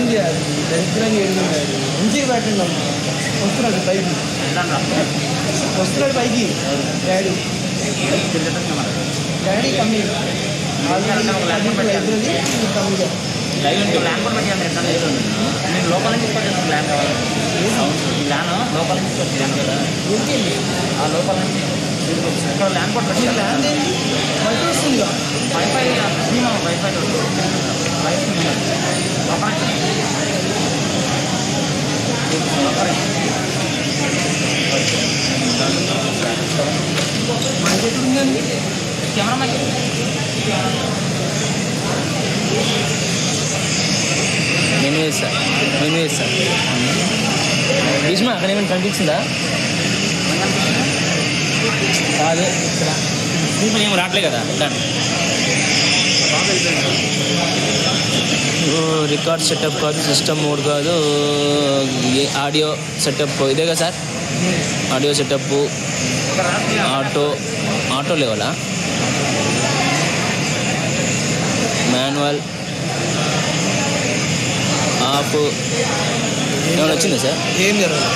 ఏం చేయాలి? దరిద్రంగా ఏం చేయాలి? ఇంటికి పెట్టండి అమ్మా. వస్తున్నాడు పైకి, వస్తున్నాడు పైకి. డాడీ డాడీ కమ్మి లైబ్రరీ కమ్మిగా ల్యాండ్ కూడా పెట్టాను. నేను లోపల నుంచి తీసుకొచ్చేస్తాను. ల్యాండ్ కావాలి, ల్యాండ్ లోపల నుంచి తీసుకొచ్చాను కదా. ఆ లోపల నుంచి ఇక్కడ ల్యాండ్ కూడా పెట్టాను. ల్యాండ్ ఏంటి బయట వస్తుందిగా. వైఫై సీమా వైఫై మార్కెట్ ఉందండి. కెమెరా మెనూ వేస్తా భీష్మా అక్కడ ఏమైనా కనిపించిందా? కాదు ఇక్కడ ఏం రావట్లే కదా. రికార్డ్ సెటప్ కాదు, సిస్టమ్ మోడ్ కాదు, ఆడియో సెటప్ ఇదే కదా సార్. ఆడియో సెటప్ ఆటో లెవెలా, మాన్యువల్ ఆఫ్ ఏమైనా వచ్చిందా సార్? ఏం జరగదు.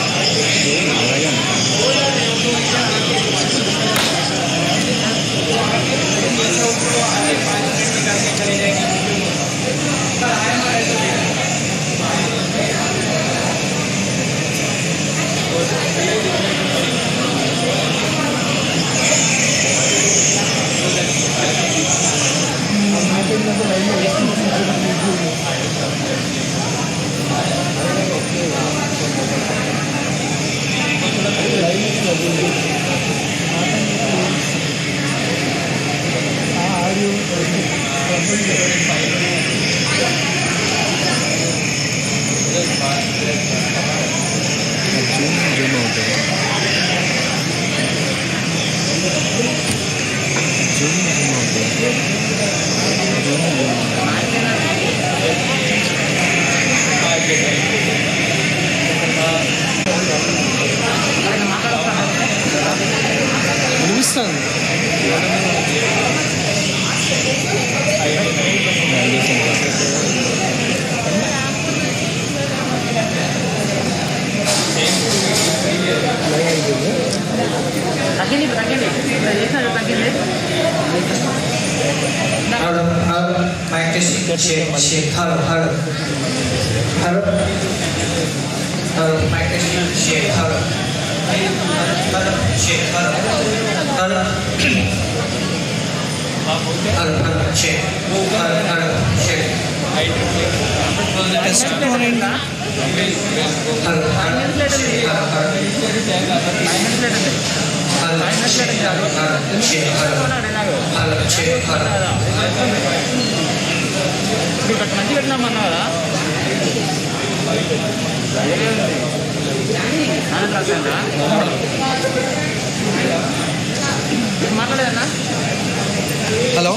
వినిపిస్తుంది. మంచి పెట్టినామన్నా కదా. మాట్లాడేదన్నా. Hello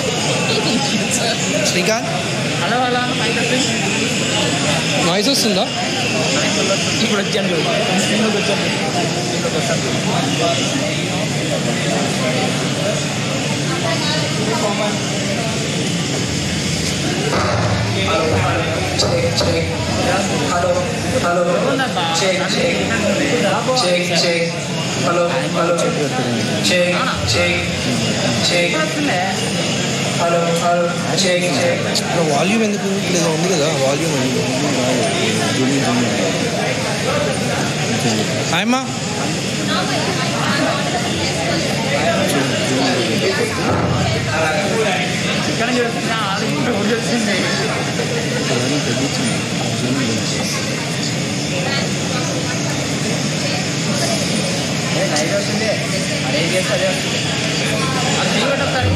Srikanth, hello hello noise వస్తుందా? ఇప్పుడు వచ్చాను. వాల్యూమ్ ఎందుకు లేదా? ఉంది కదా వాల్యూమ్. హాయమ్మా. ఇక్కడ చూస్తున్నా వచ్చింది. నైట్ వస్తుంది. అదేం చేస్తే అదే వస్తుంది. అది తీయబట్టి ఒకసారి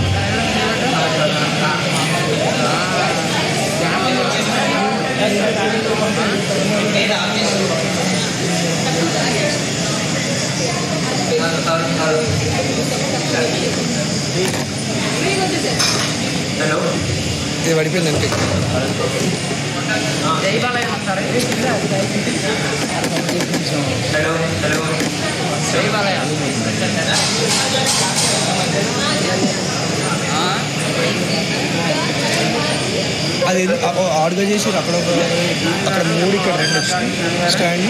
హలో, ఇది పడిపోయిందంటే జైబాలయం ఒకసారి. హలో హలో జైబాలయ అది ఆడుగా చేసి అక్కడ అక్కడ 3 ఇక్కడ 2 వచ్చినాయి స్టాండ్.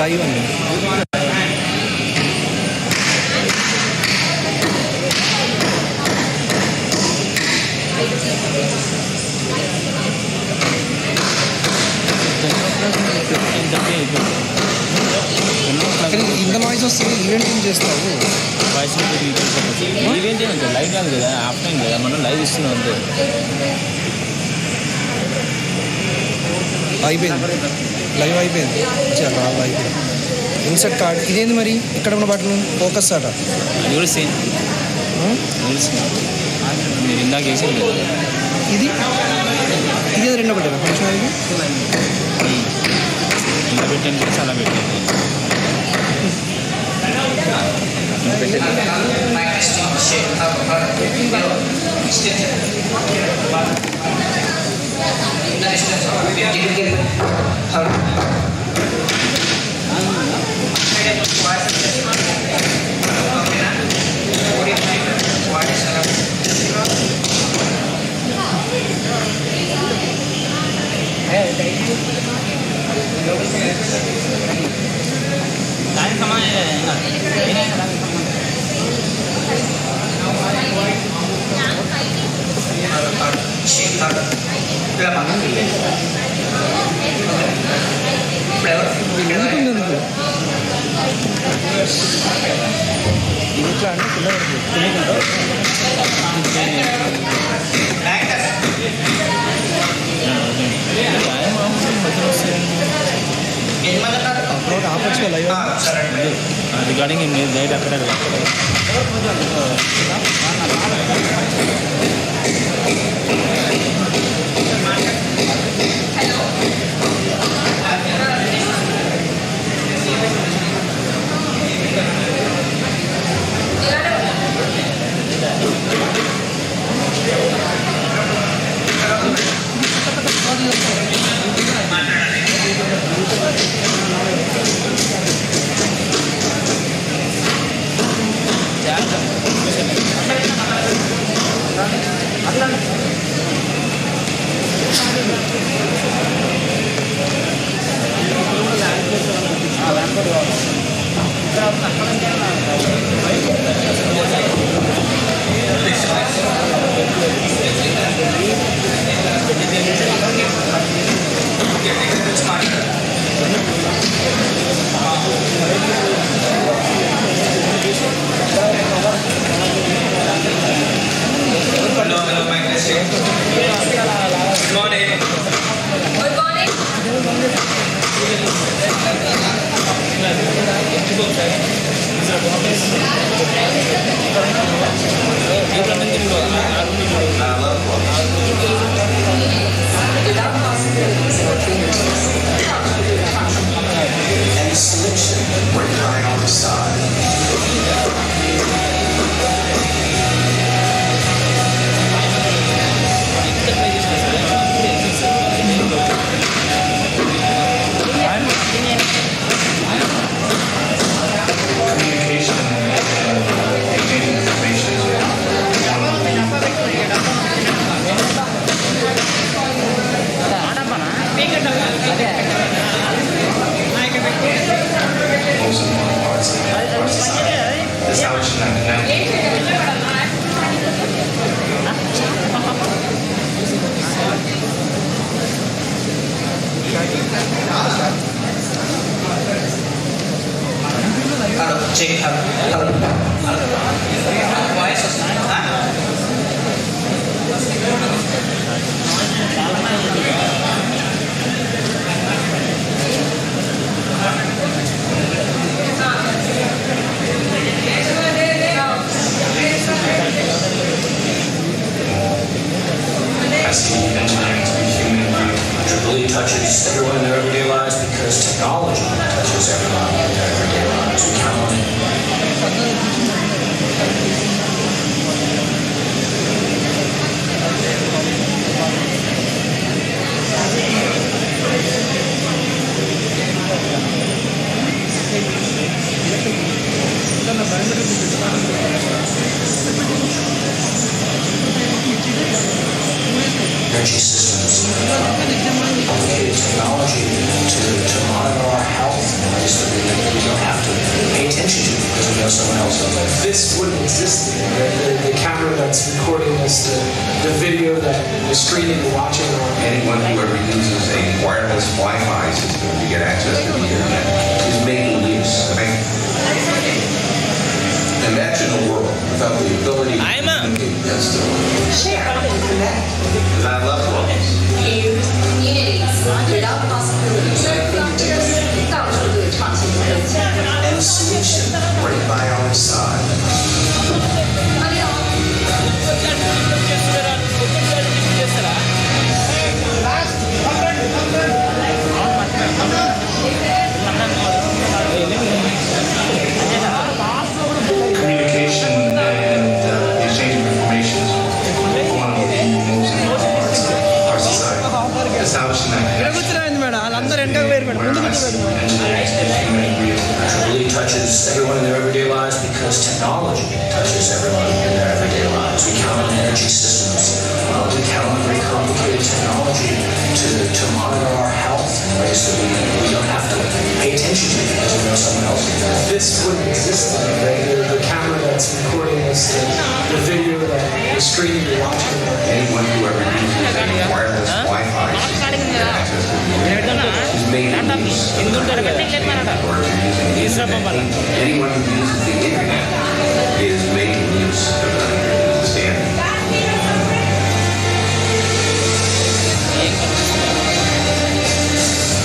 లైవ్ అండి. ఇంత నాయిస్ వస్తుంది. ఈవెంట్ ఏం చేస్తావు? వాయిస్ ఈవెంట్ ఏమంటే లైవ్ కాదు కదా, ఆఫ్లైన్ కదా, మనం లైవ్ ఇస్తున్నాం అంతే. అయిపోయింది, లైవ్ అయిపోయింది. చాలా అయిపోయింది. ఇన్సర్ట్ కార్డ్ ఇదేంది మరి? ఇక్కడ ఉన్న బట్టలు ఫోకస్ ఆట అది కూడా సేమ్. మీరు ఇందాక వేసింది కదా ఇది. ఇది 2 ఒకటేనా ఫంక్షన్? ఇలా పెట్టాను కూడా చాలా పెట్టాను. దానికి సమానం ఇది ఎట్లా అంటే పిల్లలు అప్లోడ్ ఆపచ్చు లైవ్ రికార్డింగ్ డైరెక్ట్ అక్కడ touches everyone in their everyday lives because technology touches everyone in their everyday lives. We count on it. energy systems, complicated technology to monitor our health in ways that we don't have to pay attention to because we know someone else does it. This wouldn't exist. The camera that's recording this, the video that the screen that you're watching on. Anyone who ever uses a wireless Wi-Fi system to get access to the internet is making use of it. Imagine a world without the ability to communicate instantly. Share and connect. Because I love ones. Build communities without possibilities of fingertips. 到处都有创新的科技。 And a solution right by our side. 马里奥。 Communication and the exchange of information is one of the most important parts of our society. Establishing that connection కూర్చోలేదు madam వాళ్ళందరూ వెనక వేరు madam ముందు కూర్చోలేదు It really touches everyone in their everyday lives because technology touches everyone in their everyday lives. We count on energy systems. We count on very complicated technology to monitor our health in ways that we don't have to pay attention to because we know someone else does it. This wouldn't exist. The camera that's recording this, the video that the screen that you're watching on. Anyone who ever uses a wireless Wi-Fi system to get access to the internet is making use of it. Or if you're using the internet, anyone who uses the internet is making use of the standard.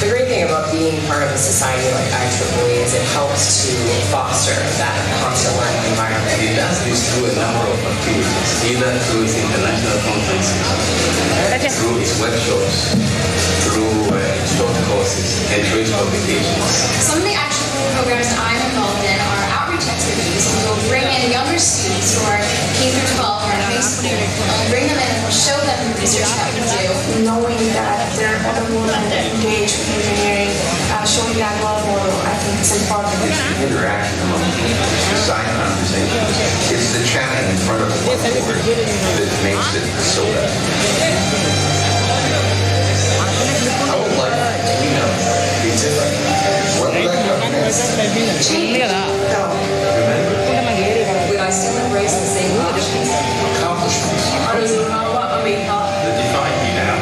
The great thing about being part of a society like IEEE is it helps to foster that constant learning environment. It does this through a number of activities, either through its international conferences, through its workshops, through short courses, and through its publications. Some of the action programs that I'm involved in are outreach activities. We'll bring in younger students who are K through 12 or in high school. We'll bring them in and we'll show them the research that we do. Knowing that there are other women engaged with engineering, showing that role model, I think it's important. It's the interaction among people, it's the side conversations, it's the chatting in front of the whiteboard that makes it so bad. How would life, be different? What would that come next? Would I still embrace the same options? Accomplishments. The define me now.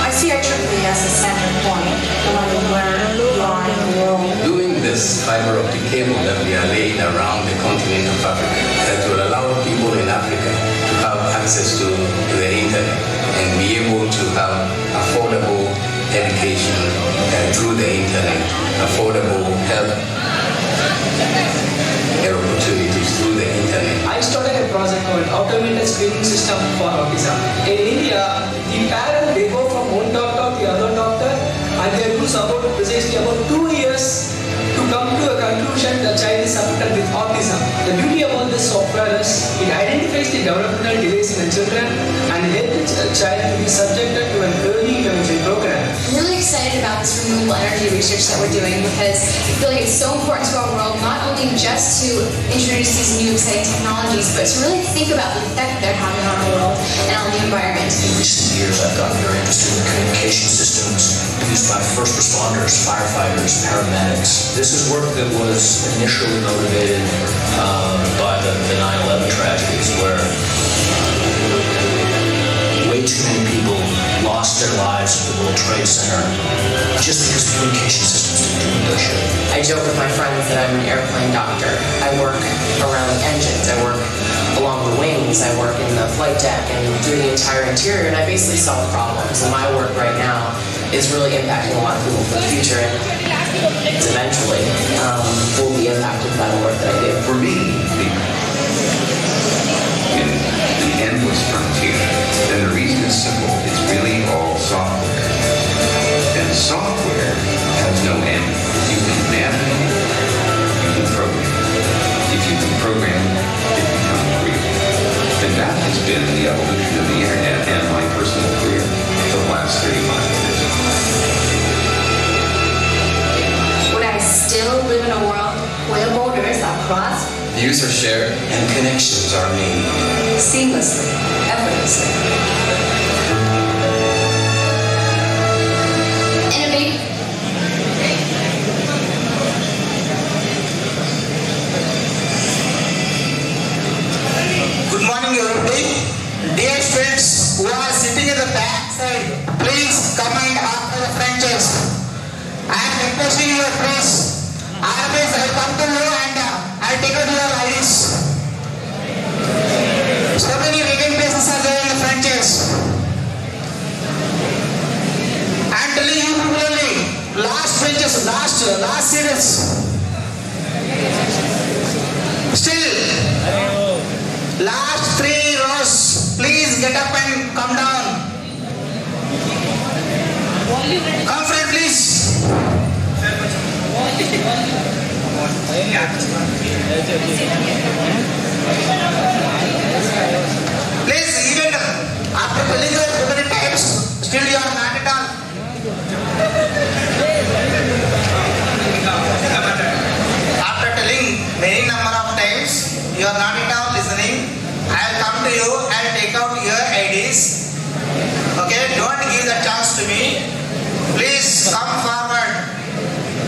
I see IEEE as a center point, no matter where you are in the world. Doing this fiber optic cable that we are laying around the continent of Africa that will allow people in Africa to have access to the internet and be able to have affordable education through the internet, affordable health opportunities through the internet. I started a project called Automated Screening System for Autism. In India, the parent, they go from one doctor to the other doctor and they lose precisely about 2 years to come to a conclusion the child is affected with autism. The beauty about this software is it identifies the developmental delays in the children and helps the child to be subjected to an early intervention program. I'm really excited about this renewable energy research that we're doing because I feel like it's so important to our world, not only just to introduce these new exciting technologies, but to really think about the effect they're having on our world and on the environment. In recent years, I've gotten very interested in the communication systems used by first responders, firefighters, paramedics. This is work that was initially motivated by the 9/11 tragedies, where way too many people lost their lives at the World Trade Center just because communication systems didn't do what they should. I joke with my friends that I'm an airplane doctor. I work around the engines, I work along the wings, I work in the flight deck and through the entire interior, and I basically solve problems. And my work right now is really impacting a lot of people for the future, and eventually will be impacted by the work that I do. For me, in the endless frontier, and the reason is simple, it's really all software. And software has no end. You can navigate, you can program. If you can program, it becomes real. And that has been the evolution of the internet and my personal career for the last 35 years. Would I still live in a world where borders are crossed? The Views are shared and connections are made. Seamlessly, effortlessly. Innovate. Good morning, everybody. Dear students who are sitting at the back side, please come and after the Frenches. I am requesting you, please. Always I come to you and I take out your IDs. So many vacant places are there in the Frenches. I am telling you clearly, last Frenches, last series. Still. Last 3 rows, please get up and come down. Come front, please. Please, even after telling you so many times, still you are not at all. After telling many number of times, you are not at all listening. I will come to you and take out your IDs. Okay, don't give the chance to me. Please come forward.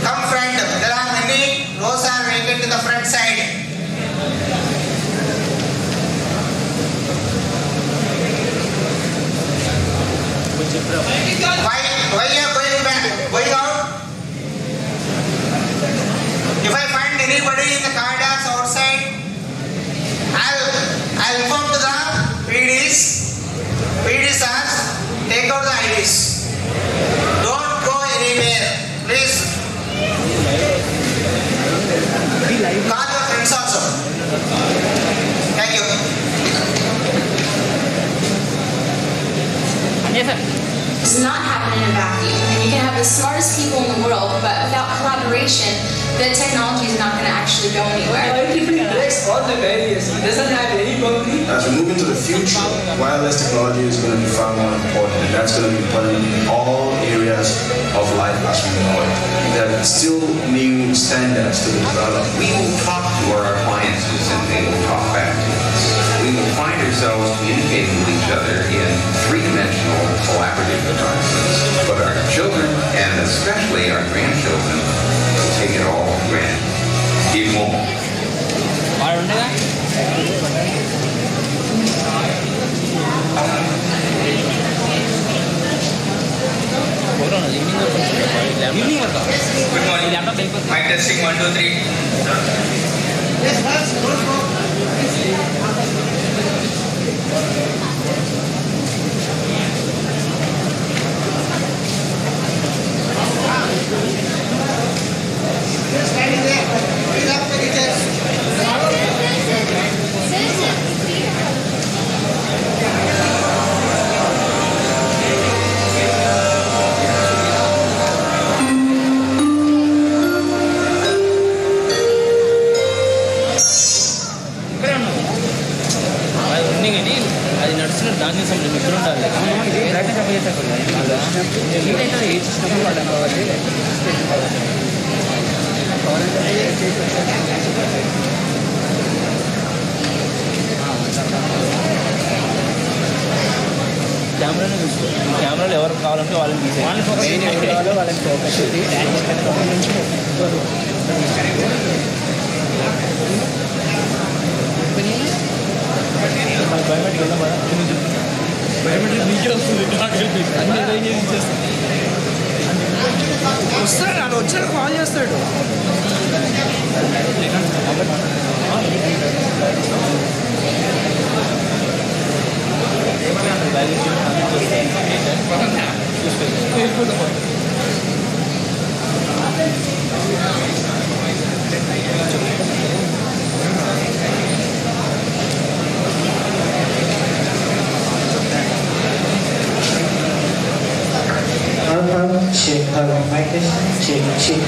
Come front. There are many rows are vacant in the front side. Why you are going back? Going out? If I find anybody in the corridors outside, I'll inform to the PDs. PDs take out the IDs. Don't go anywhere. Please. Call your friends also. Thank you. Does not happen in a vacuum. And you can have the smartest people in the world, but without collaboration, the technology is not going to actually go anywhere. IEEE breaks all the barriers. It doesn't have any boundary. As we move into the future, wireless technology is going to be far more important, and that's going to be important in all areas of life as we know it. There are still new standards to be developed. We will talk to our appliances and they will talk back to us. We will find ourselves communicating with each other in three-dimensional collaborative environments. But our children, and especially our grandchildren, will take it all for granted. It won't. Good morning. Mic testing 1, 2, 3. Standing there. Please up the teachers. అది నడుస్తున్న దాని సమయం మిత్రులు ఉండాలి ఏ system వాడాం కాబట్టి కెమెరానే చూసుకో కెమెరాలు ఎవరు కావాలంటే వాళ్ళని తీసేయాలి వాళ్ళని ఫోకస్ బయోమెట్రిక్ వెళ్దాం కదా బయోమెట్రిక్ నీకే వస్తుంది వస్తాడు ఆయన వచ్చాక కాల్ చేస్తాడు Check, hello, mic testing, check, check.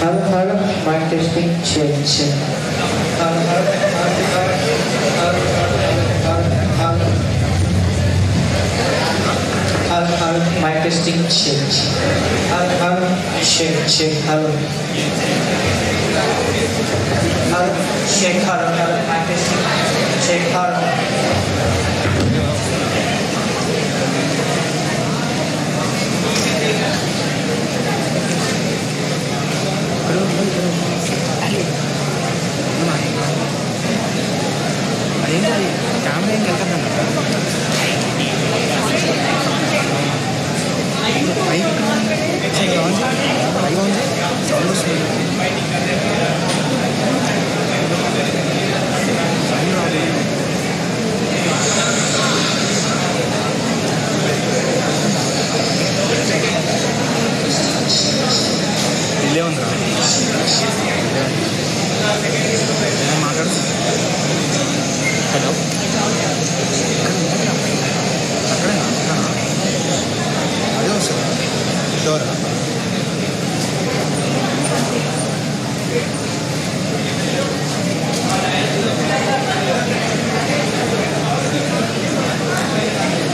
Hello, mic testing, check, check. Hello, mic testing, check, check. Hello, check, check, hello. Check Harun, mic testing. Check Harun. అదేంటి కెమెరా ఏం వెళ్తుందన్న సౌండ్ వస్తుంది ఇల్లే ఉందిరా మాట్లాడు హలో అక్కడేనా అదే వస్తుంది డోరా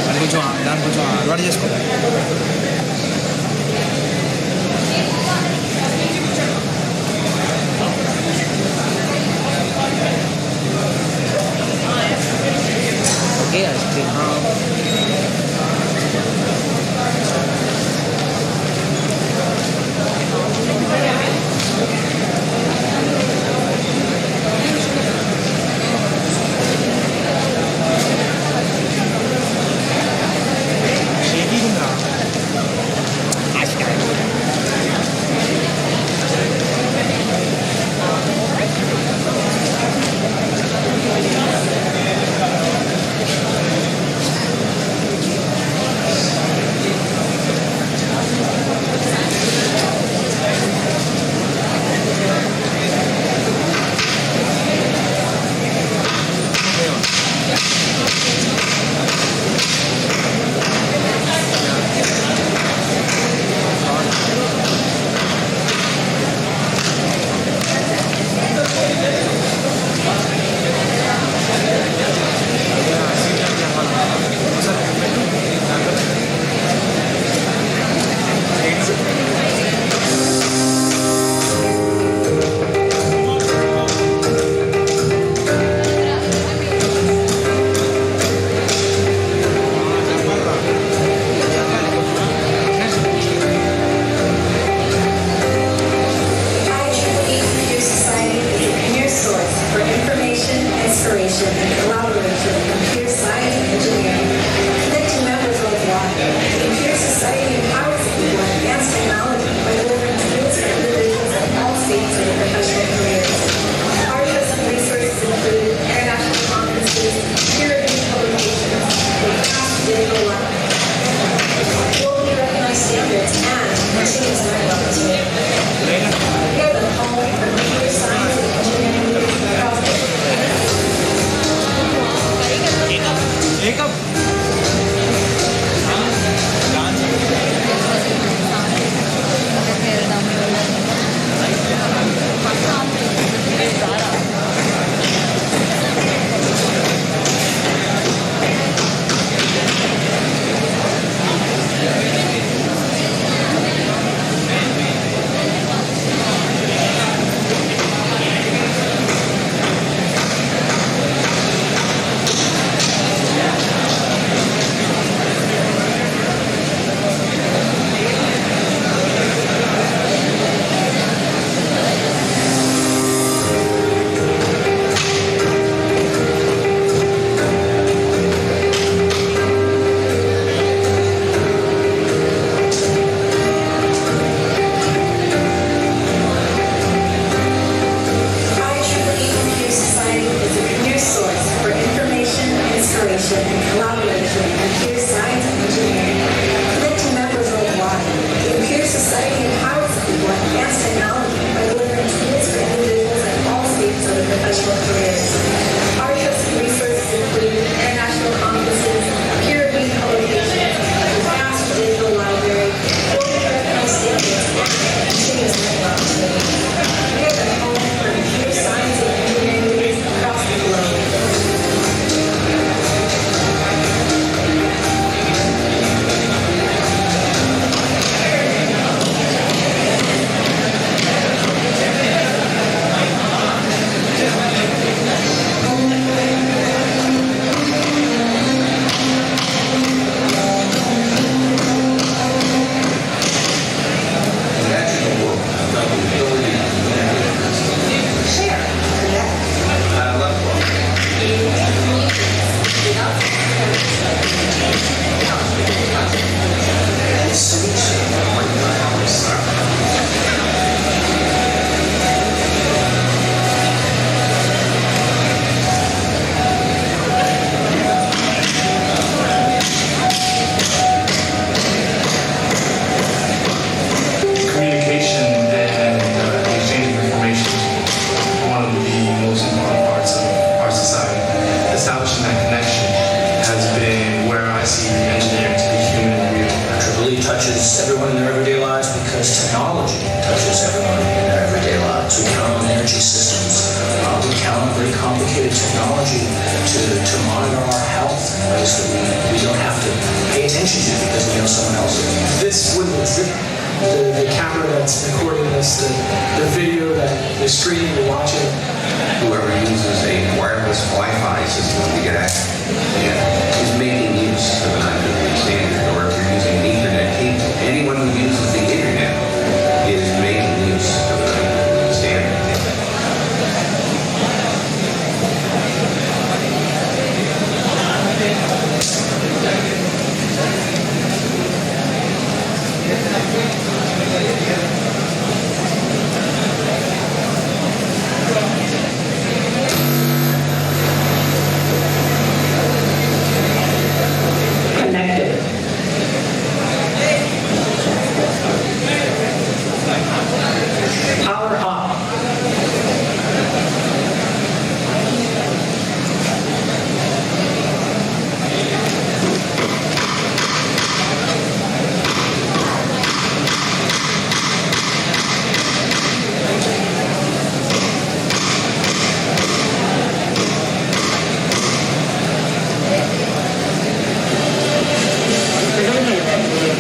అది కొంచెం దాన్ని కొంచెం అలవాటు చేసుకోవాలి okay ice cream attention to because we know someone else. This wouldn't exist. The camera that's recording this, the video, the screen you're watching. Whoever uses a wireless Wi-Fi system to get access is making use of an IEEE standard. Or if you're using an Ethernet cable, anyone who uses the internet is making use of an IEEE standard. Connected. Power off.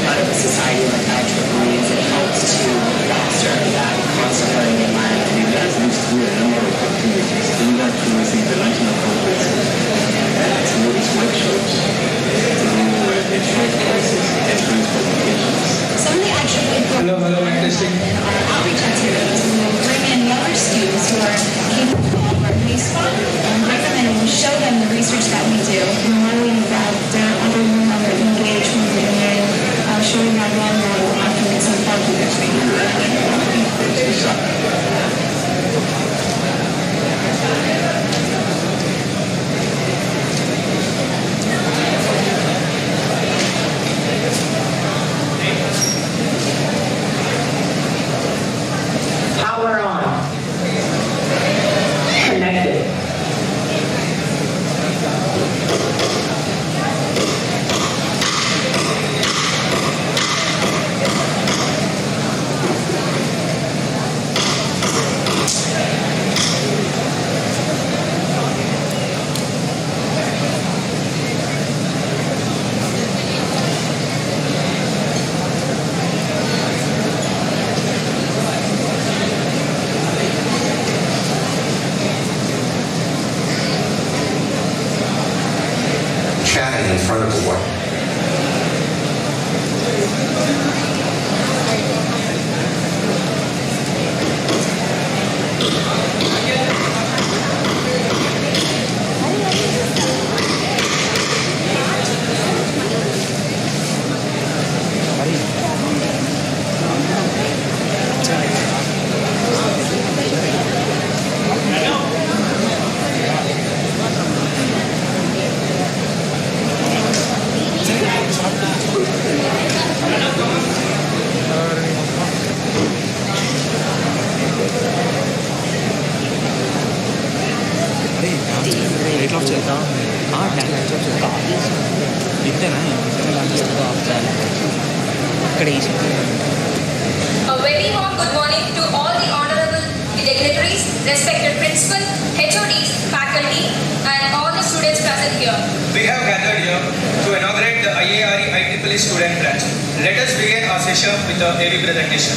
Part of a society like IEEE is it helps to foster that constant learning environment. It has lived through a number of activities, similar to the national conferences, through workshops, through short courses, entrance publications. Some of the IEEE programs are outreach activities. We will bring in younger students who are capable of our baseball and bring them in and show them the research that we do, knowing that there are other women that are engaged with engineering, showing that role model. I think it's important. Power on. Connected. Chatting in front of the wall. Light of చేద్దాం ఇంతేనా ఇక్కడ A very warm good morning to all the honorable dignitaries, respected principal, HODs, faculty, and all the students present here. We have gathered here to inaugurate the IARE IEEE student branch. Let us begin our session with the AV presentation.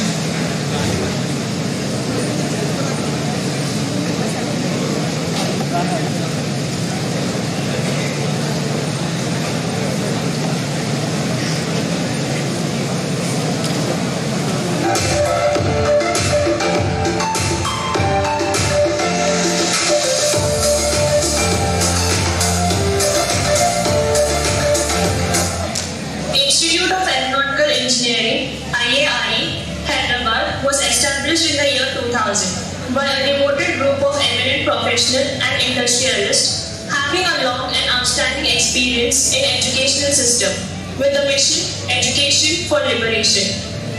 Institute of Aeronautical Engineering, IARE, Hyderabad, was established in the year 2000 by a devoted group of eminent professionals and industrialists having a long and outstanding experience in educational system with the mission Education for Liberation.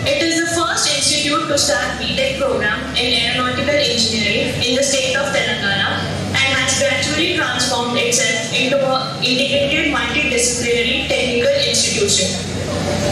It is the first institute to start BTech program in aeronautical engineering in the state of Telangana and has gradually transformed itself into an integrated multidisciplinary technical institution.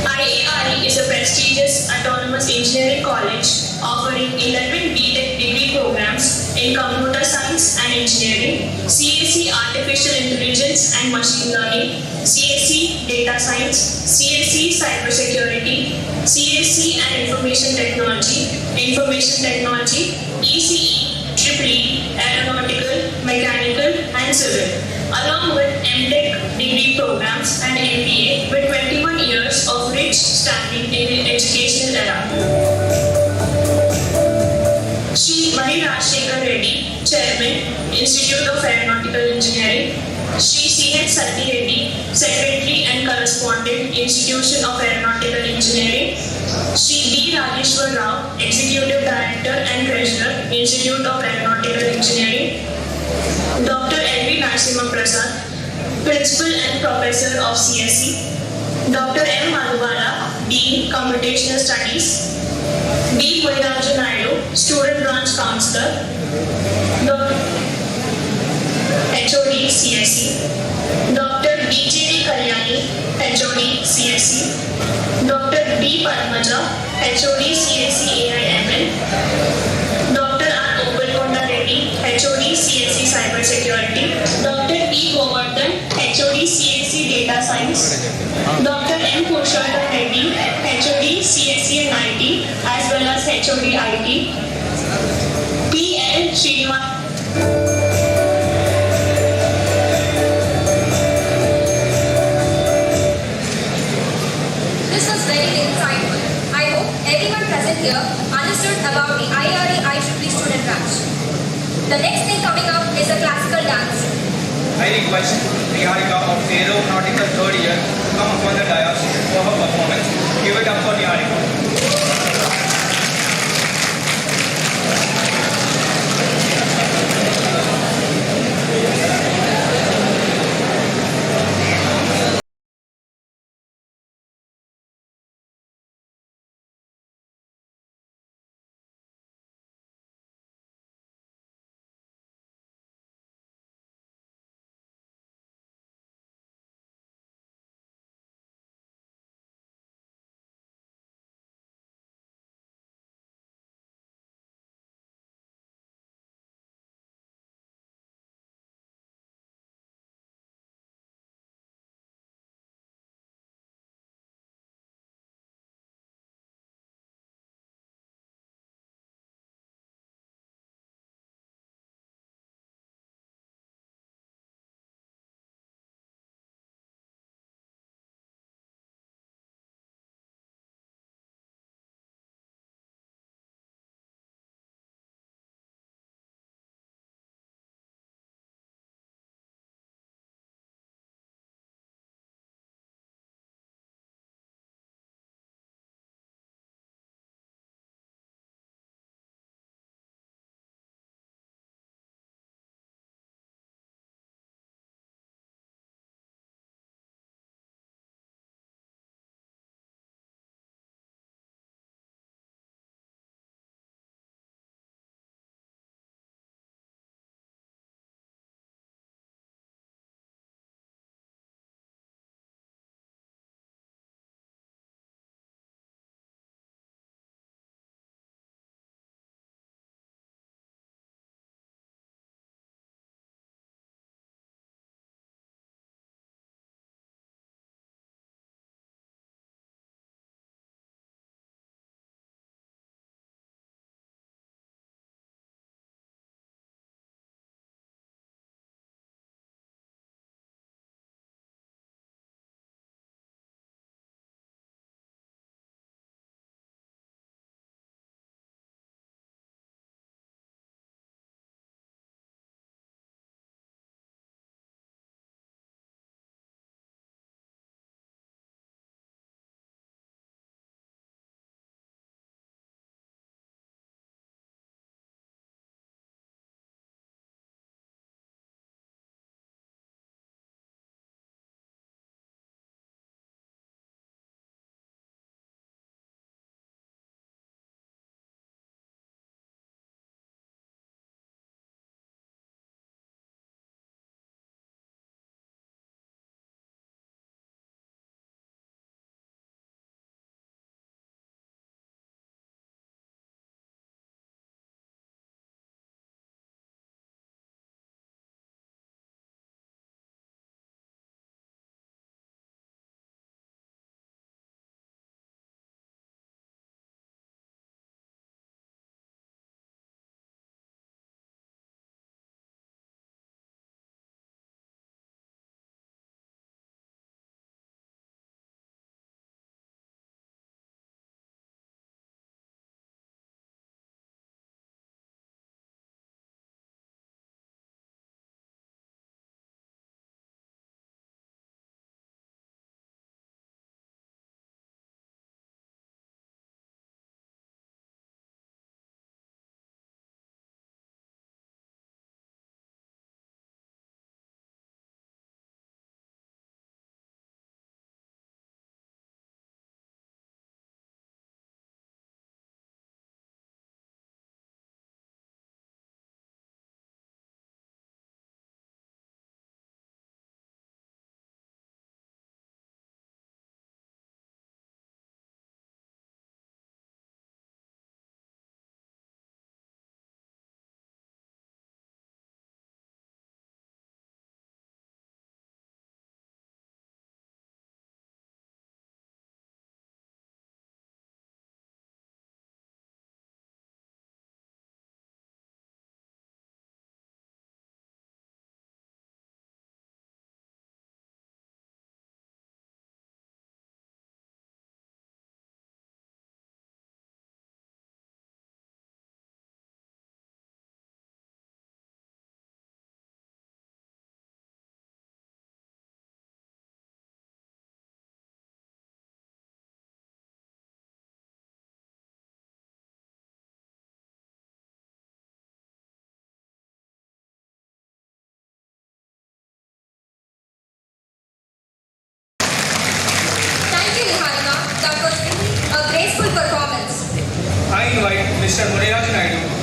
IARE is a prestigious autonomous engineering college offering 11 BTech degree programs in computer science and engineering, CSE CSE Artificial Intelligence and Machine Learning, CSE Data Science, CSE Cybersecurity, CSE and Information Technology, ECE, EEE, Aeronautical, Mechanical and Civil, along with MTech degree programs and MBA with 21 years of rich standing in the educational era. Shri Mani Rajshekhar Reddy, Chairman, Institute of Aeronautical Engineering. Shri C.H. Sati Reddy, Secretary and Correspondent, Institution of Aeronautical Engineering. Shri D. Rajeshwar Rao, Executive Director and Treasurer, Institute of Aeronautical Engineering. Dr. L.V. Narasimha Prasad, Principal and Professor of CSE. Dr. M. Madhubala, Dean, Computational Studies. D. Vairaju Naidu, Student Branch Counselor. HOD CSE. Dr. B.J.D. Kalyani, HOD CSE. Dr. B. Padmaja, HOD CSE AIML. Dr. R. Opalkonda Reddy, HOD CSE Cybersecurity. Dr. P. Govardhan, HOD CSE Data Science. Dr. M. Purushottam Reddy, HOD CSE and IT, as well as HOD IT. P. L. Srinivas. This was very insightful. I hope everyone present here understood about the IARE IEEE student branch. The next thing coming up is a classical dance. I request Niharika of Aeronautical third year to come upon the dais for her performance. Give it up for Niharika.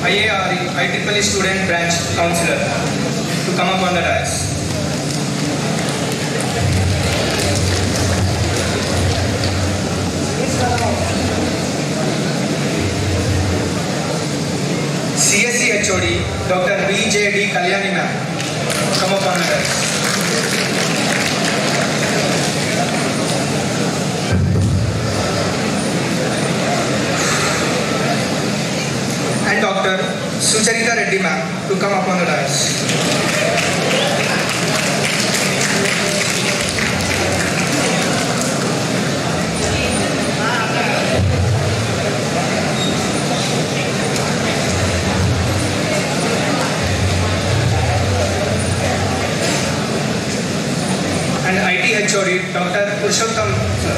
IARE IEEE Student Branch Counselor to come up on the dais. CSE HOD Dr. BJD Kalyani ma'am, come up on the dais. And Dr. Sucharita Reddy ma'am to come up on the dais. And IT HOD Dr. Purushottam sir.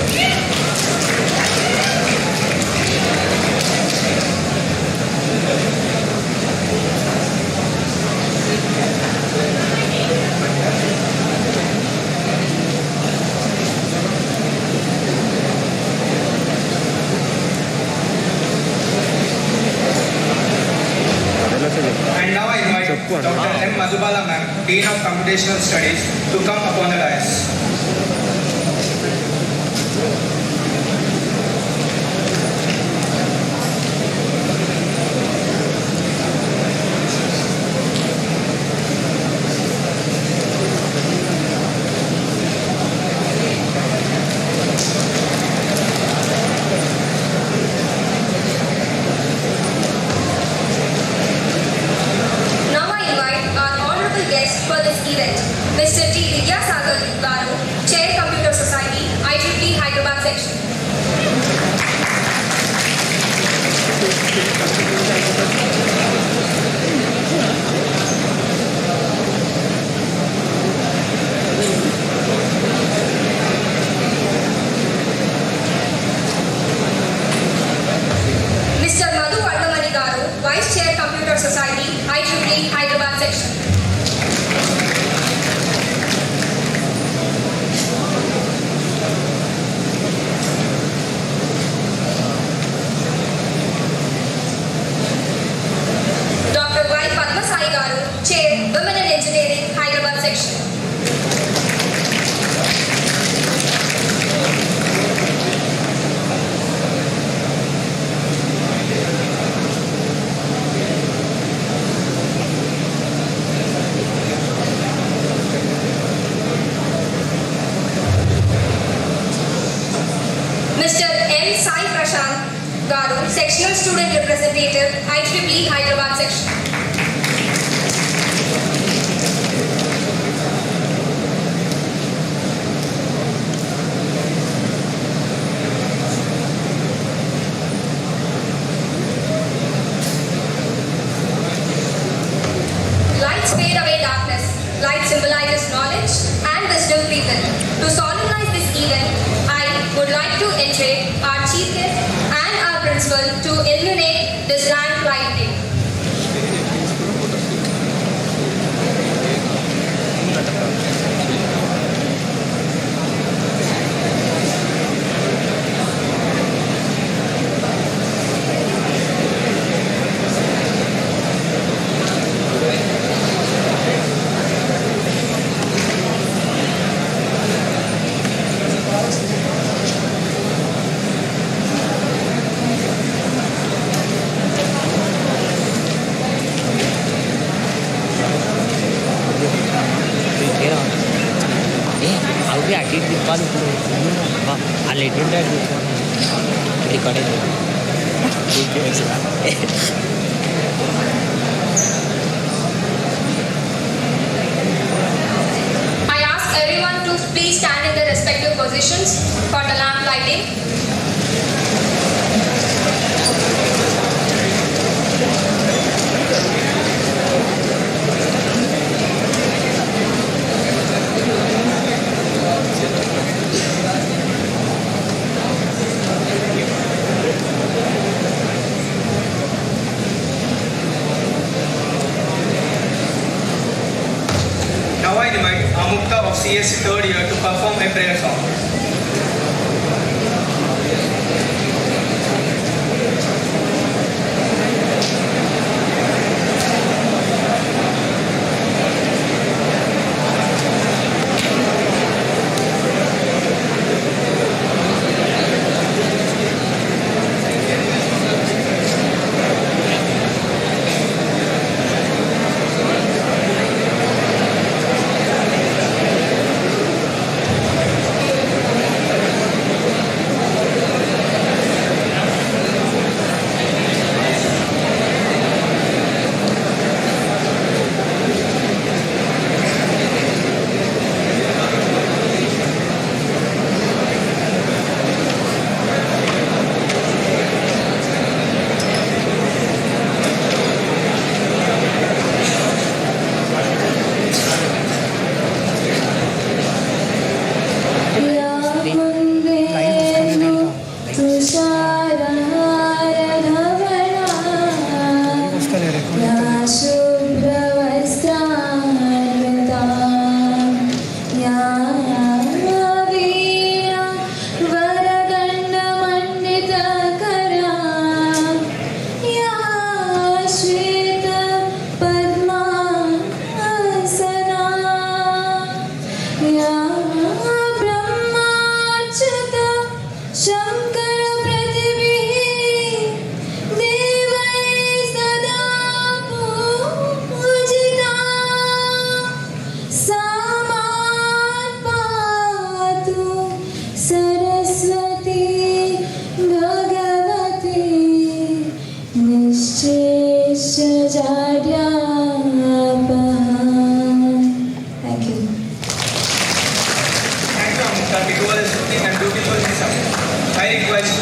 And now I invite Dr. M. Madhubala ma'am, Dean of Computational Studies, to come upon the dais. For this event, Mr. T. Vidyasagar Garu, Chair Computer Society, IEEE Hyderabad Section. Mr. Madhu Vardhamani Garu, Vice Chair Computer Society, IEEE Hyderabad Section. Chair, Women in Engineering, Hyderabad Section. Mr. M. Sai Prashant Garu, Sectional Student Representative, IEEE Hyderabad Section. Lights fade away darkness. Light symbolizes knowledge and wisdom present. To solemnize this event, I would like to invite our chief guest and our principal to illuminate this lamp lighting. I ask everyone to please stand in their respective positions for the lamp lighting. Now I invite Amukta of CSE third year to perform a prayer song. या ब्रह्माच्युत शङ्कर प्रतिभिः देवैः सदा पूजिता सा मां पातु सरस्वती भगवती निश्चेषजाड्यापहाम्. Thank you. Thank you, Amita. It was a soothing and beautiful message. I request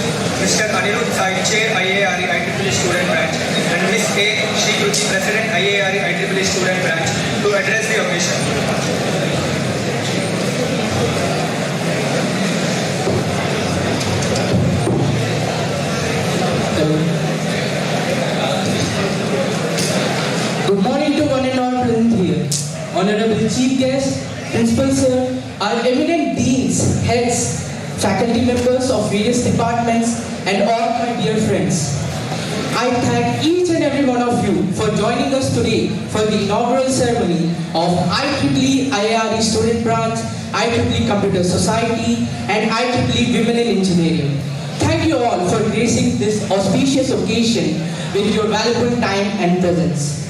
Mr. Anirudh Sai, Chair IARE IEEE Student Branch, and Ms. A. Shri President IARE IEEE Student Branch, to address the occasion. Good morning to one and all present here. Honorable Chief Guest, Principal Sir, our eminent deans, heads, faculty members of various departments, and all my dear friends. I thank each and every one of you for joining us today for the inaugural ceremony of IEEE IARE Student Branch, IEEE Computer Society, and IEEE Women in Engineering. Thank you all for gracing this auspicious occasion with your valuable time and presence.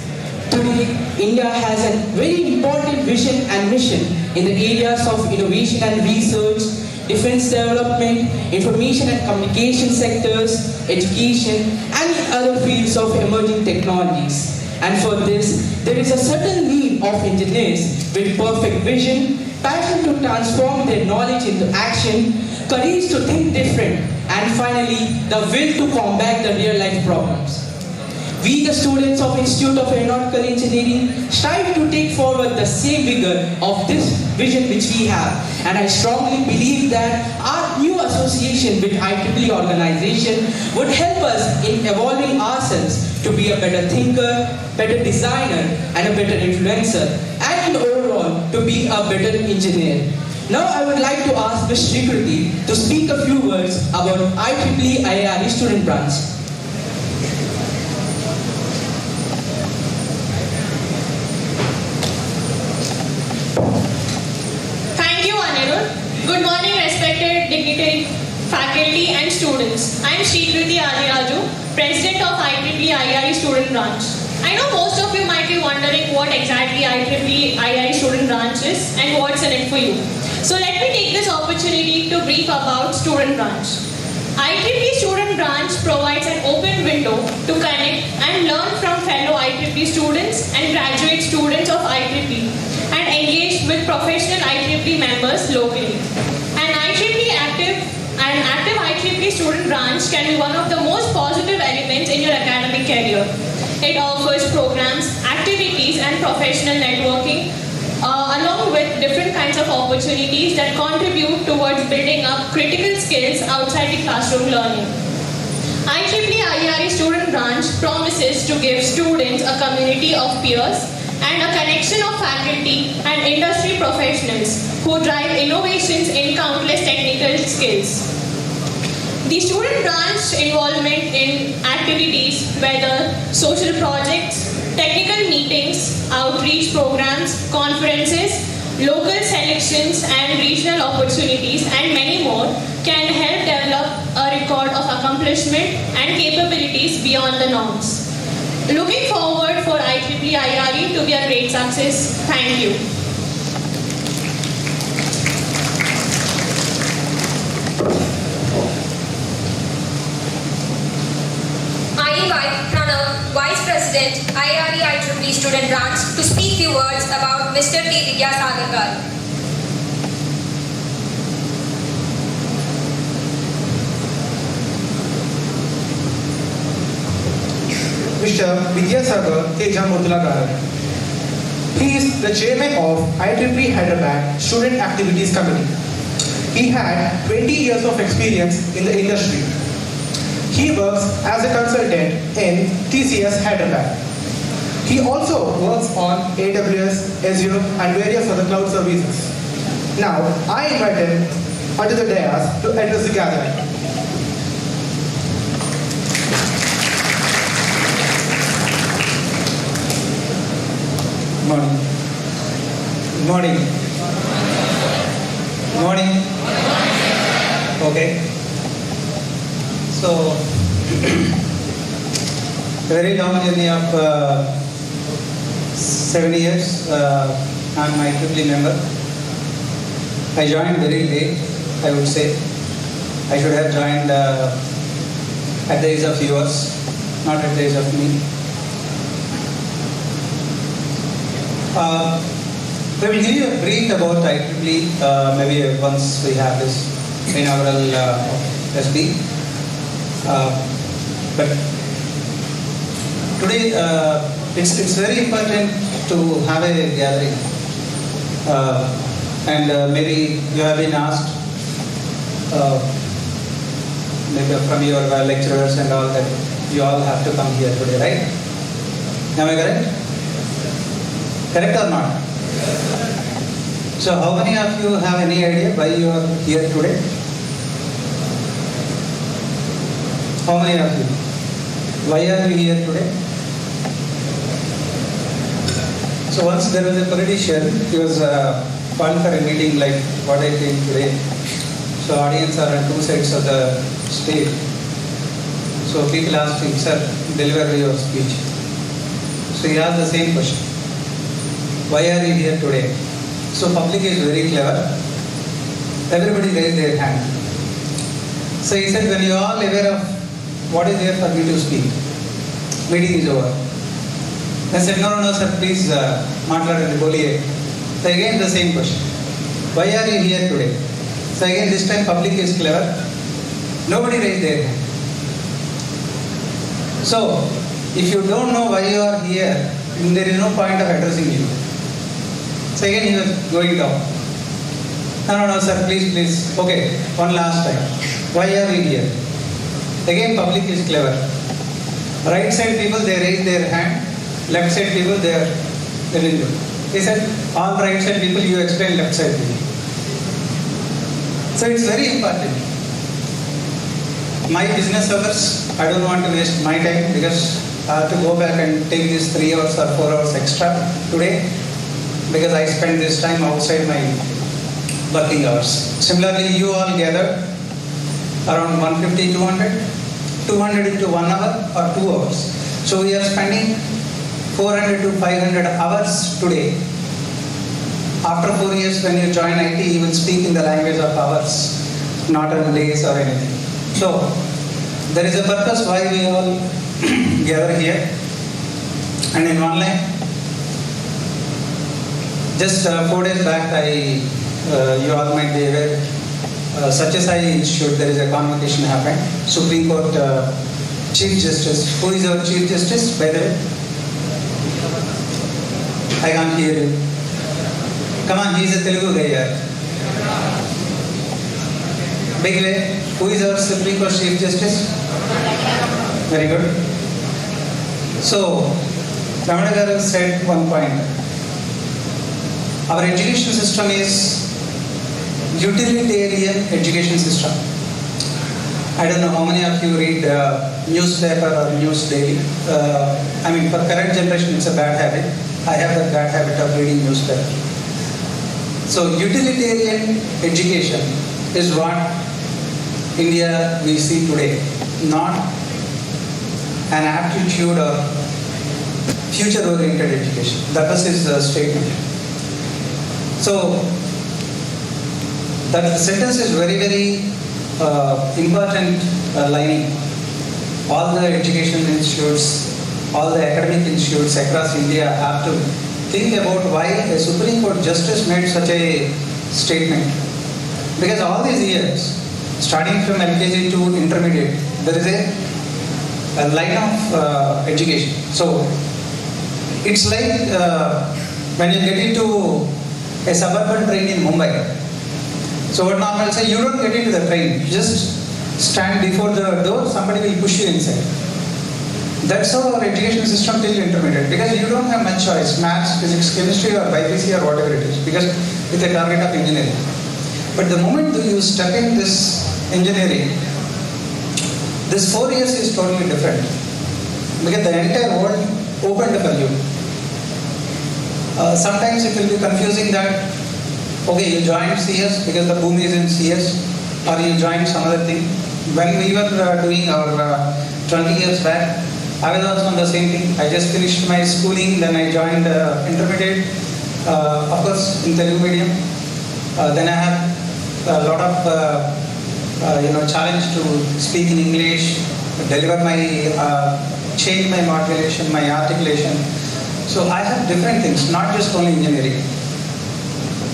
Today, India has a very important vision and mission in the areas of innovation and research, defense development, information and communication sectors, education, and other fields of emerging technologies. And for this, there is a certain need of engineers with perfect vision, passion to transform their knowledge into action, courage to think different, and finally, the will to combat the real-life problems. We, the students of Institute of Aeronautical Engineering, strive to take forward the same vigor of this vision which we have. And I strongly believe that our new association with IEEE organization would help us in evolving ourselves to be a better thinker, better designer, and a better influencer, and in overall, to be a better engineer. Now I would like to ask Ms. Srikriti to speak a few words about IEEE IARE Student Branch. Good morning, respected dignitary, faculty and students. I am Srikriti Adiraju, President of IEEE IARE Student Branch. I know most of you might be wondering what exactly IEEE IARE Student Branch is and what's in it for you. So let me take this opportunity to brief about Student Branch. IEEE Student Branch provides an open window to connect and learn from fellow IEEE students and graduate students of IEEE and engage with professional IEEE members locally. An active IEEE student branch can be one of the most positive elements in your academic career. It offers programs, activities and professional networking along with different kinds of opportunities that contribute towards building up critical skills outside the classroom learning. IEEE IARE Student Branch promises to give students a community of peers and a connection of faculty and industry professionals who drive innovations in countless technical skills. The student branch involvement in activities, whether social projects, technical meetings, outreach programs, conferences, local selections and regional opportunities and many more can help develop a record of accomplishment and capabilities beyond the norms. Looking forward for IEEE IARE to be a great success. Thank you. I invite Pranav, Vice President, IARE IEEE Student Branch, to speak few words about Mr. T. Vidyasagar. Mr. Vidyasagar Tejamurtulagaru. He is the chairman of IEEE Hyderabad Student Activities Committee. He had 20 years of experience in the industry. He works as a consultant in TCS Hyderabad. He also works on AWS, Azure, and various other cloud services. Now, I invite him onto the dais to address the gathering. Good morning. Good morning. Okay. So, a very long journey of 7 years. I'm my IEEE member. I joined very late, I would say. I should have joined at the age of yours, not at the age of me. We will give you a brief about IEEE, maybe once we have this inaugural SB. But today, it's very important to have a gathering. And maybe you have been asked, maybe from your lecturers and all, that you all have to come here today, right? Am I correct? Correct or not? So how many of you have any idea why you are here today? How many of you? Why are you here today? So once there was a politician, he was called for a meeting like what I did today. So audience are on two sides of the stage. So people asked him, sir, deliver your speech. So he asked the same question. Why are you here today? So public is very clever. Everybody raised their hand. So he said, when you are all aware of what is there for me to speak, meeting is over. I said, no, sir, please, maatladandi boliye. So again the same question. Why are you here today? So again this time public is clever. Nobody raised their hand. So if you don't know why you are here, there is no point of addressing you. So again he was going down. No, sir, please. Okay, one last time. Why are we here? Again public is clever. Right side people, they raise their hand. Left side people, they are telling you. He said, all right side people, you explain left side people. So it's very important. My business hours, I don't want to waste my time because I have to go back and take this 3 hours or 4 hours extra today because I spend this time outside my working hours. Similarly, you all gathered around 150, 200 into 1 hour or 2 hours. So we are spending 400 to 500 hours today. After 4 years, when you join IT, you will speak in the language of hours, not on days or anything. So there is a purpose why we all gather here. And in one line, just 4 days back, you all might be aware, Satyasai Institute, there is a convocation happened. Supreme Court Chief Justice. Who is our Chief Justice, by the way? I can't hear you. Come on, he is a Telugu guy here. Big way. Who is our Supreme Court Chief Justice? Very good. So, Ramanagaru said one point. Our education system is utilitarian education system. I don't know how many of you read newspaper or news daily. I mean, for current generation, it's a bad habit. I have that bad habit of reading newspaper. So, utilitarian education is what India we see today, not an aptitude or future-oriented education. That was his statement. So, that sentence is very, very important lining. All the education institutes, all the academic institutes across India have to think about why a Supreme Court Justice made such a statement. Because all these years, starting from LKG to intermediate, there is a line of education. So, it's like when you get into a suburban train in Mumbai. So what normally say, you don't get into the train, you just stand before the door, somebody will push you inside. That's how our education system till intermediate, because you don't have much choice, maths, physics, chemistry or BPC or whatever it is, because with a target of engineering. But the moment you step in this engineering, this 4 years is totally different, because the entire world opened for you. Sometimes it will be confusing that okay, you joined CS because the boom is in CS, or you joined some other thing. When we were doing our 20 years back, I was also on the same thing. I just finished my schooling, then I joined intermediate, of course in Telugu medium. Then I have a lot of challenge to speak in English, deliver my, change my modulation, my articulation. So I have different things, not just only engineering.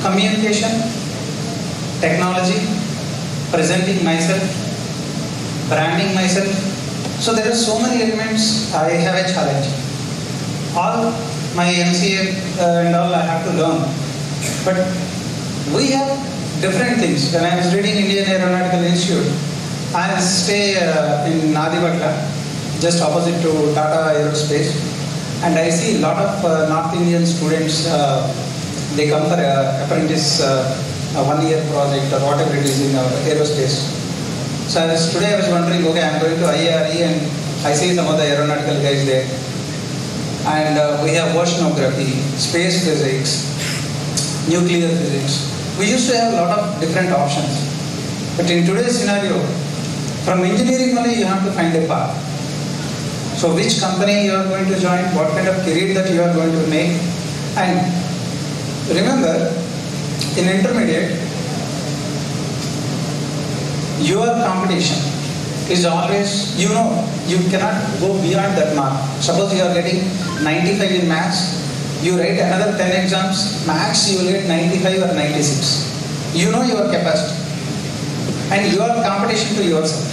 Communication, technology, presenting myself, branding myself. So there are so many elements. I have a challenge. All my MCA and all I have to learn. But we have different things. When I was reading Indian Aeronautical Institute, I stay in Nadivatla, just opposite to Tata Aerospace, and I see a lot of North Indian students. They come for apprentice, a 1-year project or whatever it is in our aerospace. So today I was wondering, okay, I'm going to IARE and I see some of the aeronautical guys there. And we have oceanography, space physics, nuclear physics. We used to have a lot of different options. But in today's scenario, from engineering only you have to find a path. So which company you are going to join, what kind of career that you are going to make. And remember, in intermediate, your competition is always, you cannot go beyond that mark. Suppose you are getting 95 in maths, you write another 10 exams, max you will get 95 or 96. You know your capacity. And your competition to yourself.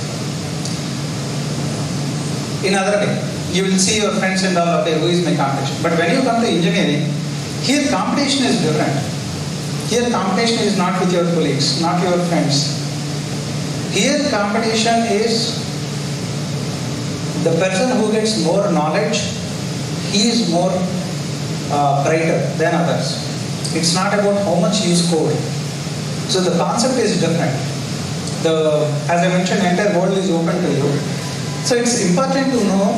In other way, you will see your friends and all, okay, who is my competition. But when you come to engineering, here competition is different. Here competition is not with your colleagues, not your friends. Here competition is the person who gets more knowledge, he is more brighter than others. It's not about how much you score. So the concept is different. As I mentioned, the entire world is open to you. So it's important to know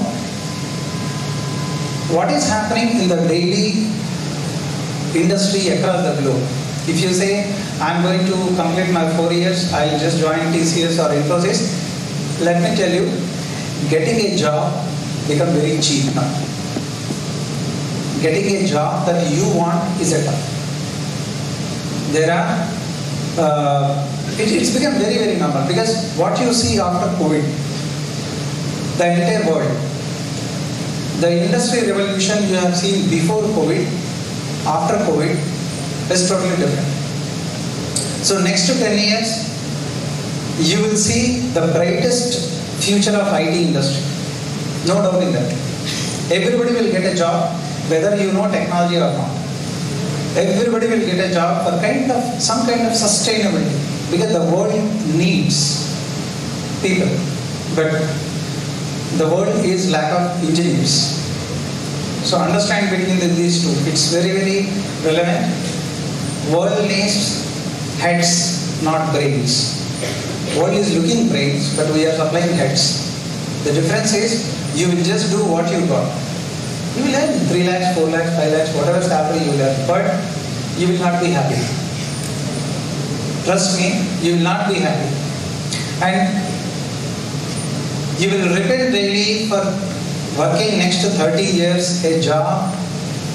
what is happening in the daily industry across the globe. If you say, I'm going to complete my 4 years, I'll just join TCS or Infosys, let me tell you, getting a job become very cheap now. Getting a job that you want is a tough. It's become very, very normal because what you see after COVID, the entire world, the industry revolution you have seen before COVID, after COVID, is totally different. So next to 10 years, you will see the brightest future of IT industry. No doubt in that. Everybody will get a job, whether you know technology or not. Everybody will get a job for some kind of sustainability because the world needs people. But the world is lack of engineers. So understand between these two. It's very, very relevant. World needs heads, not brains. World is looking brains, but we are supplying heads. The difference is, you will just do what you got. You will earn 3 lakhs, 4 lakhs, 5 lakhs, whatever salary you will earn, but you will not be happy. Trust me, you will not be happy. And you will repent daily for working next to 30 years a job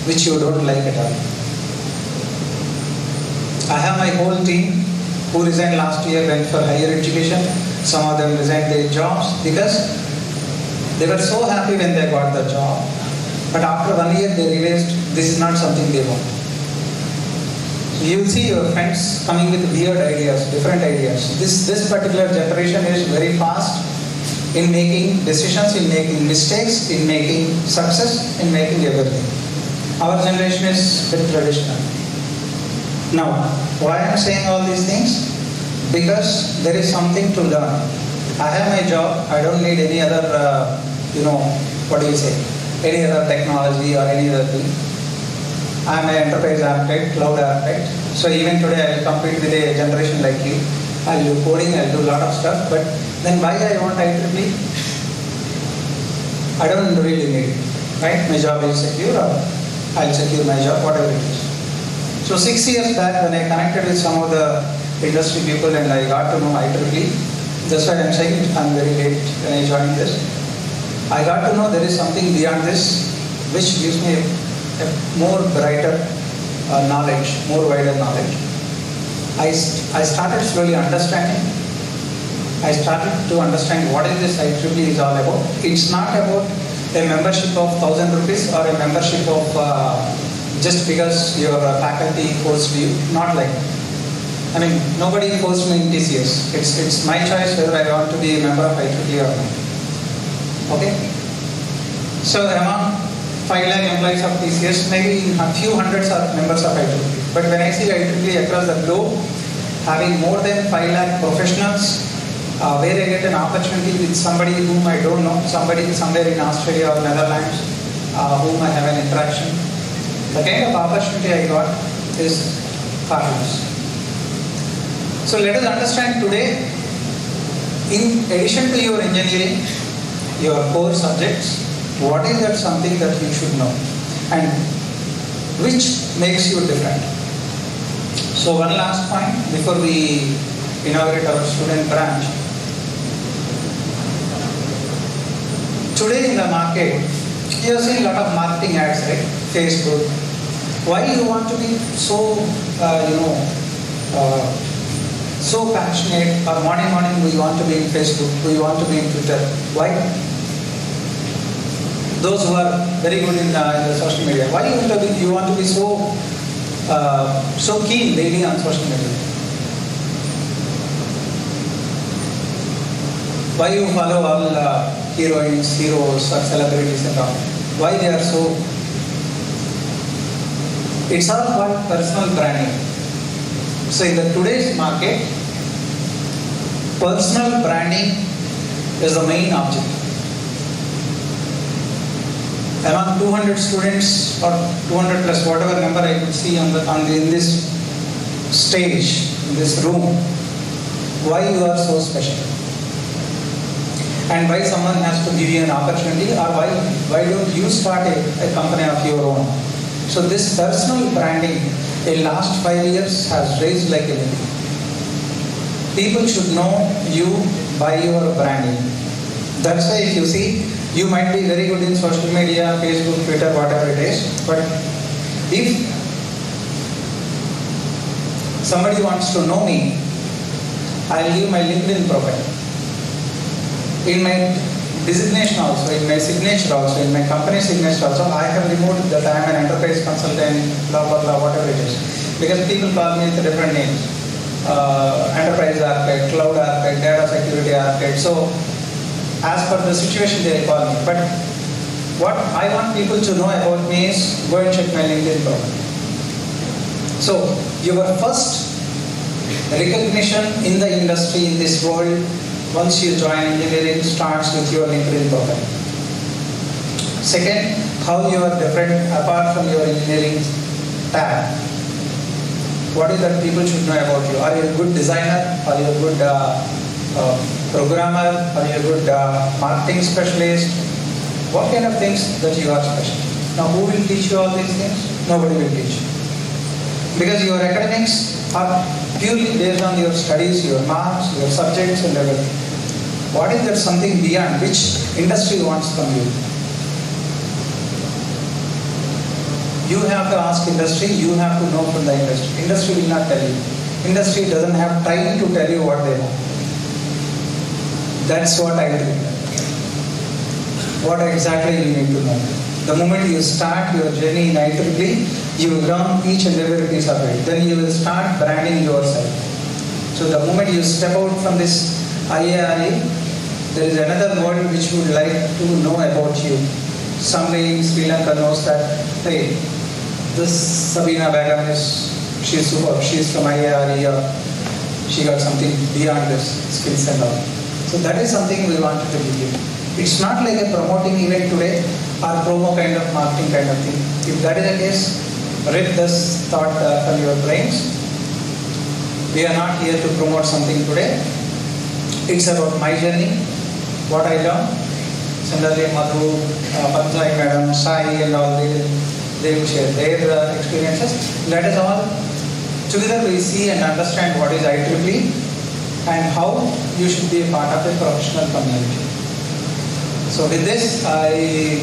which you don't like at all. I have my whole team who resigned last year, went for higher education. Some of them resigned their jobs because they were so happy when they got the job. But after 1 year, they realized this is not something they want. You will see your friends coming with weird ideas, different ideas. This particular generation is very fast in making decisions, in making mistakes, in making success, in making everything. Our generation is a bit traditional. Now, why I am saying all these things? Because there is something to learn. I have my job. I don't need any other, any other technology or any other thing. I am an enterprise architect, cloud architect. So even today I will compete with a generation like you. I will do coding, I will do a lot of stuff. But then why I want IEEE? I don't really need it. Right? My job is secure, or I'll secure my job, whatever it is. So 6 years back when I connected with some of the industry people and I got to know IEEE, that's why I'm saying I'm very late when I joined this. I got to know there is something beyond this which gives me a more brighter knowledge, more wider knowledge. I started slowly understanding. I started to understand what is this IEEE is all about. It's not about a membership of 1,000 rupees or a membership of just because your faculty forced you. Not like that. I mean, nobody forced me in TCS. It's my choice whether I want to be a member of IEEE or not. Okay? So among 5 lakh employees of TCS, maybe a few hundreds are members of IEEE. But when I see IEEE across the globe, having more than 5 lakh professionals, where I get an opportunity with somebody whom I don't know, somebody somewhere in Australia or Netherlands, whom I have an interaction. The kind of opportunity I got is fabulous. So let us understand today, in addition to your engineering, your core subjects, what is that something that you should know and which makes you different. So one last point before we inaugurate our student branch. Today in the market, you are seeing a lot of marketing ads, right? Facebook. Why you want to be so, so passionate, or morning we want to be in Facebook, we want to be in Twitter. Why? Those who are very good in the social media, why you want to be so keen daily on social media? Why you follow all heroines, heroes, or celebrities and all? Why they are so? It's all about personal branding. So in the today's market, personal branding is the main object. Among 200 students or 200 plus whatever number I could see in this stage, in this room, why you are so special? And why someone has to give you an opportunity, or why don't you start a company of your own? So this personal branding in last 5 years has raised like anything. People should know you by your branding. That's why if you see, you might be very good in social media, Facebook, Twitter, whatever it is, but if somebody wants to know me, I'll give my LinkedIn profile. In my designation also, in my signature also, in my company signature also, I have removed that I am an enterprise consultant, blah, blah, blah, whatever it is. Because people call me with different names. Enterprise architect, cloud architect, data security architect. So, as per the situation they call me. But what I want people to know about me is, go and check my LinkedIn profile. So, your first recognition in the industry, in this world, once you join engineering, starts with your LinkedIn profile. Second, how you are different apart from your engineering tab. What is that people should know about you? Are you a good designer? Are you a good programmer? Are you a good marketing specialist? What kind of things that you are special? Now, who will teach you all these things? Nobody will teach you. Because your academics are purely based on your studies, your marks, your subjects and everything. What is that something beyond which industry wants from you? You have to ask industry, you have to know from the industry. Industry will not tell you. Industry doesn't have time to tell you what they want. That's what I do. What exactly you need to know. The moment you start your journey in IEEE, you learn each and every piece of it. Then you will start branding yourself. So the moment you step out from this IARE, there is another world which would like to know about you. Somebody in Sri Lanka knows that, hey, this Sabina Begum she's superb, she's from IARE, or she got something beyond this skills and all. So that is something we wanted to give you. It's not like a promoting event today or promo kind of marketing kind of thing. If that is the case, rip this thought from your brains. We are not here to promote something today. It's about my journey, what I learned. Similarly, Madhu, Panchai Madam, Sai and all they will share their experiences. Let us all together we see and understand what is IEEE and how you should be a part of the professional community. So with this, I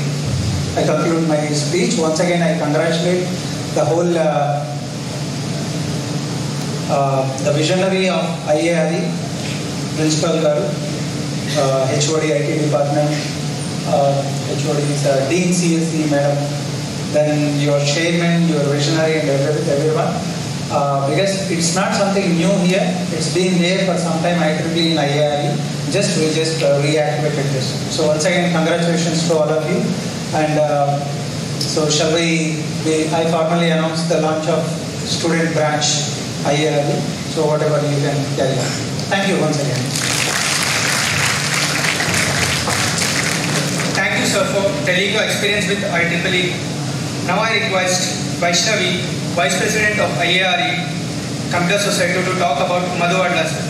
conclude my speech. Once again, I congratulate the whole the visionary of IARE, Principal Garu, HOD IT Department, HOD is Dean CSE Madam, then your chairman, your visionary and everyone. Because it's not something new here, it's been there for some time IEEE in IARE, we just reactivated this. So once again, congratulations to all of you. And so shall I formally announce the launch of student branch IARE, so whatever you can carry on. Thank you once again. Thank you, sir, for telling your experience with IEEE. Now I request Vaishnavi, Vice President of IARE Computer Society, to talk about Madhu Adla, sir.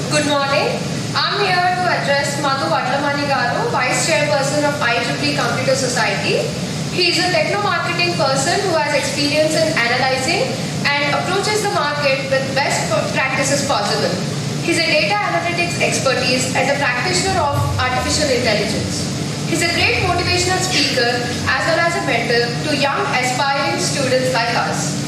Good morning. I'm here to address Madhu Adlamani Garu, Vice Chairperson of IEEE Computer Society. He is a techno-marketing person who has experience in analyzing and approaches the market with best practices possible. He's a data analytics expertise as a practitioner of artificial intelligence. He's a great motivational speaker as well as a mentor to young aspiring students like us.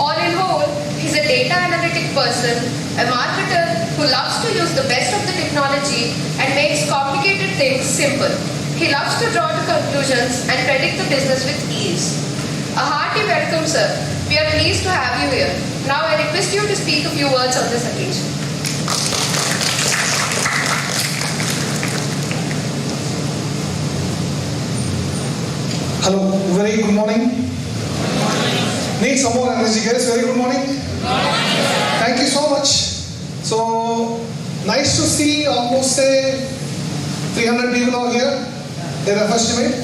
All in whole, he's a data analytic person, a marketer who loves to use the best of the technology and makes complicated things simple. He loves to draw to conclusions and predict the business with ease. A hearty welcome, sir. We are pleased to have you here. Now I request you to speak a few words on this occasion. Hello, very good morning. Need some more energy, guys. Very good morning. Thank you so much. So nice to see almost 300 people out here. They're the first estimate.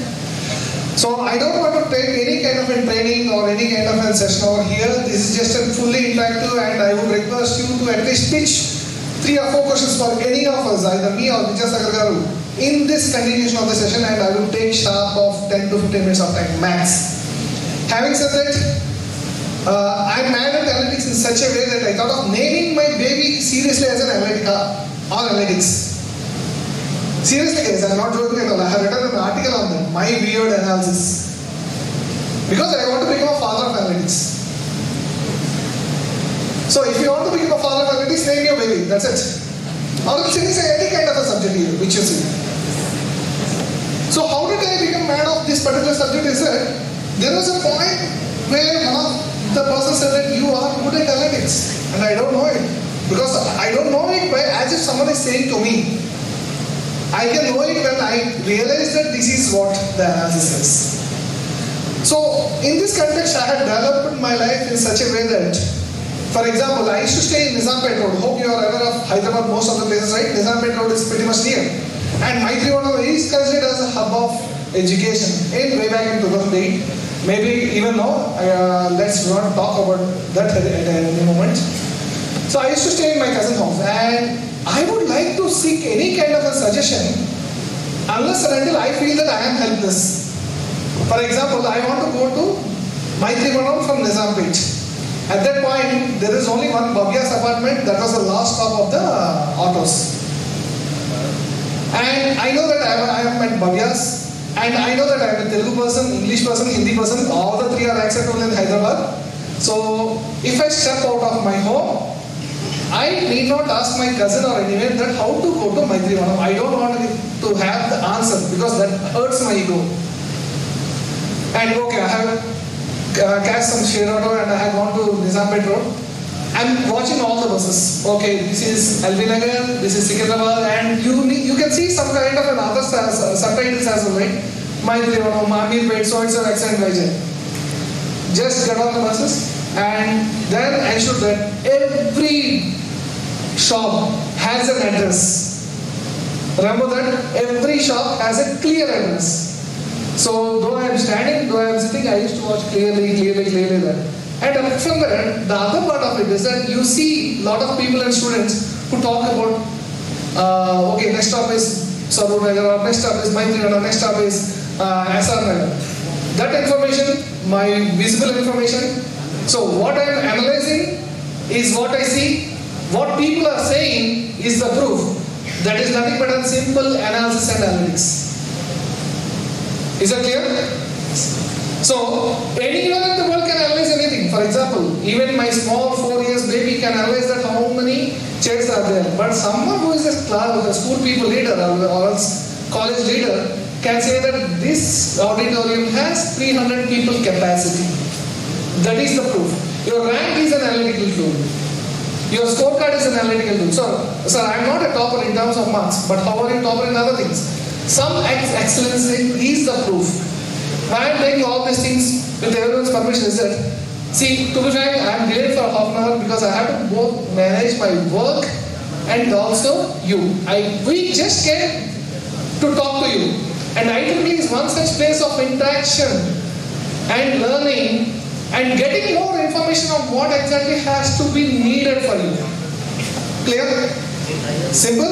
So I don't want to take any kind of a training or any kind of a session over here. This is just a fully interactive, and I would request you to at least pitch 3 or 4 questions for any of us, either me or Vijay Sagar Garu, in this continuation of the session, and I will take sharp of 10 to 15 minutes of time max. Having said that, I managed analytics in such a way that I thought of naming my baby seriously as an Analytica or analytics. Seriously guys, I am not joking at all. I have written an article on that, my weird analysis. Because I want to become a father of analytics. So if you want to become a father of analytics, name your baby, that's it. Or else it is any kind of a subject here, which you see. So how did I become mad of this particular subject is that there was a point where one of the person said that you are good at analytics, and I don't know it. Because I don't know it as if someone is saying to me. I can know it when I realize that this is what the analysis is. So in this context, I had developed my life in such a way that, for example, I used to stay in Nizampet Road. Hope you are aware of Hyderabad, most of the places, right? Nizampet Road is pretty much near. And Maitrivanam is considered as a hub of education way back in 2008. Maybe even now, let's not talk about that at any moment. So I used to stay in my cousin's house, and I would like to seek any kind of a suggestion unless and until I feel that I am helpless. For example, I want to go to Maitrivanam from Nizampet. At that point, there is only one Bhavya's apartment. That was the last stop of the autos. And I know that I am at Bhavya's, and I know that I am a Telugu person, English person, Hindi person. All the 3 are acceptable in Hyderabad. So if I step out of my home, I need not ask my cousin or anyone that how to go to Maitrivanam. I don't want to have the answer because that hurts my ego. And okay, I have catch some share auto and I have gone to Nizampet Road. I'm watching all the buses. Okay, this is LB Nagar, this is Secunderabad, and you can see some kind of another subtitles as well, right? Maitrivanam, Amirpet, so it's an accent by Just get on the buses and then ensure that every shop has an address. Remember that every shop has a clear address. So though I am standing, though I am sitting, I used to watch clearly there. And from there, the other part of it is that you see a lot of people and students who talk about, okay, next stop is Sarur Nagar, or next stop is Maitri Nagar, next stop is SR Nagar. That information, my visible information. So what I am analyzing is what I see. What people are saying is the proof. That is nothing but a simple analysis and analytics. Is that clear? So anyone in the world can analyze anything. For example, even my small 4 years baby can analyze that how many chairs are there. But someone who is a school people leader or else college leader can say that this auditorium has 300 people capacity. That is the proof. Your rank is an analytical tool. Your scorecard is an analytical tool. So, sir, I am not a topper in terms of marks, but how are you topper in other things? Some excellence is the proof. Why I am taking all these things with everyone's permission is that, see, to be frank, I am delayed for half an hour because I have to both manage my work and also you. We just came to talk to you. And IEEE is one such place of interaction and learning and getting more information on what exactly has to be needed for you. Clear? Simple?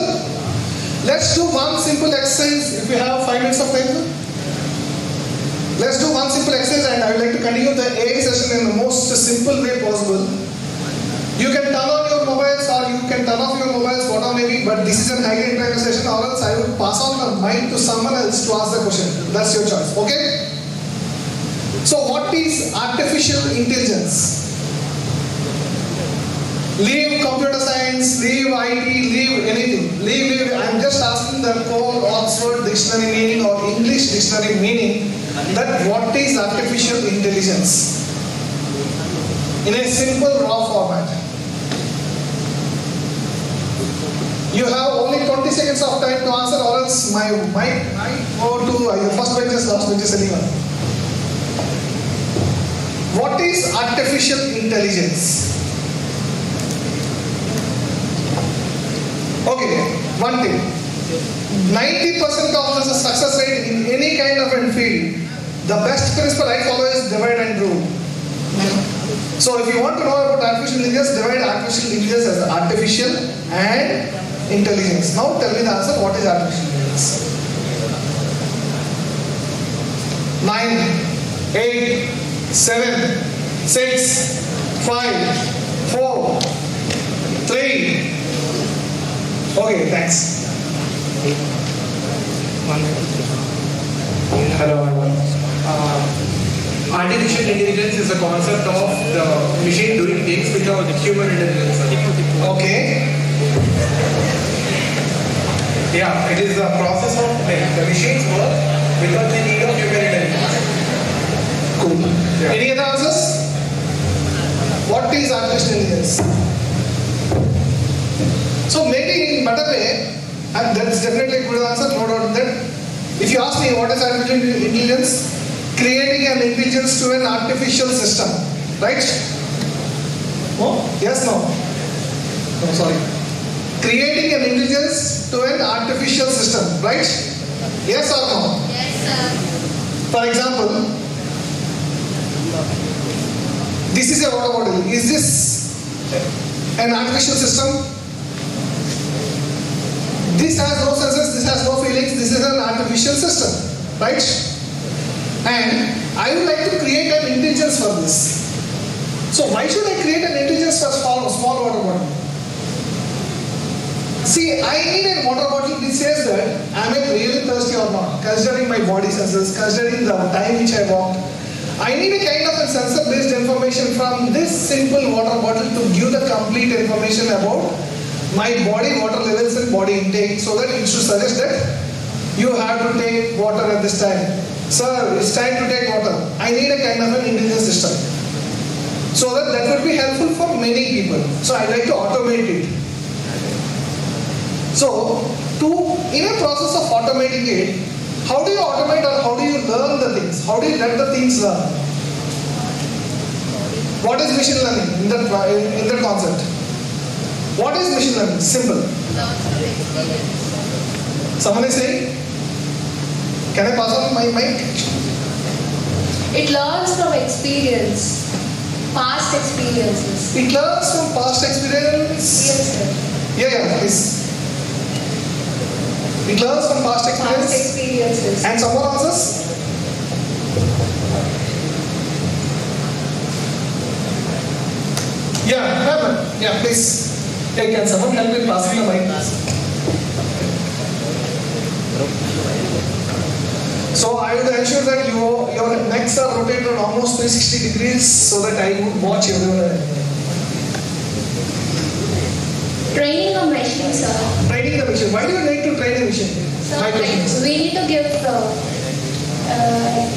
Let's do one simple exercise if we have 5 minutes of time. Let's do one simple exercise and I would like to continue the AA session in the most simple way possible. You can turn on your mobiles or you can turn off your mobiles, whatever may be, but this is an highly interactive session or else I would pass on the mic to someone else to ask the question. That's your choice, okay? So what is artificial intelligence? Leave computer science, leave IT, leave anything. Leave. I'm just asking the core Oxford dictionary meaning or English dictionary meaning that what is artificial intelligence? In a simple raw format. You have only 20 seconds of time to answer or else my mic go to either first benches, last benches, anyone. What is artificial intelligence? Okay, one thing. 90% of the success rate in any kind of a field, the best principle I follow is divide and rule. So if you want to know about artificial intelligence, divide artificial intelligence as artificial and intelligence. Now tell me the answer, what is artificial intelligence? 9, 8, 7, 6, 5, 4, 3. Okay, thanks. Hello everyone. Artificial intelligence is the concept of the machine doing things without human intelligence. Okay. Yeah, it is the process of the machines work without the need of human intelligence. Cool. Yeah. Any other answers? What is artificial intelligence? So maybe in better way, and that's definitely a good answer, no doubt in that. If you ask me what is artificial intelligence, creating an intelligence to an artificial system, right? Oh? Yes, no? No, sorry. Creating an intelligence to an artificial system, right? Yes or no? Yes, sir. For example, this is a water bottle. Is this an artificial system? This has no senses, this has no feelings, this is an artificial system, right? And I would like to create an intelligence for this. So why should I create an intelligence for small water bottle? See, I need a water bottle which says that am I really thirsty or not, considering my body senses, considering the time which I walked. I need a kind of a sensor-based information from this simple water bottle to give the complete information about my body water levels and body intake, so that it should suggest that you have to take water at this time. Sir, it's time to take water. I need a kind of an intelligence system. So that would be helpful for many people. So I like to automate it. So in a process of automating it, how do you automate or how do you learn the things? How do you let the things learn? What is machine learning in that concept? What is machine learning? Simple. Someone is saying? Can I pass on my mic? It learns from experience, past experiences. It learns from past experience? Yes, sir. Yeah, please. It learns from past experiences. And someone answers? Yeah, Herman. Yeah, please. Hey, can someone help me passing the mic? So I will ensure that your necks are rotated almost 360 degrees so that I would watch everyone. Training a machine, sir. Training the machine. Why do you need to train a machine? So we need to give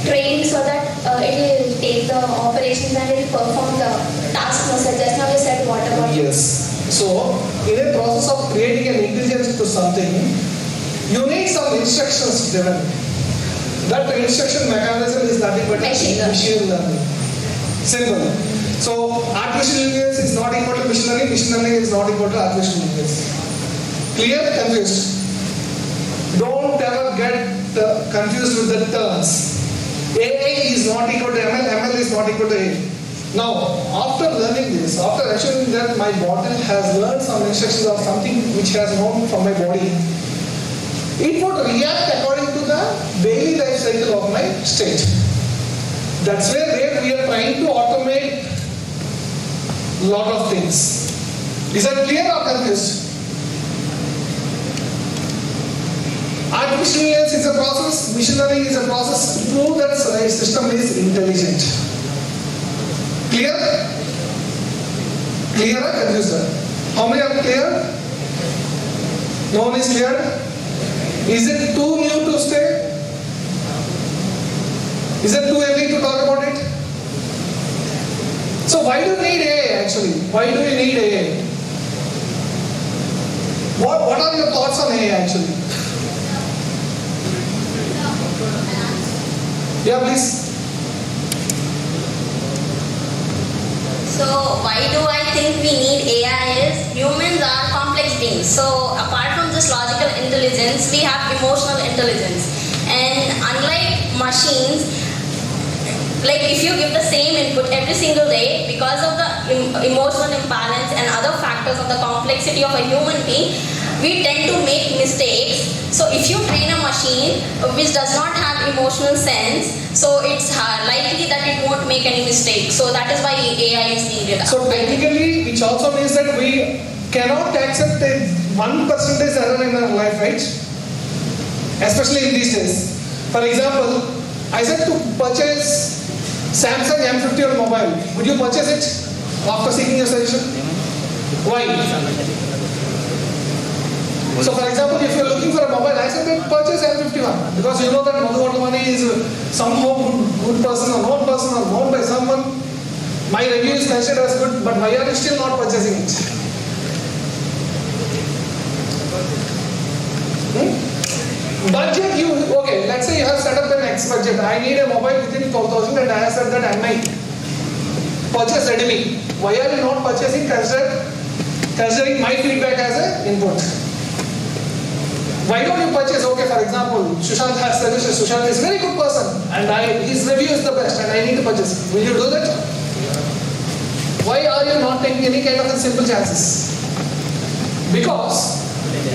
training so that it will take the operations and it will perform the task. So just now you said what about Yes. So in a process of creating an intelligence to something, you need some instructions given. That instruction mechanism is nothing but machine learning. Simple. So artificial intelligence is not equal to machine learning is not equal to artificial intelligence. Clear? Confused? Don't ever get confused with the terms. AI is not equal to ML, ML is not equal to AI. Now, after learning this, after ensuring that my body has learned some instructions of something which has known from my body, it would react according to the daily life cycle of my state. That's where we are trying to automate a lot of things. Is that clear or confused? Artificial intelligence is a process, machine learning is a process to prove that a system is intelligent. Clear? Clear or confused? How many are clear? No one is clear? Is it too new to stay? Is it too early to talk about it? So why do you need AI actually? Why do you need AI? What are your thoughts on AI actually? Yeah, please. So why do I think we need AI is humans are complex beings. So apart from this logical intelligence, we have emotional intelligence. And unlike machines, like if you give the same input every single day, because of the emotional imbalance and other factors of the complexity of a human being, we tend to make mistakes. So if you train a machine which does not have emotional sense, so it's likely that it won't make any mistakes. So that is why AI is needed. So technically, which also means that we cannot accept a 1% error in our life, right? Especially in these days. For example, I said to purchase Samsung M50 on mobile. Would you purchase it after seeking your suggestion? Why? So for example, if you are looking for a mobile, I said purchase M51 because you know that Madhu Vattamani is somehow good person or known by someone. My review is considered as good, but why are you still not purchasing it? Budget okay, let's say you have set up an X budget. I need a mobile within 12,000 and I have said that I might purchase Redmi. Why are you not purchasing considering my feedback as an input? Why don't you purchase? Okay, for example, Sushant has suggested Sushant is a very good person and his review is the best and I need to purchase. Will you do that? Why are you not taking any kind of simple chances? Because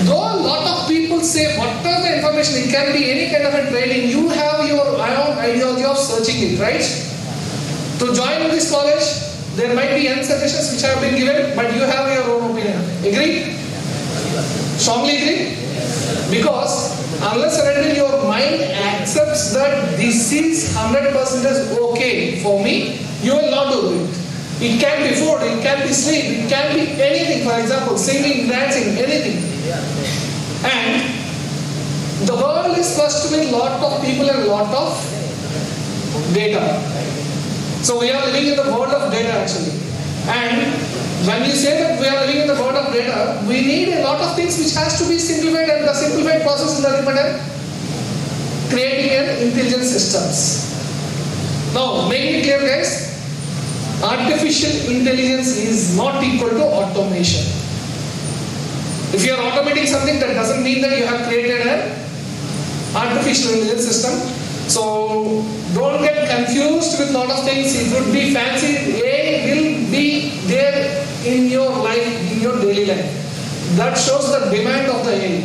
though a lot of people say whatever the information, it can be any kind of a training, you have your own ideology of searching it, right? To join this college, there might be N suggestions which have been given, but you have your own opinion. Agree? Strongly agree? Because unless and until your mind accepts that this is 100% okay for me, you will not do it. It can be food, it can be sleep, it can be anything, for example, singing, dancing, anything. And the world is first with lot of people and lot of data. So we are living in the world of data actually. And when you say that we are living in the world of data, we need a lot of things which has to be simplified, and the simplified process is nothing but creating an intelligent systems. Now, make it clear guys, artificial intelligence is not equal to automation. If you are automating something, that doesn't mean that you have created an artificial intelligence system. So don't get confused with a lot of things. It would be fancy. AI will be there in your life, in your daily life. That shows the demand of the AI.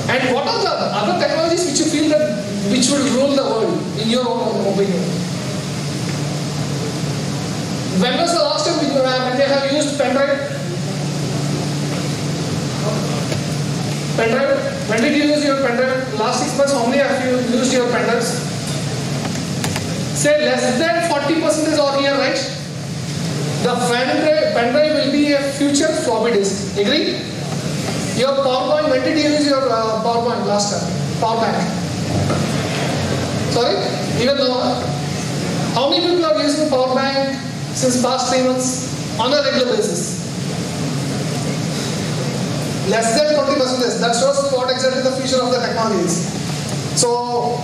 And what are the other technologies which you feel that which will rule the world in your own opinion? When was the last time when they have used pen drive? Pen drive? When did you use your pen drive? Last 6 months, how many have you used your pen drives? Say less than 40% are here, right? The pen drive will be a future floppy disk. Agree? Your PowerPoint, when did you use your PowerPoint last time? Power bank. Sorry? Even though, how many people are using power bank since past 3 months on a regular basis? Less than 20%. That shows what exactly the future of the technology is. So,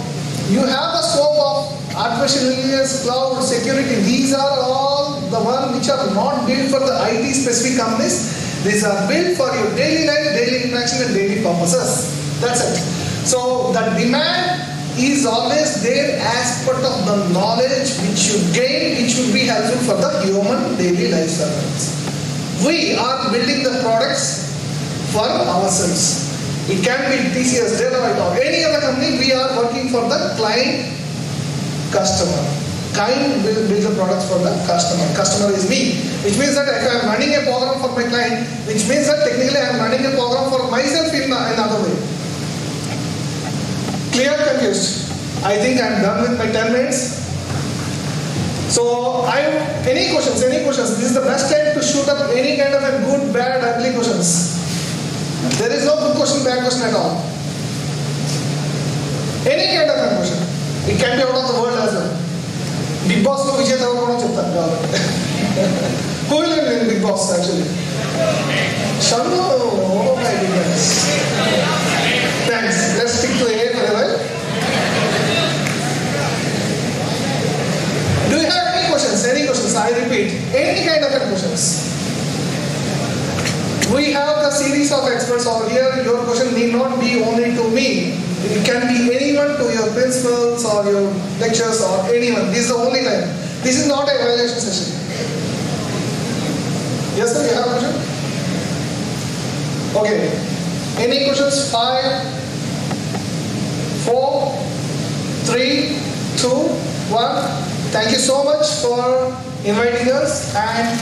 you have the scope of artificial intelligence, cloud, security. These are all the ones which are not built for the IT specific companies. These are built for your daily life, daily interaction and daily purposes. That's it. So the demand is always there as part of the knowledge which you gain, which will be helpful for the human daily life surveillance. We are building the products for ourselves. It can be TCS, Deloitte or any other company. We are working for the client customer. Client will build the products for the customer. Customer is me. Which means that if I am running a program for my client, which means that technically I am running a program for myself in another way. Clear, confused? I think I am done with my 10 minutes. So, any questions? This is the best time to shoot up any kind of a good, bad, ugly questions. There is no good question, bad question at all. Any kind of a question. It can be out of the world as well. Big Boss no Vijay Devarkonda cheptaru. Who will win Big Boss actually? Shanu. Oh my goodness. Thanks. Let's stick to A for a while. Do you have any questions? I repeat, any kind of questions. We have the series of experts over here. Your question need not be only to me. It can be anyone, to your principals or your lecturers or anyone. This is the only time. This is not a evaluation session. Yes, sir, you have a question? Okay. Any questions? 5, 4, 3, 2, 1. Thank you so much for inviting us. And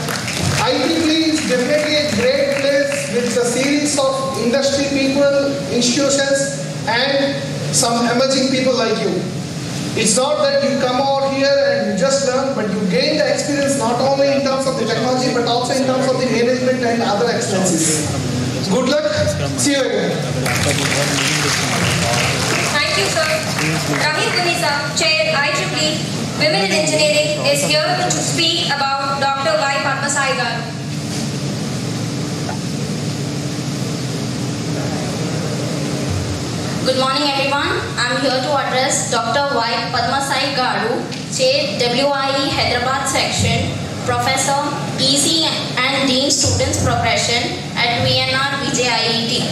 IEEE is definitely a great place with a series of industry people, institutions, and some emerging people like you. It's not that you come out here and you just learn, but you gain the experience not only in terms of the technology, but also in terms of the management and other expenses. Good luck. See you again. Thank you, sir. Rahil Gunisa, Chair, IEEE, Women in Engineering, is here to speak about Dr. Y. Padmasai Garu. Good morning, everyone. I'm here to address Dr. Y. Padmasai Garu, Chair, WIE Hyderabad Section, Professor, EC and Dean Students Progression at VNR VJIET,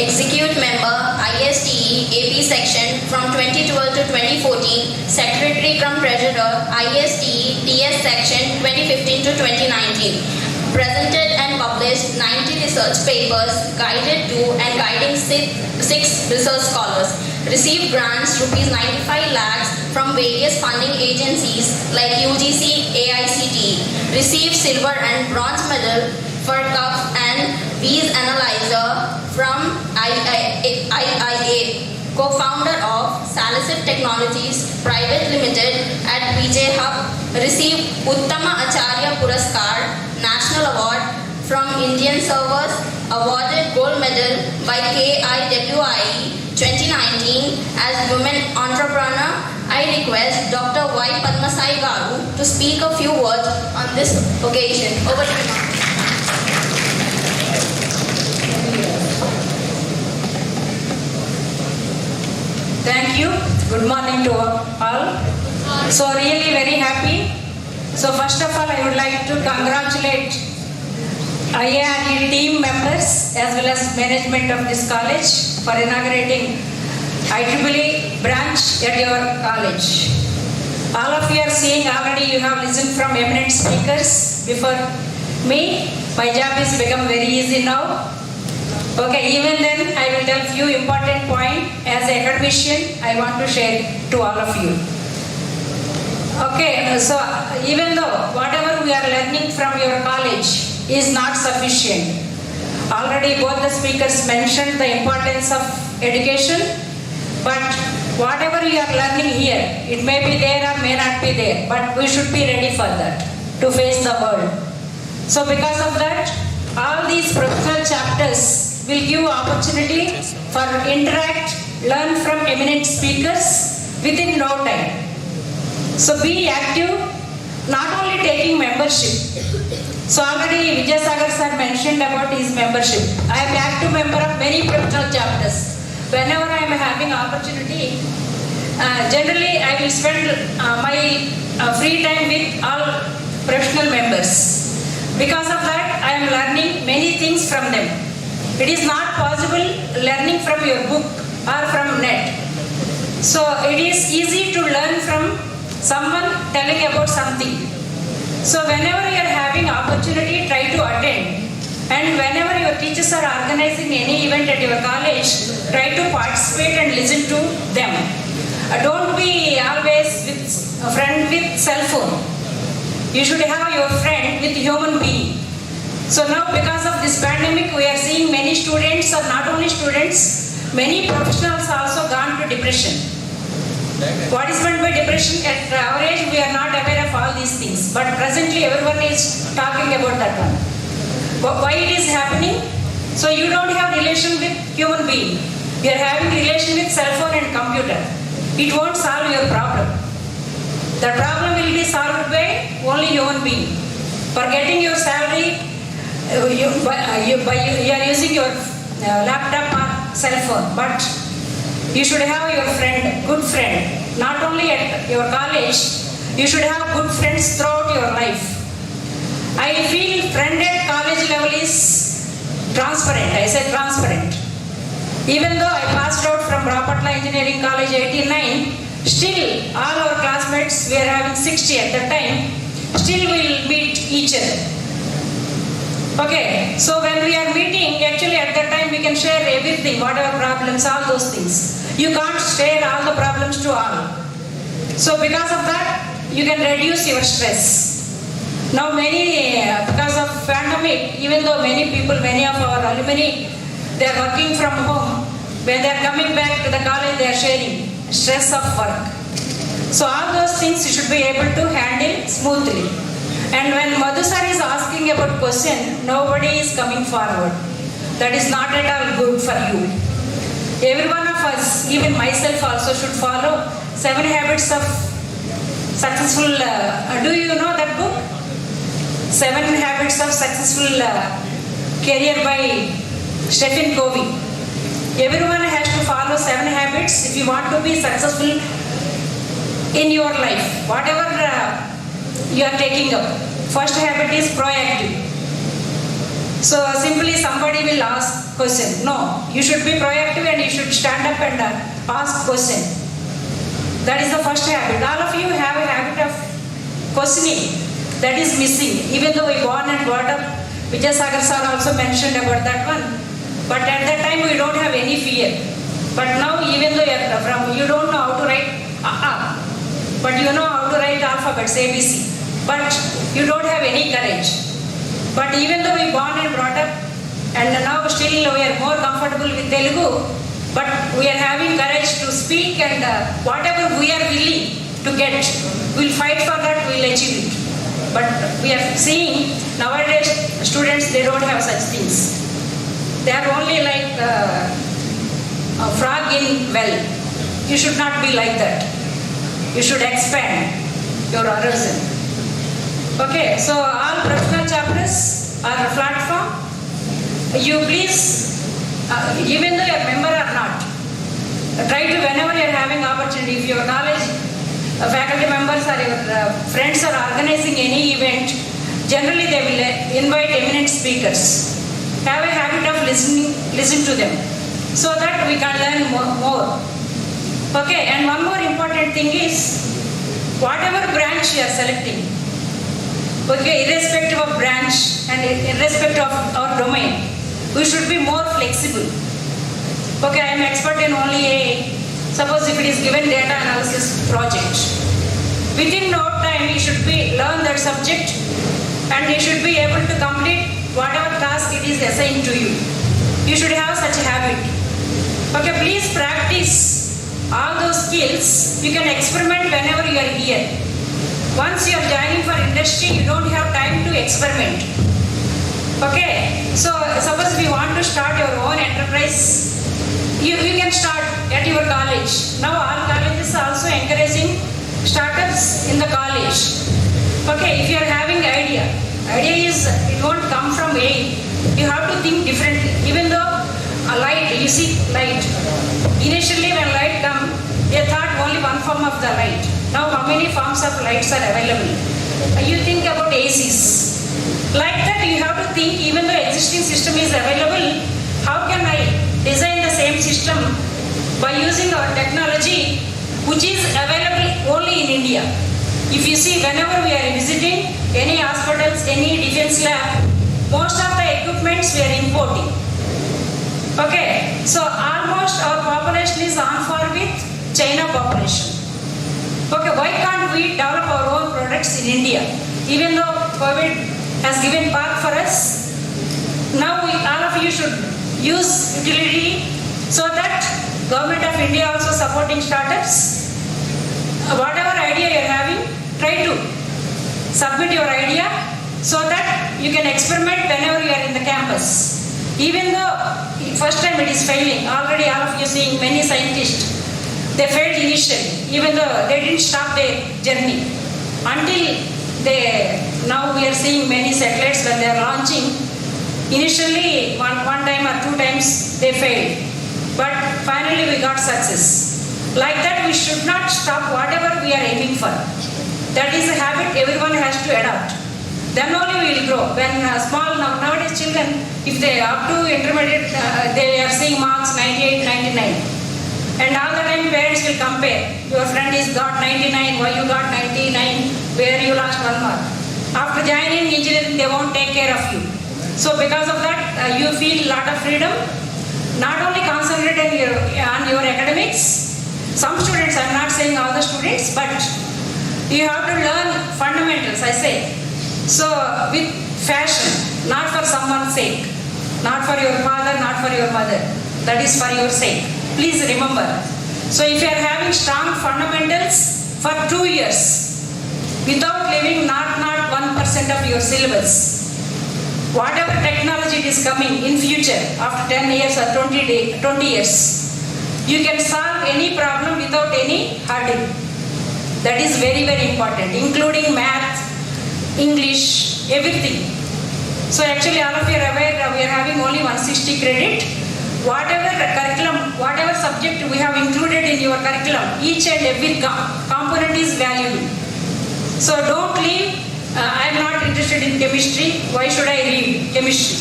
Executive Member, ISTE AP Section from 2012 to 2014, Secretary cum Treasurer, ISTE TS Section 2015 to 2019. Presented and published 90 research papers, guided 2 and guiding 6 research scholars. Received grants ₹95 lakhs from various funding agencies like UGC, AICTE. Received silver and bronze medal for cuff and V's analyzer from IIA. Co-founder of Salicid Technologies Private Limited at VJ Hub. Received Uttama Acharya Puraskar National Award from Indian Servers. Awarded gold medal by KIWIE 2019 as Women Entrepreneur. I request Dr. Y. Padmasai Garu to speak a few words on this occasion. Over to you, ma'am. Thank you. Good morning to all. So really very happy. So first of all, I would like to congratulate IARE team members as well as management of this college for inaugurating IEEE branch at your college. All of you are seeing already, you have listened from eminent speakers before me. My job is become very easy now. Okay, even then I will tell few important points as an academician I want to share to all of you. Okay, so even though whatever we are learning from your college is not sufficient, already both the speakers mentioned the importance of education, but whatever you are learning here, it may be there or may not be there, but we should be ready for that to face the world. So because of that, all these professional chapters will give opportunity for interact, learn from eminent speakers within no time. So be active, not only taking membership. So already Vidyasagar sir mentioned about his membership. I am active member of many professional chapters. Whenever I am having opportunity, generally I will spend my free time with all professional members. Because of that, I am learning many things from them. It is not possible learning from your book or from net. So it is easy to learn from someone telling about something. So whenever you are having opportunity, try to attend. And whenever your teachers are organizing any event at your college, try to participate and listen to them. Don't be always with a friend with cell phone. You should have your friend with human being. So now because of this pandemic, we are seeing many students, or not only students, many professionals also gone to depression. What is meant by depression? At our age, we are not aware of all these things. But presently, everyone is talking about that one. But why it is happening? So you don't have relation with human being. You are having relation with cell phone and computer. It won't solve your problem. The problem will be solved by only human being. For getting your salary, you are using your laptop or cell phone, but you should have your friend, good friend. Not only at your college, you should have good friends throughout your life. I feel friend at college level is transparent. I said transparent. Even though I passed out from Rapatla Engineering College 89, still all our classmates, we are having 60 at that time, still we will meet each other. Okay, so when we are meeting, actually at that time we can share everything, whatever problems, all those things. You can't share all the problems to all. So because of that, you can reduce your stress. Now many, because of pandemic, even though many people, many of our alumni, they are working from home, when they are coming back to the college, they are sharing stress of work. So all those things you should be able to handle smoothly. And when Madhu sir is asking about question, nobody is coming forward. That is not at all good for you. Every one of us, even myself also, should follow 7 Habits of Successful. Do you know that book? 7 Habits of Successful Career by Stephen Covey. Everyone has to follow 7 habits if you want to be successful in your life. Whatever you are taking up. First habit is proactive. So simply somebody will ask question. No, you should be proactive and you should stand up and ask question. That is the first habit. All of you have a habit of questioning. That is missing. Even though we born and brought up, Vidyasagar sir also mentioned about that one. But at that time we don't have any fear. But now even though you don't know how to write but you know how to write alphabets, ABC. But you don't have any courage. But even though we born and brought up, and now still we are more comfortable with Telugu, but we are having courage to speak, and whatever we are willing to get, we'll fight for that, we'll achieve it. But we are seeing nowadays students, they don't have such things. They are only like a frog in well. You should not be like that. You should expand your horizon. Okay, so all professional chapters are a platform. You please, even though you are a member or not, try to, whenever you are having opportunity, if your college faculty members or your friends are organizing any event, generally they will invite eminent speakers. Have a habit of listen to them, so that we can learn more. Okay, and one more important thing is, whatever branch you are selecting, okay, irrespective of branch and irrespective of our domain, we should be more flexible. Okay, I am expert in only a, suppose if it is given data analysis project. Within no time, you should learn that subject and you should be able to complete whatever task it is assigned to you. You should have such a habit. Okay, please practice all those skills. You can experiment whenever you are here. Once you are joining for industry, you don't have time to experiment. Okay, so suppose if you want to start your own enterprise, you can start at your college. Now all colleges are also encouraging startups in the college. Okay, if you are having idea is, it won't come from A. You have to think differently. Even though a light, you see light. Initially when light come, they thought only one form of the light. Now how many forms of lights are available? You think about ACs. Like that you have to think, even though existing system is available, how can I design the same system by using our technology which is available only in India. If you see, whenever we are visiting any hospitals, any defense lab, most of the equipments we are importing. Okay, so almost our population is on par with China population. Okay, why can't we develop our own products in India? Even though COVID has given path for us, now all of you should use utility so that Government of India also supporting startups. Whatever idea you are having, try to submit your idea so that you can experiment whenever you are in the campus. Even though first time it is failing, already all of you seeing many scientists, they failed initially, even though they didn't stop their journey. Until now we are seeing many satellites when they are launching. Initially, one time or two times they failed. But finally we got success. Like that, we should not stop whatever we are aiming for. That is a habit everyone has to adopt. Then only we will grow. When nowadays children, if they are up to intermediate, they are seeing marks 98, 99. And all the time parents will compare. Your friend is got 99, why you got 99, where you lost 1 mark. After joining engineering, they won't take care of you. So because of that, you feel a lot of freedom. Not only concentrate on your academics. Some students, I am not saying all the students, but you have to learn fundamentals, I say. So with fashion, not for someone's sake. Not for your father, not for your mother. That is for your sake. Please remember. So if you are having strong fundamentals for 2 years, without leaving not 1% of your syllabus, whatever technology is coming in future, after 10 years or 20 years, you can solve any problem without any hurdle. That is very, very important, including math, English, everything. So actually all of you are aware we are having only 160 credit. Whatever curriculum, whatever subject we have included in your curriculum, each and every component is valuable. So don't leave, I am not interested in chemistry, why should I read chemistry?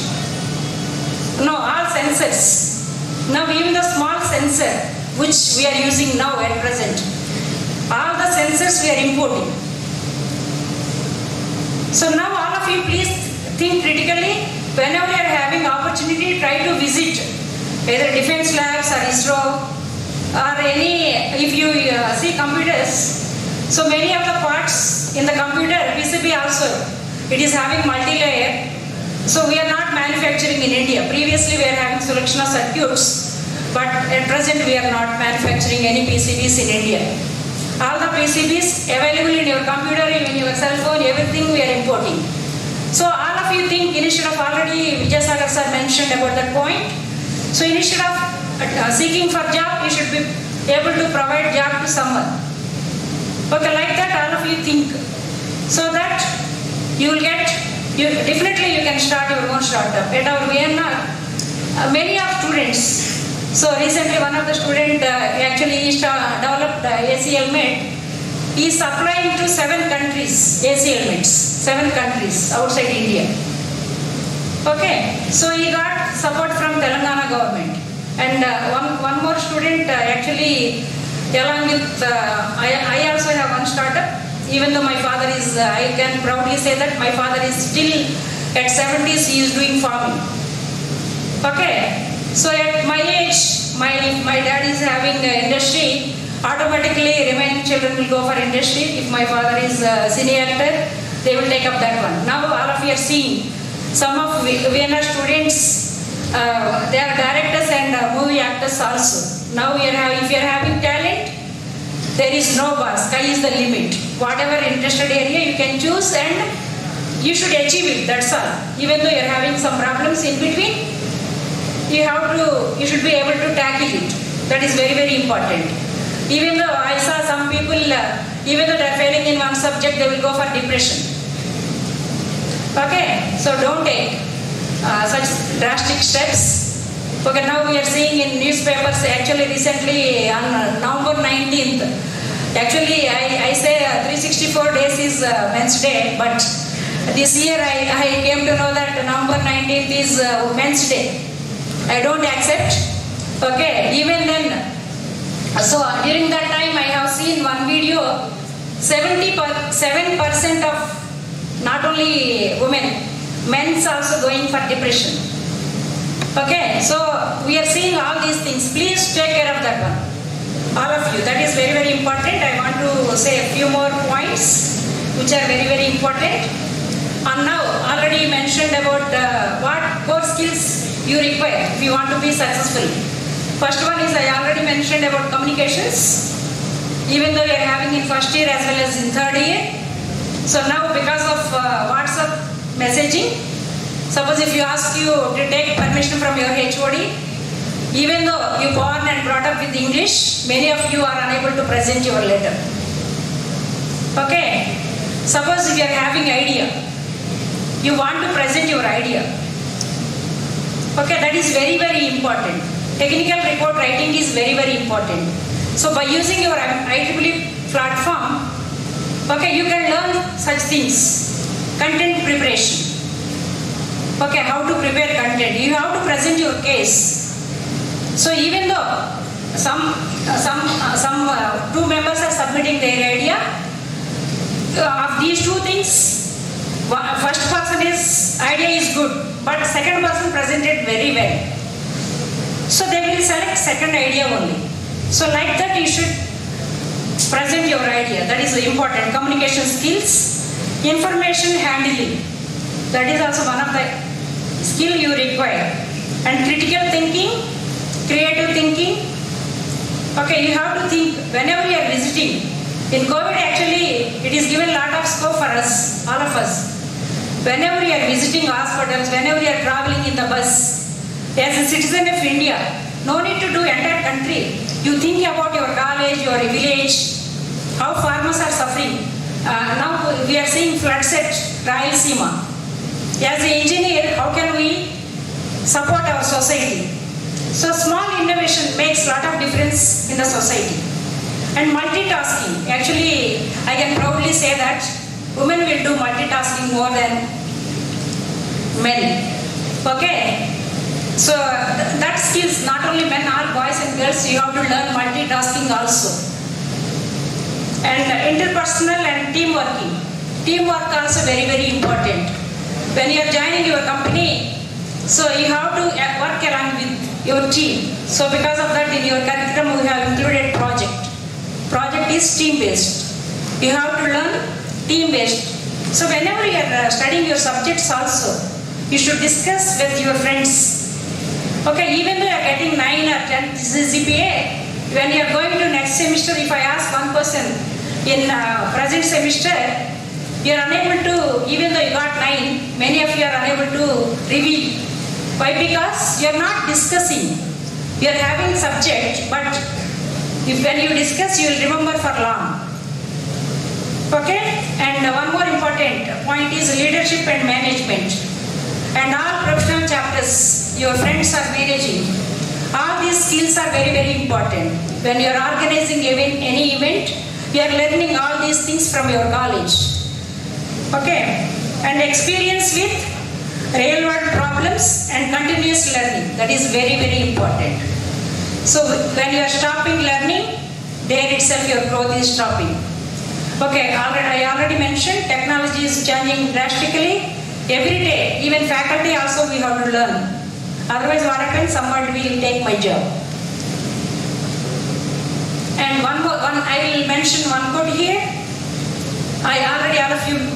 No, all sensors. Now even the small sensor which we are using now at present, all the sensors we are importing. So now all of you please think critically. Whenever you are having opportunity, try to visit either defense labs or ISRO or any, if you see computers, so many of the parts in the computer, PCB also, it is having multi-layer. So we are not manufacturing in India. Previously we are having selection of circuits, but at present we are not manufacturing any PCBs in India. All the PCBs available in your computer, in your cell phone, everything we are importing. So all of you think, instead of already Vijayasagar sir mentioned about that point, so instead of seeking for job, you should be able to provide job to someone. Okay, like that all of you think. So that you will get, definitely you can start your own startup. At our Vienna, many of students, so recently one of the students actually developed AC helmet. He is supplying to 7 countries, AC helmets, 7 countries outside India. Okay, so he got support from Telangana government. And one more student actually, along with, I also have one startup. Even though my father is, I can proudly say that my father is still at 70s, he is doing farming. Okay, so at my age, my dad is having industry, automatically remaining children will go for industry. If my father is a senior actor, they will take up that one. Now all of you are seeing, some of Vienna students, they are directors and movie actors also. Now if you are having talent, there is no bar, sky is the limit. Whatever interested area you can choose and you should achieve it, that's all. Even though you are having some problems in between, you should be able to tackle it. That is very, very important. Even though I saw some people, even though they are failing in one subject, they will go for depression. Okay, so don't take such drastic steps. Okay, now we are seeing in newspapers, actually recently on November 19th, actually I say 364 days is Men's Day, but this year I came to know that November 19th is Men's Day. I don't accept. Okay, even then, so during that time I have seen one video, 7% of not only women, men's also going for depression. Okay, so we are seeing all these things. Please take care of that one. All of you, that is very, very important. I want to say a few more points which are very, very important. And now, already mentioned about what core skills you require if you want to be successful. First one is I already mentioned about communications. Even though you are having in first year as well as in third year. So now because of WhatsApp messaging, suppose if you ask you to take permission from your HOD, even though you born and brought up with English, many of you are unable to present your letter. Okay, suppose if you are having idea, you want to present your idea. Okay, that is very, very important. Technical report writing is very, very important. So by using your IEEE platform, okay, you can learn such things. Content preparation. Okay, how to prepare content. You have to present your case. So even though some two members are submitting their idea, of these two things, first person's idea is good, but second person presented very well. So they will select second idea only. So like that you should present your idea. That is important. Communication skills, information handling. That is also one of the skill you require. And critical thinking, creative thinking. Okay, you have to think whenever you are visiting. In COVID actually, it is given a lot of scope for us, all of us. Whenever you are visiting hospitals, whenever you are traveling in the bus, as a citizen of India, no need to do entire country. You think about your college, your village, how farmers are suffering. Now we are seeing floods at Rayalaseema. As an engineer, how can we support our society? So small innovation makes a lot of difference in the society. And multitasking, actually I can proudly say that women will do multitasking more than men. Okay? So that skills, not only men, all boys and girls, you have to learn multitasking also. And interpersonal and team working. Teamwork also very, very important. When you are joining your company, so you have to work along with your team. So because of that, in your curriculum we have included project. Project is team-based. You have to learn team-based. So whenever you are studying your subjects also, you should discuss with your friends. Okay, even though you are getting 9 or 10 GPA, when you are going to next semester, if I ask one person in present semester, you are unable to, even though you got 9, many of you are unable to reveal. Why? Because you are not discussing. You are having subject, but when you discuss, you will remember for long. Okay? And one more important point is leadership and management. And all professional chapters your friends are managing. All these skills are very, very important. When you are organizing any event, you are learning all these things from your college. Okay? And experience with real world problems and continuous learning. That is very, very important. So when you are stopping learning, there itself your growth is stopping. Okay, I already mentioned technology is changing drastically. Every day, even faculty also we have to learn. Otherwise, what happens? Somebody will take my job. And I will mention one quote here.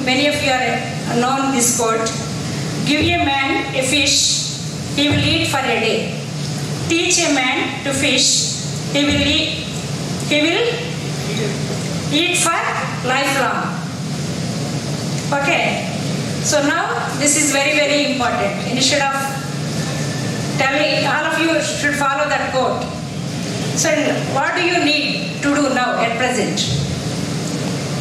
Many of you are known this quote. Give a man a fish, he will eat for a day. Teach a man to fish, he will eat for lifelong. Okay. So now this is very, very important. Instead of telling, all of you should follow that quote. So what do you need to do now at present?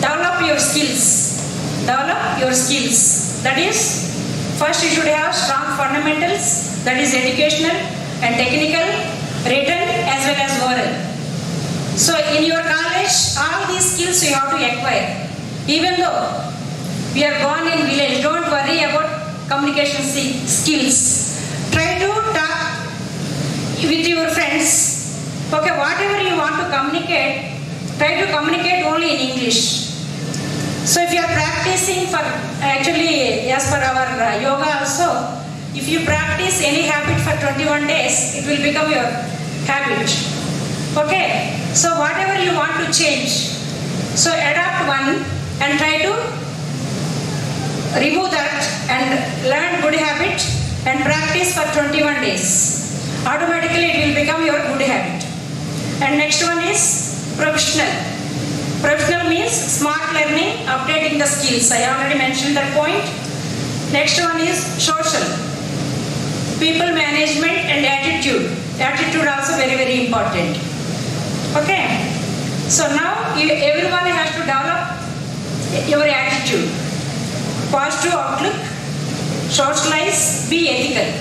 Develop your skills. Develop your skills. That is, first you should have strong fundamentals, that is educational and technical, written as well as oral. So in your college, all these skills you have to acquire. Even though we are born in village, don't worry about communication skills. Try to talk with your friends. Okay, whatever you want to communicate, try to communicate only in English. So if you are practicing for, actually as per our yoga also, if you practice any habit for 21 days, it will become your habit. Okay, so whatever you want to change, so adopt one and try to remove that and learn good habit and practice for 21 days. Automatically it will become your good habit. And next one is professional. Professional means smart learning, updating the skills. I already mentioned that point. Next one is social. People management and attitude. Attitude also very, very important. Okay. So now everyone has to develop your attitude. Positive outlook, socialize, be ethical.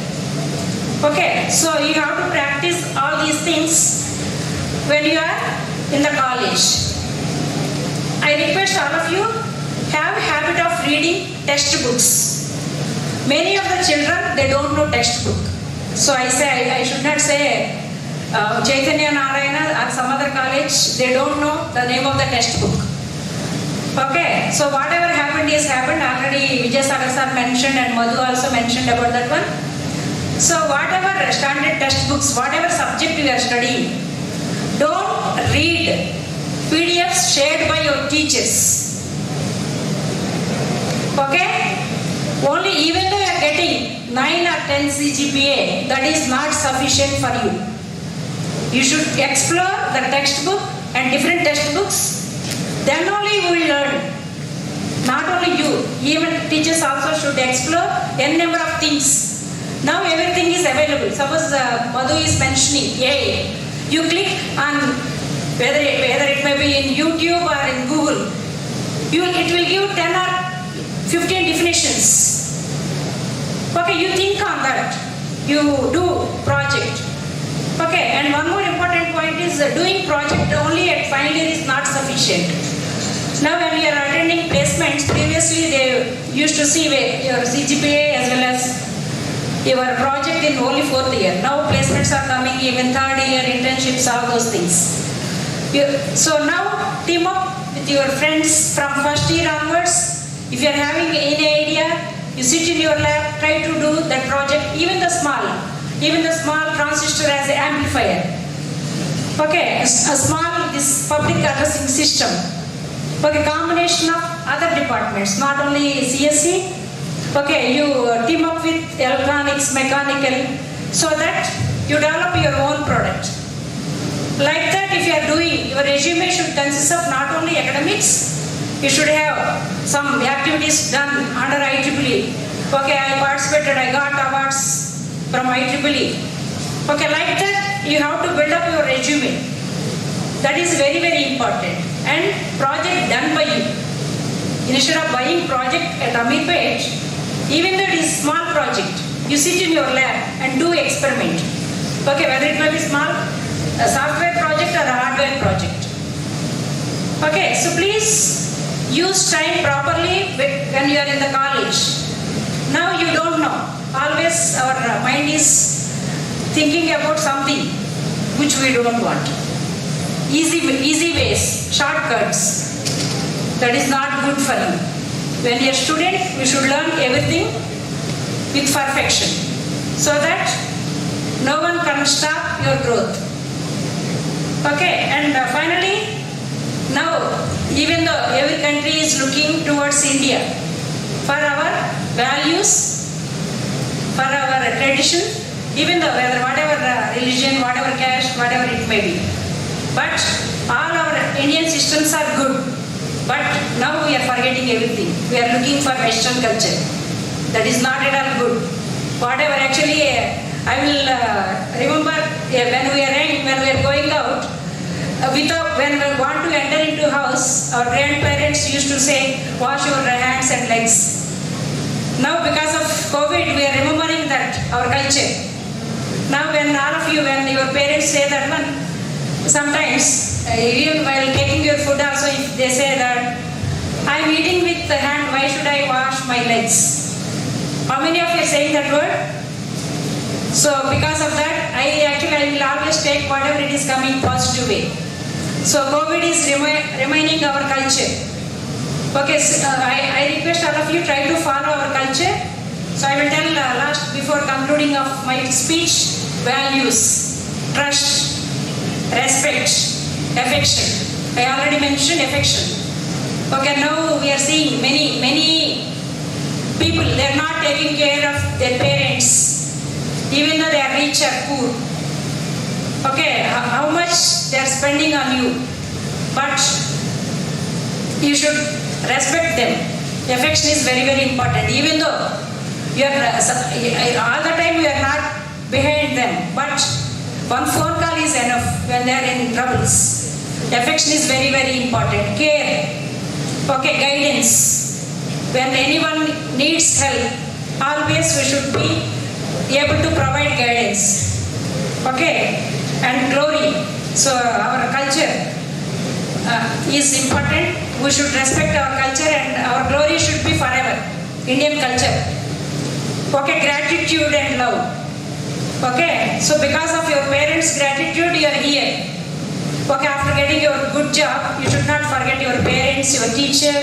Okay, so you have to practice all these things when you are in the college. I request all of you have a habit of reading textbooks. Many of the children, they don't know textbook. So I should not say Chaitanya Narayana or some other college, they don't know the name of the textbook. Okay, so whatever happened is happened. Already Vijay Sagar sir mentioned and Madhu also mentioned about that one. So whatever standard textbooks, whatever subject you are studying, don't read PDFs shared by your teachers. Okay? Only even though you are getting 9 or 10 CGPA, that is not sufficient for you. You should explore the textbook and different textbooks. Then only you will learn. Not only you, even teachers also should explore n number of things. Now everything is available. Suppose Madhu is mentioning AI. You click on whether it may be in YouTube or in Google. It will give 10 or 15 definitions. Okay, you think on that. You do project. Okay, and one more important point is doing project only at final year is not sufficient. Now when we are attending placements, previously they used to see your CGPA as well as your project in only 4th year. Now placements are coming even 3rd year, internships, all those things. So now team up with your friends from 1st year onwards. If you are having any idea, you sit in your lab, try to do that project, even the small transistor as an amplifier. Okay, a small this public addressing system. Okay, combination of other departments, not only CSE. Okay, you team up with electronics, mechanical, so that you develop your own product. Like that, if you are doing, your resume should consist of not only academics, you should have some activities done under IEEE. Okay, I participated, I got awards from IEEE. Okay, like that, you have to build up your resume. That is very, very important. And project done by you. Instead of buying project at Amirpet, even though it is small project, you sit in your lab and do experiment. Okay, whether it may be small, a software project or a hardware project. Okay, so please use time properly when you are in the college. Now you don't know. Always our mind is thinking about something which we don't want. Easy ways, shortcuts. That is not good for you. When you are a student, you should learn everything with perfection, so that no one can stop your growth. Okay, and finally, now, even though every country is looking towards India for our values, for our tradition, even though whatever religion, whatever caste, whatever it may be. But all our Indian systems are good. But now we are forgetting everything. We are looking for Western culture. That is not at all good. Whatever actually, I will remember when we are young, when we are going out, when we want to enter into a house, our grandparents used to say, wash your hands and legs. Now because of COVID, we are remembering that, our culture. Now when all of you, when your parents say that one, sometimes, even while taking your food also, if they say that, I am eating with the hand, why should I wash my legs? How many of you are saying that word? So because of that, I will always take whatever it is coming positive way. So COVID is remaining our culture. Okay, so, I request all of you try to follow our culture. So I will tell last before concluding of my speech, values, trust, respect, affection. I already mentioned affection. Okay, now we are seeing many people, they are not taking care of their parents, even though they are rich or poor. Okay, how much they are spending on you, but you should respect them. Affection is very important. Even though you are all the time you are not behind them, but one phone call is enough when they are in troubles. Affection is very important. Care, okay, guidance. When anyone needs help, always we should be able to provide guidance. Okay, and glory. So our culture is important. We should respect our culture and our glory should be forever. Indian culture. Okay, gratitude and love. Okay, so because of your parents' gratitude, you are here. Okay, after getting your good job, you should not forget your parents, your teacher,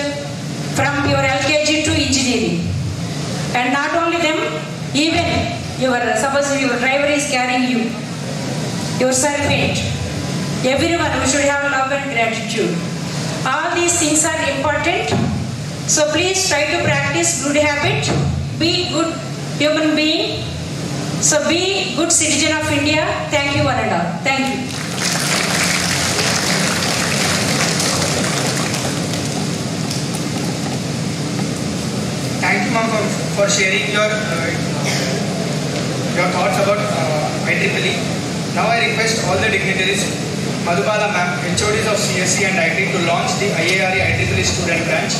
from your LKG to engineering. And not only them, even suppose your driver is carrying you, your servant, everyone, we should have love and gratitude. All these things are important. So please try to practice good habit, be good human being. So be good citizen of India. Thank you one and all. Thank you. Thank you, ma'am, for sharing your thoughts about IEEE. Now I request all the dignitaries, Madhubala ma'am, HODs of CSC and IT to launch the IARE IEEE student branch,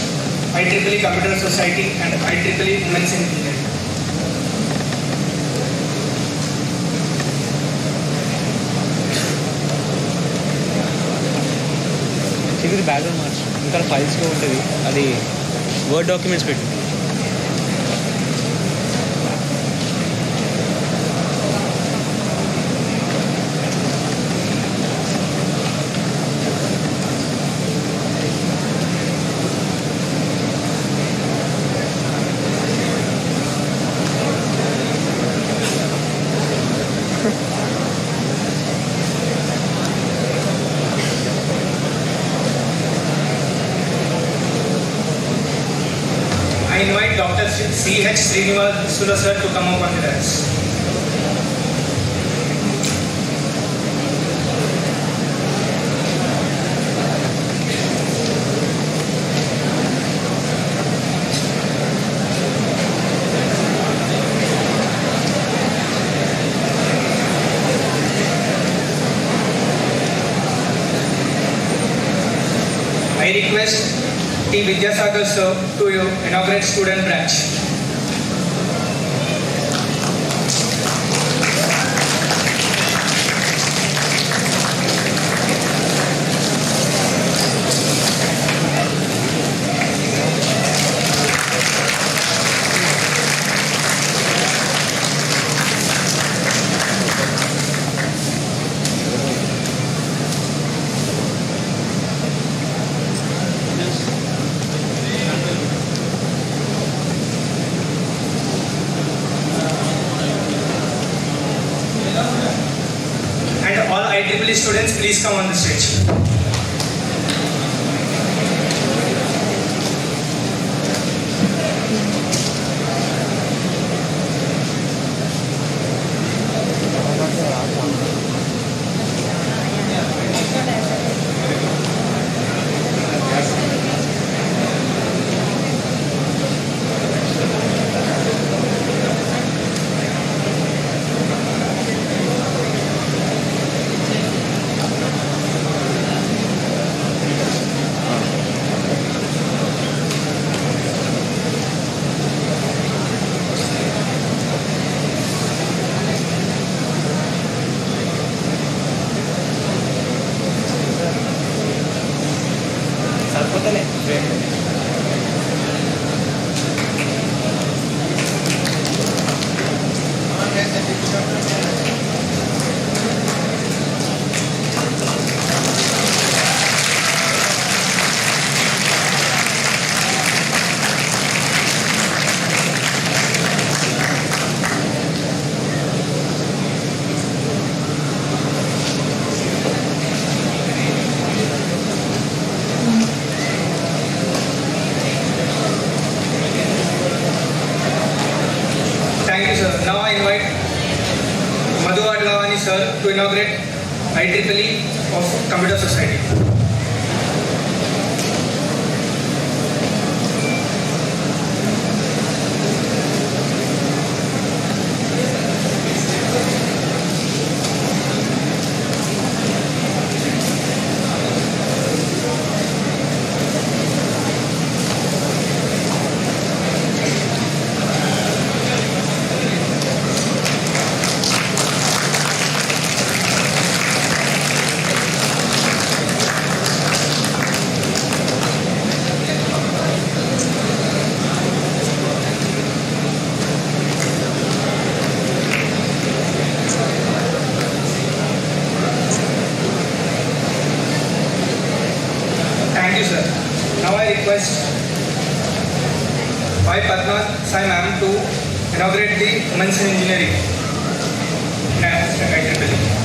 IEEE Computer Society and IEEE Women's Engineering. ఇది background మార్చు ఇంకా ఫైల్స్లో ఉంటుంది అది word documents పెట్టు I invite Dr. C.H. Srinivasula sir to come up on the dais. I request T. Vidyasagar sir to inaugurate student branch. IEEE students, please come on the stage. To inaugurate IEEE of Computer Society. To inaugurate the Women's in Engineering at IEEE.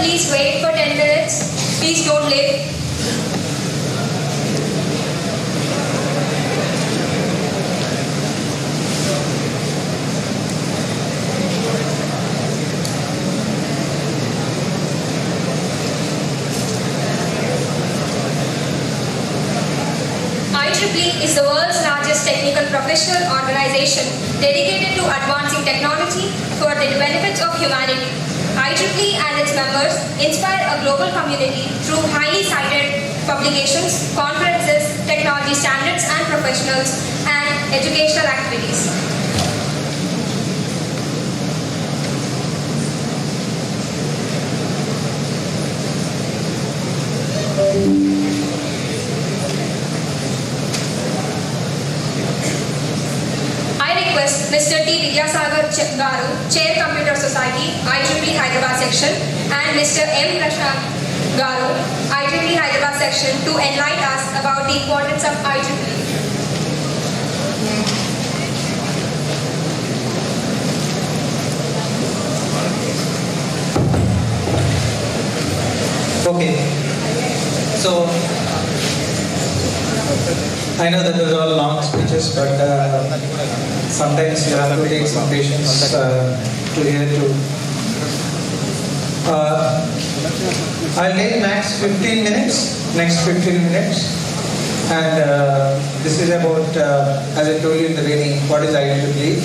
Please wait for 10 minutes. Please don't leave. IEEE is the world's largest technical professional organization dedicated to advancing technology for the benefits of humanity. IEEE and its members inspire a global community through highly cited publications, conferences, technology standards and professionals, and educational activities. Mr. T. Vidyasagar Garu, Chair Computer Society, IEEE Hyderabad Section, and Mr. M. Krishna Garu, IEEE Hyderabad Section, to enlighten us about the importance of IEEE. Okay, so I know that those are all long speeches, but sometimes you have to take some patience to hear too. I'll take max 15 minutes, next 15 minutes. And this is about, as I told you in the beginning, what is IEEE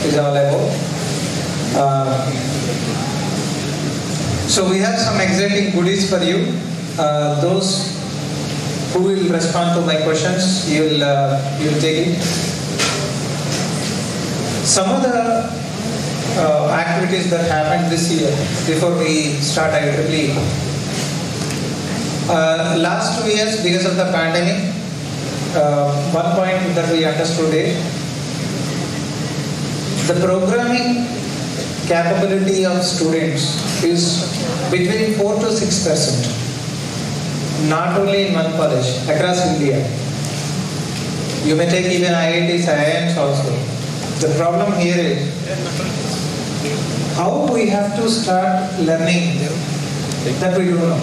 is all about. So we have some exciting goodies for you. Those who will respond to my questions, you'll take it. Some of the activities that happened this year before we start IEEE. Last 2 years, because of the pandemic, one point that we understood is the programming capability of students is between 4 to 6%. Not only in one college, across India. You may take even IITs, IIMs also. The problem here is how we have to start learning that we don't know.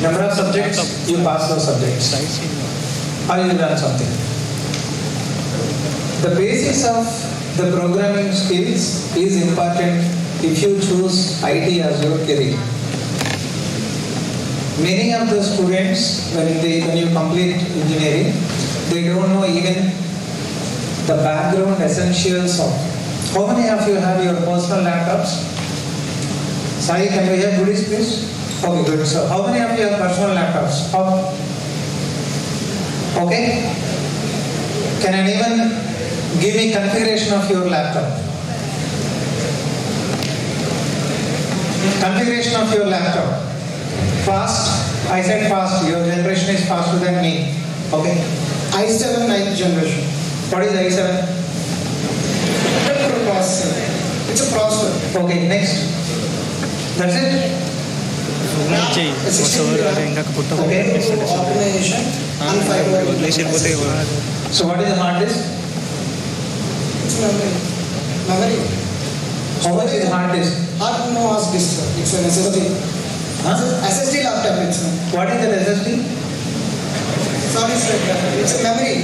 Number of subjects, you pass those subjects. Or you learn something. The basis of the programming skills is important if you choose IT as your career. Many of the students, when you complete engineering, they don't know even the background essentials of. How many of you have your personal laptops? Sai, can we have goodies, please? Okay, good. So, how many of you have personal laptops? Okay. Can anyone give me configuration of your laptop? Configuration of your laptop. Fast. I said fast. Your generation is faster than me. Okay. i7 9th generation. What is i7? Processor. It's a processor. Okay, next. That's it? Okay. Organization. So what is the hard disk? It's memory. How much is hard disk? Hard no hard disk, sir. It's an SSD. SSD laptop. What is that SSD? Sorry, sir. It's a memory.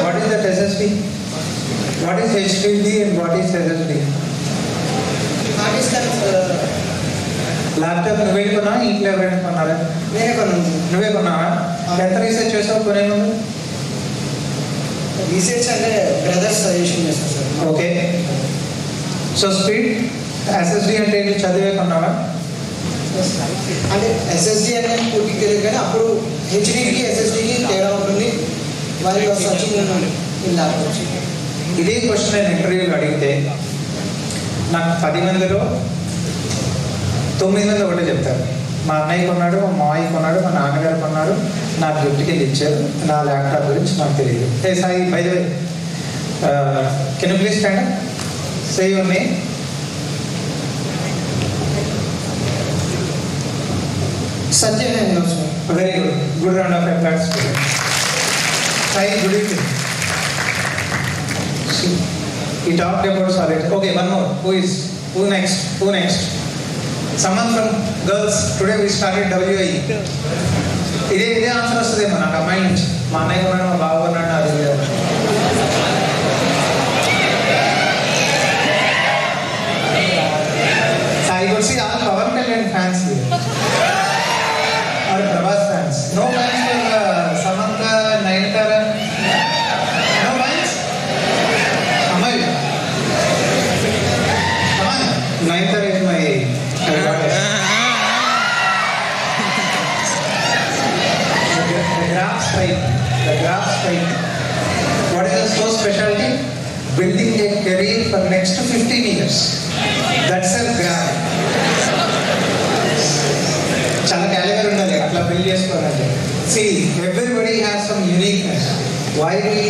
What is that SSD? What is HDD and what is SSD? Hard disk and laptop నువ్వే కొన్నావా ఇంట్లో ఎవరైనా కొన్నారా? నేనే కొన్నాను. నువ్వే కొన్నావా? ఎంత research చేసావు కొనే ముందు? రీసెర్చ్ అంటే బ్రదర్స్ సజెషన్ చేస్తాను sir. Okay. So speed SSD అంటే ఏంటి చదివే కొన్నావా? అంటే SSD అంటే పూర్తి తెలియదు కానీ అప్పుడు HDDకి SSDకి తేడా ఉంటుంది. వాళ్ళు సర్చింగ్ ఇలా ఇదే క్వశ్చన్ నేను ఇంటర్వ్యూలో అడిగితే నాకు 10 మందిలో 9 మంది ఒకటే చెప్తారు. మా అన్నయ్య కొన్నాడు, మా మావయ్య కొన్నాడు, మా నాన్నగారు కొన్నాడు, నాకు గిఫ్ట్కి ఇచ్చారు, నా ల్యాప్టాప్ గురించి నాకు తెలియదు. ఏ Sai, by the way, can you please stand up, say your name. Satyanand, sir. Very good. Good round of applause. Sai, good evening. He talked about solid. Okay, one more. Who next? Someone from girls. Today we started WIE. ఇదే answer వస్తుందేమో నాకు అమ్మాయి నుంచి. మా అన్నయ్య కొన్నాడు, మా బావ కొన్నాడు, అది I could see all Pawan Kalyan fans here. Or Prabhas fans. No fans for Samantha, Nayanthara. No fans? Amal. Come on. Nayanthara is my goddess. The graph strike. What is the source specialty? Building a career for next 15 years. That's a graph. చాలా calibre ఉండాలి అట్లా build చేసుకోవాలంటే. See, everybody has some uniqueness. Why we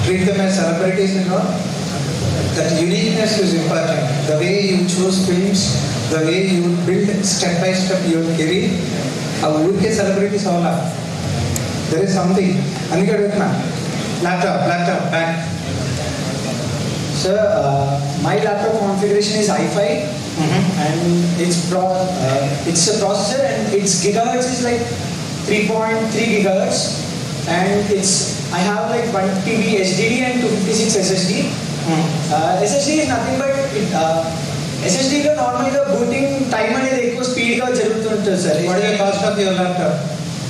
treat them as celebrities and all? That uniqueness is important. The way you choose films, the way you build step by step your career. ఆ ఊరికే celebrities అవ్వాలా. There is something. అందుకే అడుగుతున్నా. Laptop, back. Sir, my laptop configuration is i5 and it's a processor and its gigahertz is like 3.3 gigahertz and I have like 1 TB HDD and 256 SSD. SSD is nothing but SSD లో నార్మల్గా booting time అనేది ఎక్కువ స్పీడ్గా జరుగుతుంటుంది sir. What is the cost of your laptop?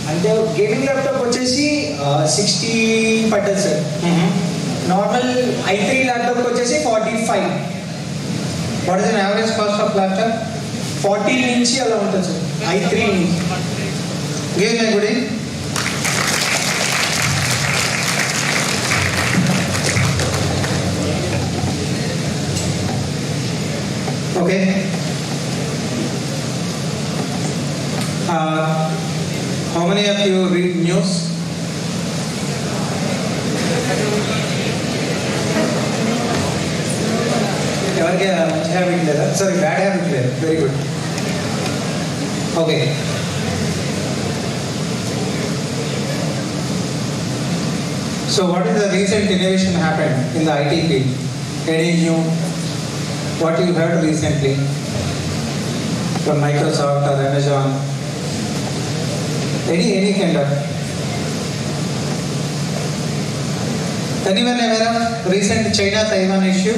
అంటే gaming laptop వచ్చేసి 60 పడ్డది sir. Normal i3 laptop వచ్చేసి 45. What is the average cost of laptop? 40 నుంచి అలా ఉంటుంది సార్ i3 నుంచి. గివ్ మీ గుడి. Okay. How many of you read news? ఎవరికి మంచి హ్యాబిట్ లేదా? సారీ, బ్యాడ్ హ్యాబిట్ లేదు. Very good. Okay. So what is the recent innovation happened in the IT field? Any new? What you heard recently from Microsoft or Amazon? Any kind of? Anyone aware of recent China-Taiwan issue?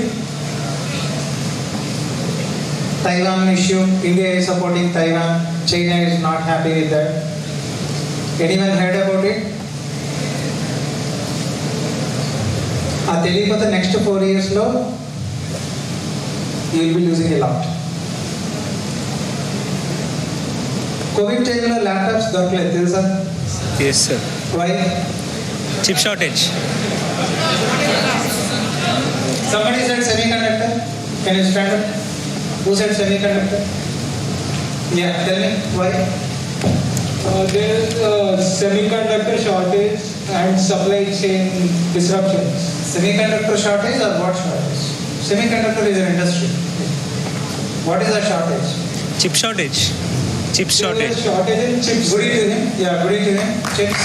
Taiwan issue. India is supporting Taiwan. China is not happy with that. Anyone heard about it? తెలియకపోతే next 4 years లో you will be losing a lot. Covid టైంలో laptops దొరకలేదు తెలుసా? Yes sir. Why? Chip shortage. Somebody said semiconductor. Can you stand up? Who said semiconductor? Yeah, tell me why. There is a semiconductor shortage and supply chain disruptions. Semiconductor shortage or what shortage? Semiconductor is an industry. What is the shortage? Chip shortage. Chip shortage. Shortage in chips. Good evening. Yeah, good evening. Chips.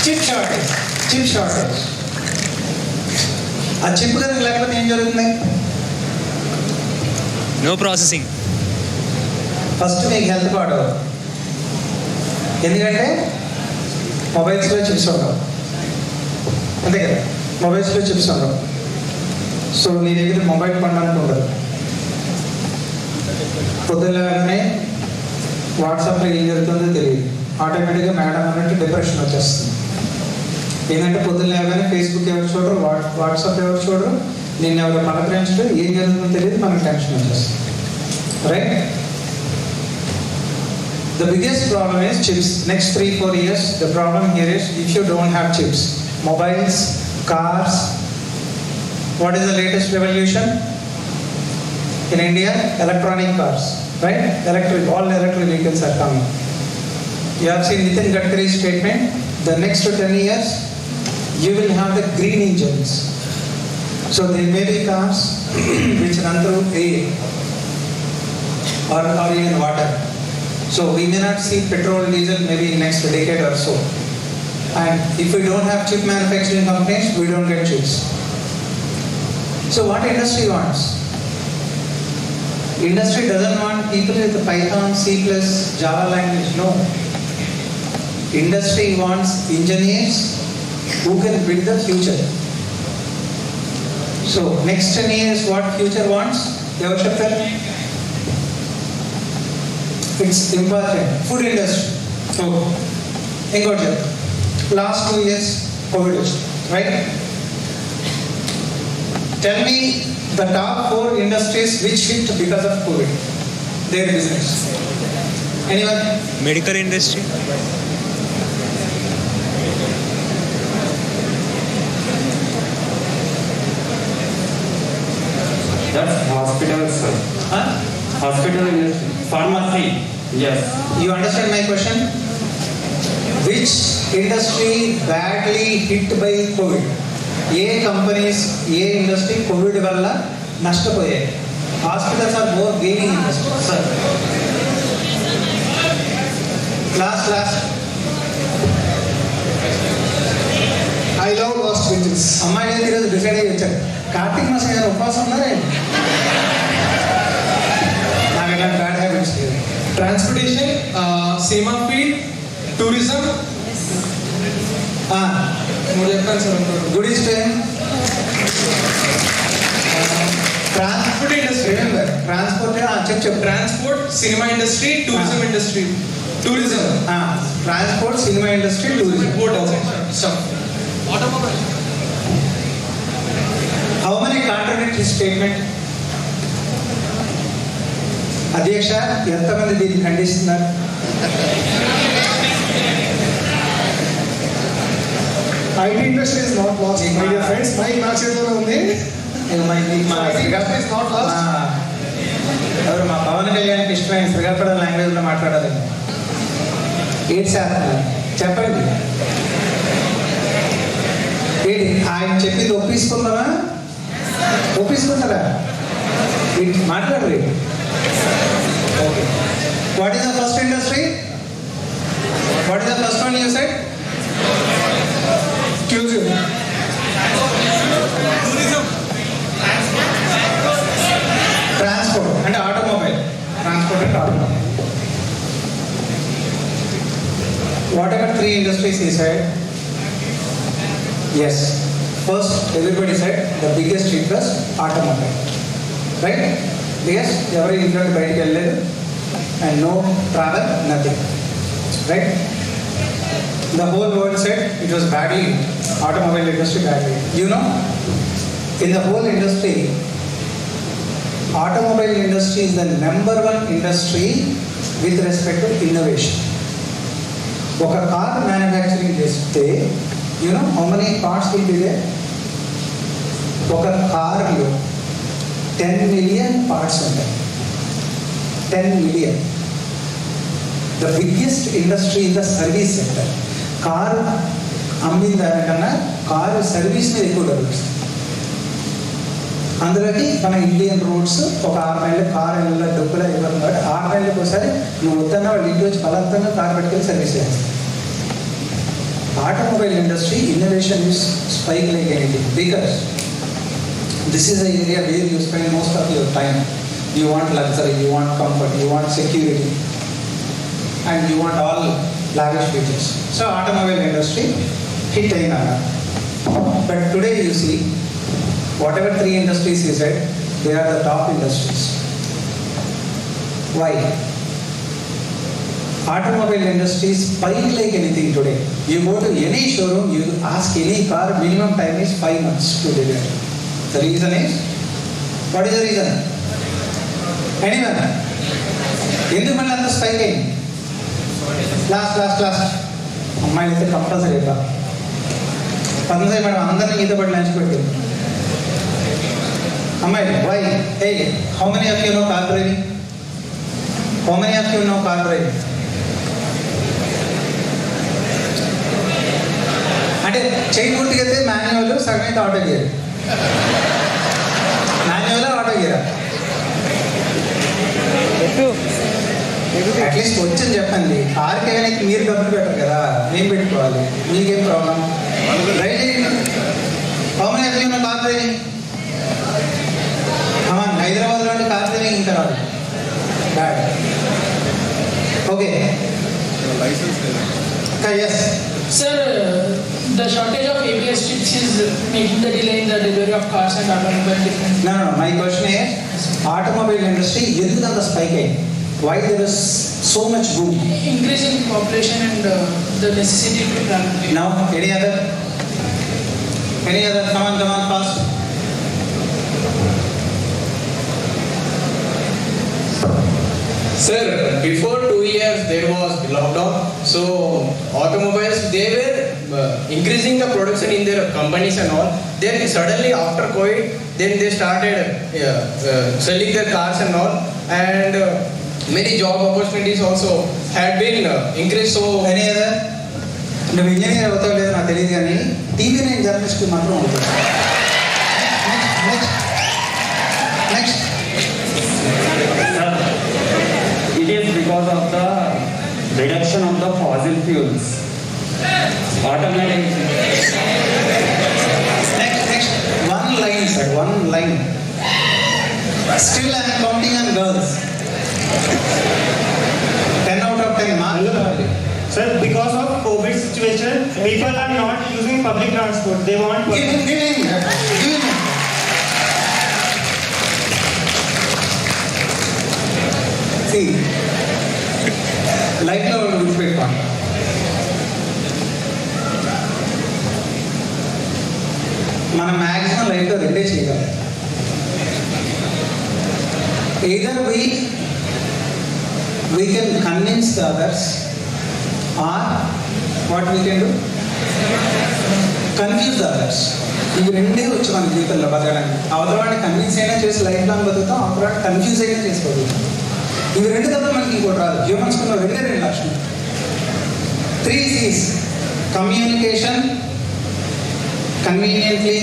Chip shortage. Chip shortage. ఆ chip కనుక లేకపోతే ఏం జరుగుతుంది? No processing. First మీకు health పాడు. ఎందుకంటే మొబైల్స్లో chips ఉండవు, అంతే కదా? మొబైల్స్లో చిప్స్ ఉండవు. సో నీ దగ్గర మొబైల్ కొనడానికి ఉండదు. పొద్దున్ననే వాట్సాప్లో ఏం జరుగుతుందో తెలియదు. ఆటోమేటిక్గా మేడం అన్నట్టు డిప్రెషన్ వచ్చేస్తుంది. ఏంటంటే పొద్దున్న లేవగానే ఫేస్బుక్ ఎవరు చూడరు, వాట్సాప్ ఎవరు చూడరు, నిన్ను ఎవరు పలకరించడు, ఏం జరుగుతుందో తెలియదు, మనకు టెన్షన్ వచ్చేస్తుంది. Right? The biggest problem is chips. Next 3-4 years, the problem here is if you don't have chips, mobiles, cars. What is the latest revolution in India? Electronic cars, right? All electric vehicles are coming. You have seen Nitin Gadkari's statement. The next 10 years, you will have the green engines. So there may be cars which run through air or even water. So we may not see petrol, diesel maybe in next decade or so. And if we don't have chip manufacturing companies, we don't get chips. So what industry wants? Industry doesn't want people with Python, C++, Java language. No. Industry wants engineers who can build the future. So next 10 years, what future wants? Ever chapter? It's important. Food industry. Oh, last 2 years, COVID, right? Tell me the top 4 industries which hit because of COVID. Their business. Anyone? Medical industry. That's hospital, sir. Huh? Hospital industry. Pharmacy. Yes. You understand my question? Which industry badly hit by COVID? ఏ companies, ఏ industry COVID వల్ల నష్టపోయాయి? Hospitals are more gaining industry. Sir last I love lost wages. అమ్మాయి ఈరోజు decide అయ్యి వచ్చారు. కార్తీక్ మాసం గారు ఉపవాసం ఉన్నారే? నాకు ఎలాంటి బ్యాడ్ హ్యాబిట్స్ లేదు. Transportation, cinema field, tourism. చెప్పండి sir. Good is transport industry. Transport చెప్పు. Transport, cinema industry, tourism industry. Tourism, transport, cinema industry, tourism. Automobile. How many contradictory statement? అధ్యక్ష, ఎంతమంది దీన్ని ఖండిస్తున్నారు? IT industry is not lost, my dear friends. My చేతిలో ఉంది. ఎవరు మా పవన్ కళ్యాణ్కి ఇష్టమైన శ్రీకాకుళ లాంగ్వేజ్లో మాట్లాడాలి. ఏంటి సార్ చెప్పండి, ఏంటి ఆయన చెప్పింది ఒప్పించుకుందామా? ఒప్పించుకుంటారా? మాట్లాడరు. Okay, what is the first industry? What is the first one you said? Transport అంటే ఆటోమొబైల్. ట్రాన్స్పోర్ట్ అంటే automobile. What ever three industries he said? Yes. First, everybody said the biggest interest automobile, right? Yes, every ఇంట్లో బయటికి వెళ్ళలేదు and no travel, nothing, right? The whole world said it was badly, automobile industry badly. You know, in the whole industry, automobile industry is the number one industry with respect to innovation. ఒక car manufacturing చేస్తే you know how many parts will be there? ఒక కార్లో 10 million parts ఉంటాయి. 10 million. The biggest industry in the service sector. Car అమ్మిన దానికన్నా car service మీద ఎక్కువ డబ్బులు. అందులోకి మన ఇండియన్ రోడ్స్ ఒక 6 నెలలు కారు నెలల డబ్బులు అయిపోతుంది కాబట్టి 6 నెలలకు ఒకసారి నువ్వు వద్దన్నా వాళ్ళు ఇంటి వచ్చి బలవంతంగా కారు పెట్టుకెళ్ళి సర్వీస్ చేస్తావు. Automobile industry innovation is spike like anything because this is the area where you spend most of your time. You want luxury, you want comfort, you want security and you want all lavish features. So automobile industry hit ayina. But today you see, whatever three industries you said, they are the top industries. Why? Automobile industry spike like anything today. You go to any showroom, you ask any car, minimum time is 5 months to deliver. The reason is, what is the reason? Anyone? ఎందుకు మళ్ళీ అంత spike అయింది? Last అమ్మాయిలు అయితే compulsory madam అందరినీ ఈత పడి lunch పెట్టింది. అమ్మాయిలు వై? ఏ how many of you know car driving? How many of you know car driving? అంటే చెయ్యి పూర్తిగా అయితే మాన్యువల్, సగం అయితే ఆటో గేర్. మాన్యువల్, ఆటో గేరా? అట్లీస్ట్ వచ్చని చెప్పండి. కార్కి ఏమైనా మీరు డబ్బులు పెట్టరు కదా, మేము పెట్టుకోవాలి. మీకేం problem? Driving how many of you know car driving? హైదరాబాద్లో ఉంటే కార్ డ్రైవింగ్ ఇంకా రాదు. Bad. Okay, yes Sir, the shortage of ABS chips is making the delay in the delivery of cars and automobile different. No, my question is, automobile industry ఎందుకంత spike అయింది? Why there is so much boom? Increasing population and the necessity to travel. Now, any other? Come on, fast. Sir, before 2 years there was lockdown, so automobiles they were increasing the production in their companies and all. Then suddenly after COVID, then they started selling their cars and all, and many job opportunities also had been increased. So any other? నువ్వు engineer అవుతావు లేదు నాకు తెలియదు కానీ TV nine journalist మాత్రం అవుతుంది. Next It is because of the reduction of the fossil fuels. Automation. Next. One line. Still I am counting on girls. 10 out of 10 marks. Sir, because of COVID situation, people are not using public transport. They want. Give him. See, life లో గుర్తుపెట్టుకోండి. మనం maximum లైఫ్లో రెండే చేయగలం. either we can convince the others, or what we can do? Confuse the others. ఇవి రెండే వచ్చి మన జీవితంలో బతకడానికి. అవతలవాడిని కన్విన్స్ అయినా చేసి లైఫ్ లాంగ్ బతుకుతాం, అవతలవాడిని కన్ఫ్యూజ్ అయినా చేసుకోగలుగుతాం. ఇవి రెండు తప్ప మనకి ఇంకోటి రాదు. హ్యూమన్స్ కున్న రెండు లక్షణం. 3 C's: communication, conveniently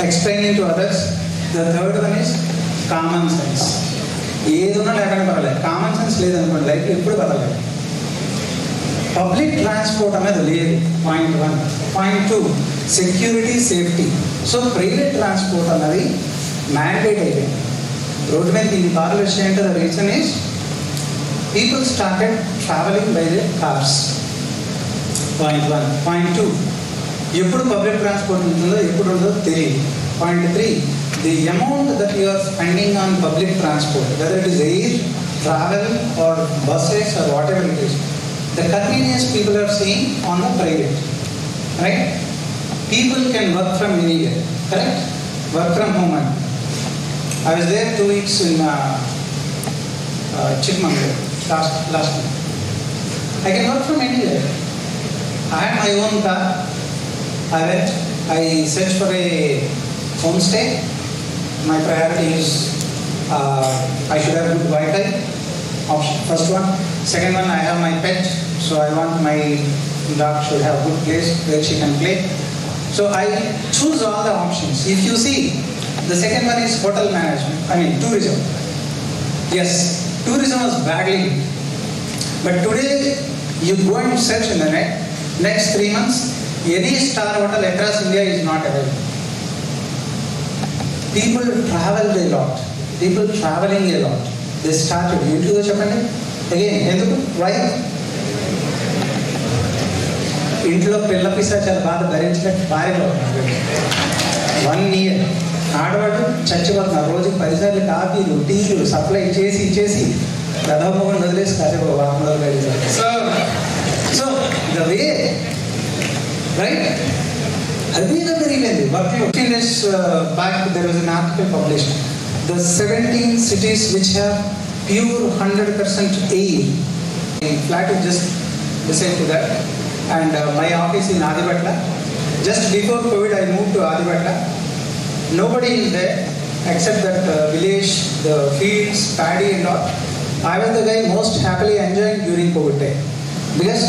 explaining to others. The third one is common sense. ఏదున్నా లేకుండా పర్వాలేదు, కామన్ సెన్స్ లేదనుకోండి లైఫ్లో ఎప్పుడు పర్వాలేదు. పబ్లిక్ ట్రాన్స్పోర్ట్ అనేది లేదు, point 1. Point 2, security, safety. So private transport అన్నది మ్యాండేట్ అయిపోయింది. రోడ్డు మీద ఈ కార్లు వచ్చాయంటే the reason is people started travelling by they cars. Point 1. Point 2, ఎప్పుడు పబ్లిక్ ట్రాన్స్పోర్ట్ ఉంటుందో ఎప్పుడు ఉంటుందో తెలియదు. Point 3, the amount that you are spending on public transport, whether it is air, travel or buses or whatever it is, the convenience people are seeing on the private, right? People can work from anywhere, correct? Work from home. I was there 2 weeks in Chikmagalur last month. I can work from anywhere. I had my own car. I searched for a homestay. My priority is I should have good Wi-Fi. Option first one. Second one, I have my pet, so I want my dog should have good place where she can play. So I choose all the options. If you see, the second one is hotel management. I mean tourism. Yes, tourism was badly, but today you go and search in the net. Next 3 months, any star hotel across India is not available. People travel a lot. People traveling a lot. They started. Into the Japan again. Why? ఇంట్లో పిల్ల పిశాచాలు బాధ భరించినట్టు భార్యలో 1 year ఆడవాడు చచ్చిపోతున్నారు. రోజుకి 10 సార్లు కాఫీలు టీలు supply చేసి ప్రధానమని వదిలేసి కాసేపు వారం రోజులు గడిచారు. సో ద వే రైట్ అది జరిగింది. Working 15 days back there was an article published. The 17 cities which have pure 100% air. My flat is just beside to that. And my office in Adipatla. Just before COVID, I moved to Adipatla. Nobody is there except that village, the fields, paddy and all. I was the guy most happily enjoying during COVID time because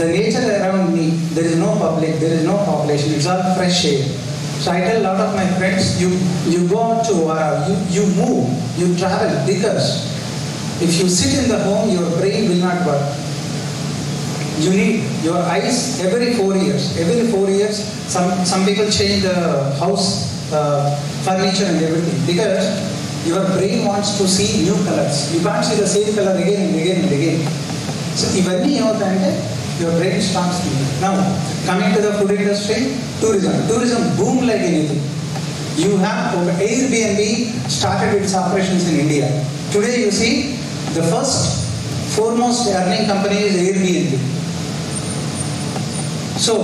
the nature around me, there is no public, there is no population. It's all fresh air. So I tell a lot of my friends, you go out to you move, you travel because if you sit in the home, your brain will not work. You need your eyes every 4 years. Every 4 years, some people change the house furniture and everything because your brain wants to see new colors. You can't see the same color again and again and again. So ivanni evutante your brain starts thinking. Now coming to the food industry, tourism boom like anything. You have Airbnb started its operations in India. Today you see the foremost earning company is Airbnb. So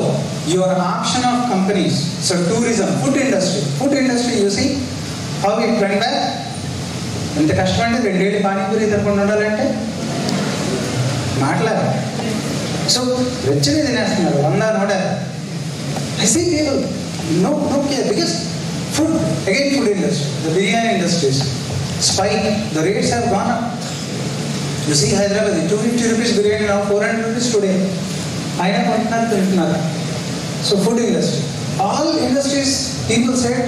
your option of companies, so tourism, food industry you see how it went back. ఎంత కష్టం అంటే 2 ఏళ్ళు పానీపూరి తప్పకుండా ఉండాలంటే మాట్లాడారు. So వెచ్చగా తినేస్తున్నారు 100 I see people no care because food industry, the biryani industries spike, the rates have gone up. You see Hyderabad 250 rupees biryani now 400 rupees today. అయినా కొంటున్నారు తింటున్నారు. So food industry, all industries people said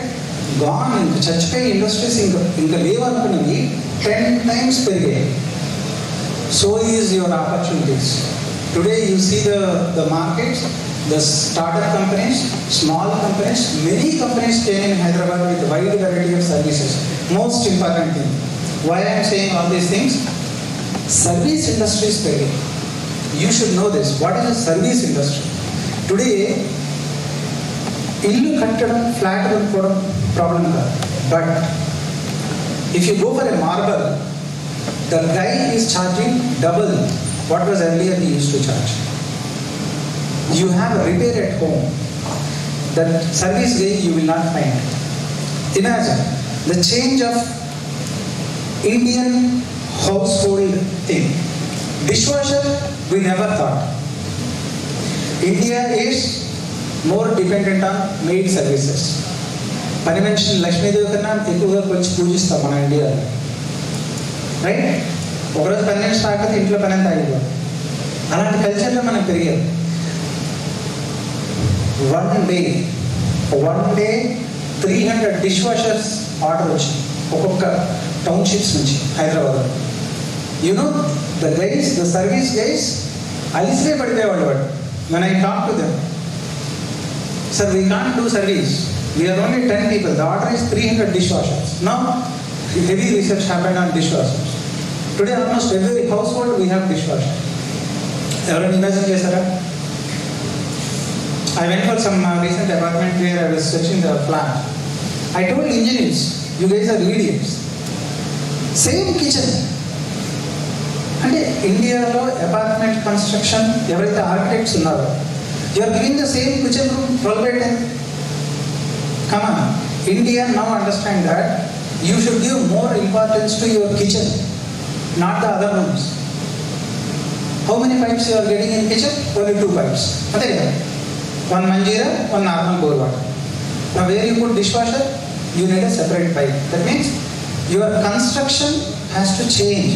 gone, ఇంకా చచ్చిపోయి industries ఇంకా లేవనుకున్నవి 10 times పెరిగాయి. So is your opportunities. Today you see the markets, the startup companies, small companies, many companies came in Hyderabad with a wide variety of services. Most important thing, why I am saying all these things, service industries పెరిగాయి. you should know this. What is a service industry? Today, illu kattadam, flat kodam problem kaadu. But if you go for a marble, the guy is charging double what was earlier he used to charge. You have a repair at home. That service way you will not find. Imagine the change of Indian household thing. Dishwasher, we never thought. India is more dependent on maid services. పని మనిషిని లక్ష్మీదేవి కన్నా ఎక్కువగా కొంచెం పూజిస్తాం మన ఇండియాలో, right? ఒకరోజు పని మనిషి రాకపోతే ఇంట్లో పని అంతా అయిపోయింది. అలాంటి కల్చర్లో మనం పెరిగాం. One day 300 dish washers order వచ్చింది ఒక్కొక్క టౌన్షిప్స్ నుంచి హైదరాబాద్లో. You know the guys, the service guys అలిసిపోయి పడిపోయేవాళ్ళు. వాడు when I talk to them, sir, we can't do service, we are only 10 people, the order is 300 dishwashers. Now heavy research happened on dishwashers. Today almost every household we have dishwasher. ఎవరైనా imagine చేశారా? I went for some recent apartment where I was searching the flat. I told engineers, you guys are idiots. Same kitchen. అంటే ఇండియాలో apartment construction ఎవరైతే architects ఉన్నారో, you are giving the same kitchen room 12/10. Come on, India now understand that you should give more importance to your kitchen, not the other rooms. How many pipes you are getting in kitchen? Only 2 pipes. అంతే కదా, one manjeera, one normal bore water. Now where you put dishwasher, you need a separate pipe. That means your construction has to change.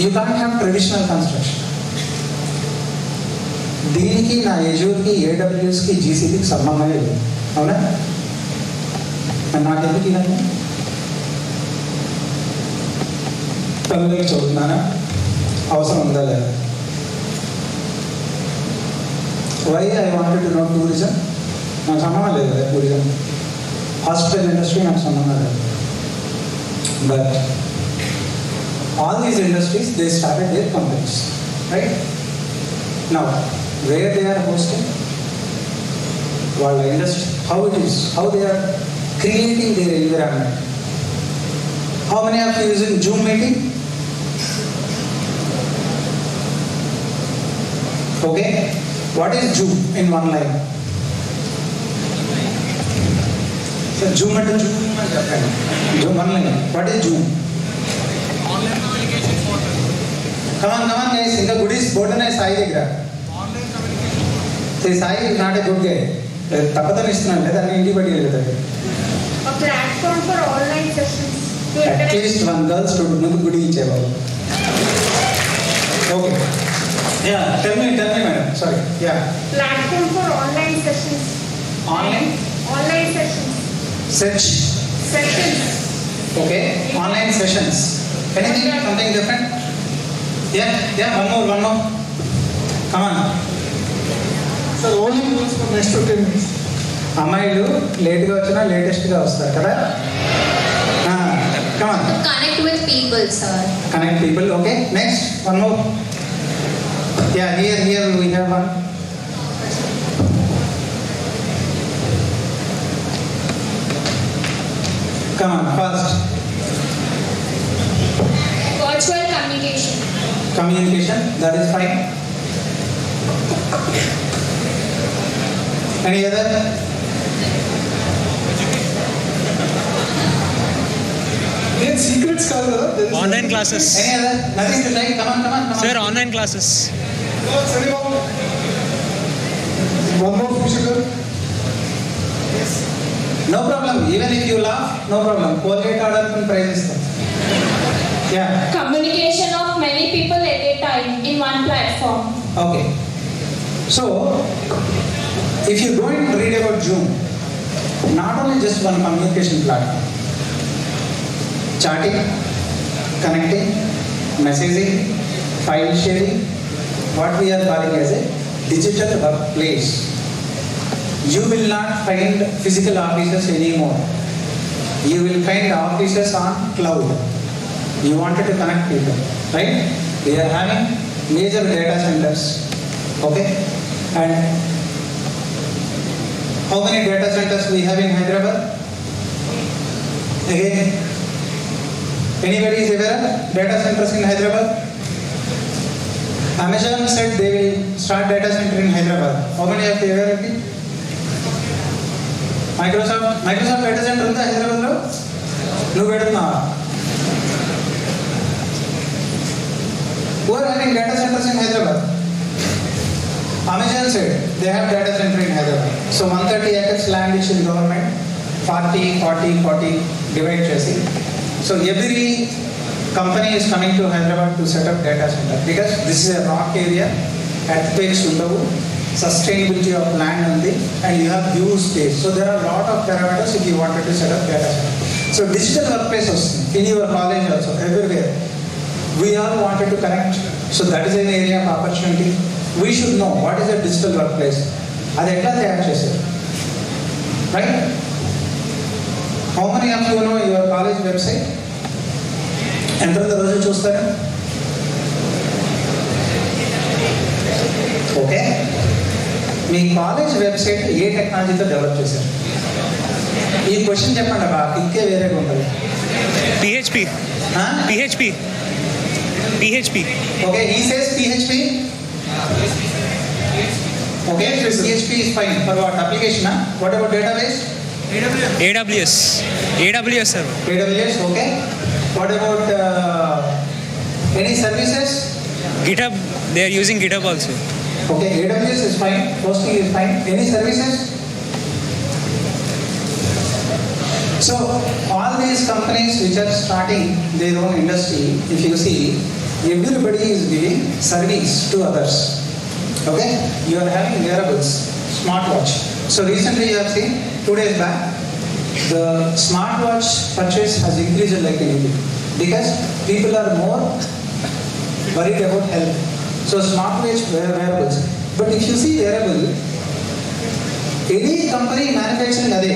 You can't have traditional construction. దీనికి నా యజూర్కి, ఏడబ్ల్యూఎస్కి, జీసీబీకి సంబంధమే లేదు. అవునా? నాకు ఎందుకు ఇవన్నీ? పిల్లలకి చదువుతున్నానా? అవసరం ఉందా లేదా? Why I wanted to know tourism? నాకు సంబంధం లేదు కదా టూరిజం. హాస్పిటల్ ఇండస్ట్రీ నాకు సంబంధం లేదు. But all these industries, they started their companies, right? Now, where they are hosting, while the industry, how it is, how they are creating their environment. How many of you using Zoom meeting? Okay, what is Zoom in one line? So Zoom at Zoom, Zoom one line. What is Zoom? Come on guys, ఇంకా goodies board ఉన్నాయి సాయి దగ్గర. Sai not a good గే, తప్పదని ఇస్తున్నాను లేదా అన్ని ఇంటికి పట్టి వెళ్తాడు. అట్లీస్ట్ 1 girl స్టూడెంట్ నువ్వు గుడి ఇచ్చేవాళ్ళు. Okay, yeah tell me madam, sorry. Yeah, platform for online sessions. Online sessions. Okay, online sessions. Anything, something different? Yeah, one more. Come on. Sir, only rules for next 15 minutes. అమ్మాయిలు లేట్గా వచ్చినా లేటెస్ట్గా వస్తారు కదా. Come on. Connect with people, sir. Connect people, okay. Next, one more. Yeah, here we have one. Come on, fast. Virtual communication. Communication, that is fine. Any other? Secrets కాదు. Online classes. Any other? Nothing to say. Come on. Sir, online classes. One more physical. Yes. No problem. Even if you laugh, no problem. Colgate order kun price istam. Yeah. Communication of many people at a time in one platform. Okay. So, if you go and read about Zoom, not only just one communication platform, chatting, connecting, messaging, file sharing, what we are calling as a digital workplace. You will not find physical offices anymore. You will find offices on cloud. You wanted to connect people, right? We are having major data centers. Okay, and how many data centers we have in Hyderabad? Again, anybody is aware of data centers in Hyderabad? Amazon said they will start data center in Hyderabad. How many of you aware of it? Microsoft data center in Hyderabad. No better now. Who are having data centers in Hyderabad? Amazon said they have data center in Hyderabad. So 130 acres land is in government, 40 divide chasing. So every company is coming to Hyderabad to set up data center because this is a rock area, earthquakes undavu, sustainability of land undi, and you have huge space. So there are a lot of parameters if you wanted to set up data center. So digital workplaces in your college also, everywhere. We all wanted to connect. So that is an area of opportunity. We should know what is a digital workplace. Adi etla tayaru chesaru. Right? How many of you know your college website? Enter the రోజు చూస్తారా? Okay, మీ college website ఏ టెక్నాలజీతో develop చేశారు? ఈ question చెప్పండి అబ్బా, ఇంకే వేరేగా ఉంటుంది. PHP. Okay, he says PHP. Okay, PHP is fine. For what application? What about database? AWS server. AWS, okay. What about any services? GitHub, they are using GitHub also. Okay, AWS is fine, hosting is fine. Any services? So all these companies which are starting their own industry, if you see, everybody is giving service to others. Okay, you are having wearables, smartwatch. So recently you have seen 2 days back, the smartwatch purchase has increased like anything because people are more worried about health. So smartwatch wearables. But if you see wearable, any company manufacturing ade.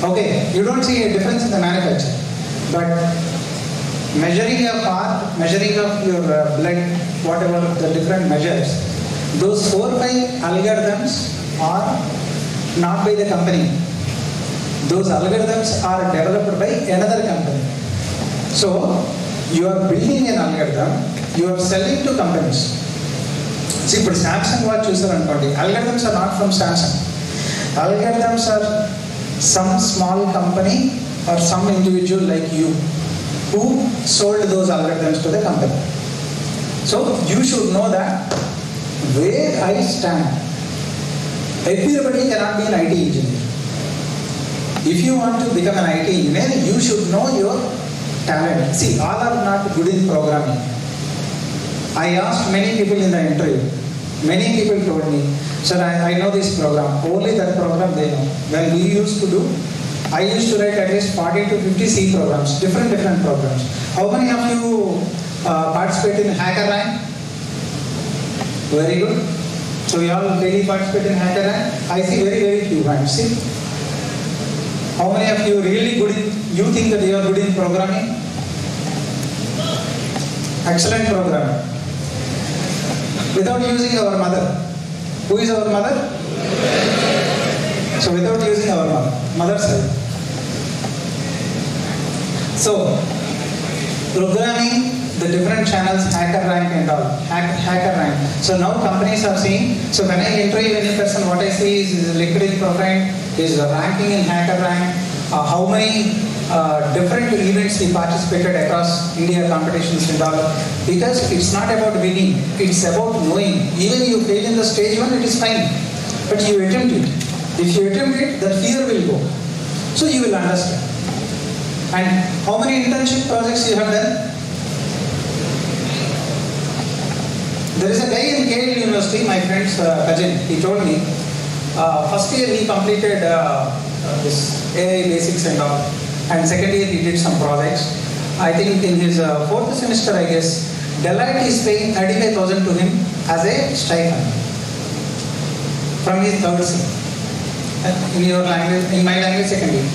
Okay, you don't see a difference in the manufacture, but measuring your heart, measuring of your blood, whatever the different measures, those 4-5 algorithms are not by the company. Those algorithms are developed by another company. So you are building an algorithm, you are selling to companies. See, but Samsung watch user ankondi, algorithms are not from Samsung. Algorithms are some small company or some individual like you who sold those algorithms to the company. So you should know that where I stand. Everybody cannot be an IT engineer. If you want to become an IT engineer, you should know your talent. See, all are not good in programming. I asked many people in the interview. Many people told me, sir, I know this program. Only that program they know. When we used to do, I used to write at least 40 to 50 C programs, different programs. How many of you participate in HackerRank? Very good. So you all really participate in HackerRank? I see very few hands. See? How many of you really good in, you think that you are good in programming? Excellent programmer. Without using our mother. Who is our mother? So without using our mother side. So programming the different channels, HackerRank and all. HackerRank. So now companies are seeing, so when I interview any person, what I see is LinkedIn profile, is ranking in HackerRank, how many different events he participated across India competitions and all. Because it's not about winning, it's about knowing. Even you fail in the stage 1, it is fine. But you attempt it. If you attempt it, that fear will go. So you will understand. And how many internship projects you have done? There is a guy in Yale University, my friend's cousin, he told me, first year he completed this AI basics and all, and second year he did some projects. I think in his 4th semester, I guess, Deloitte is paying 35,000 to him as a stipend from his 3rd sem. In your language, in my language, second year.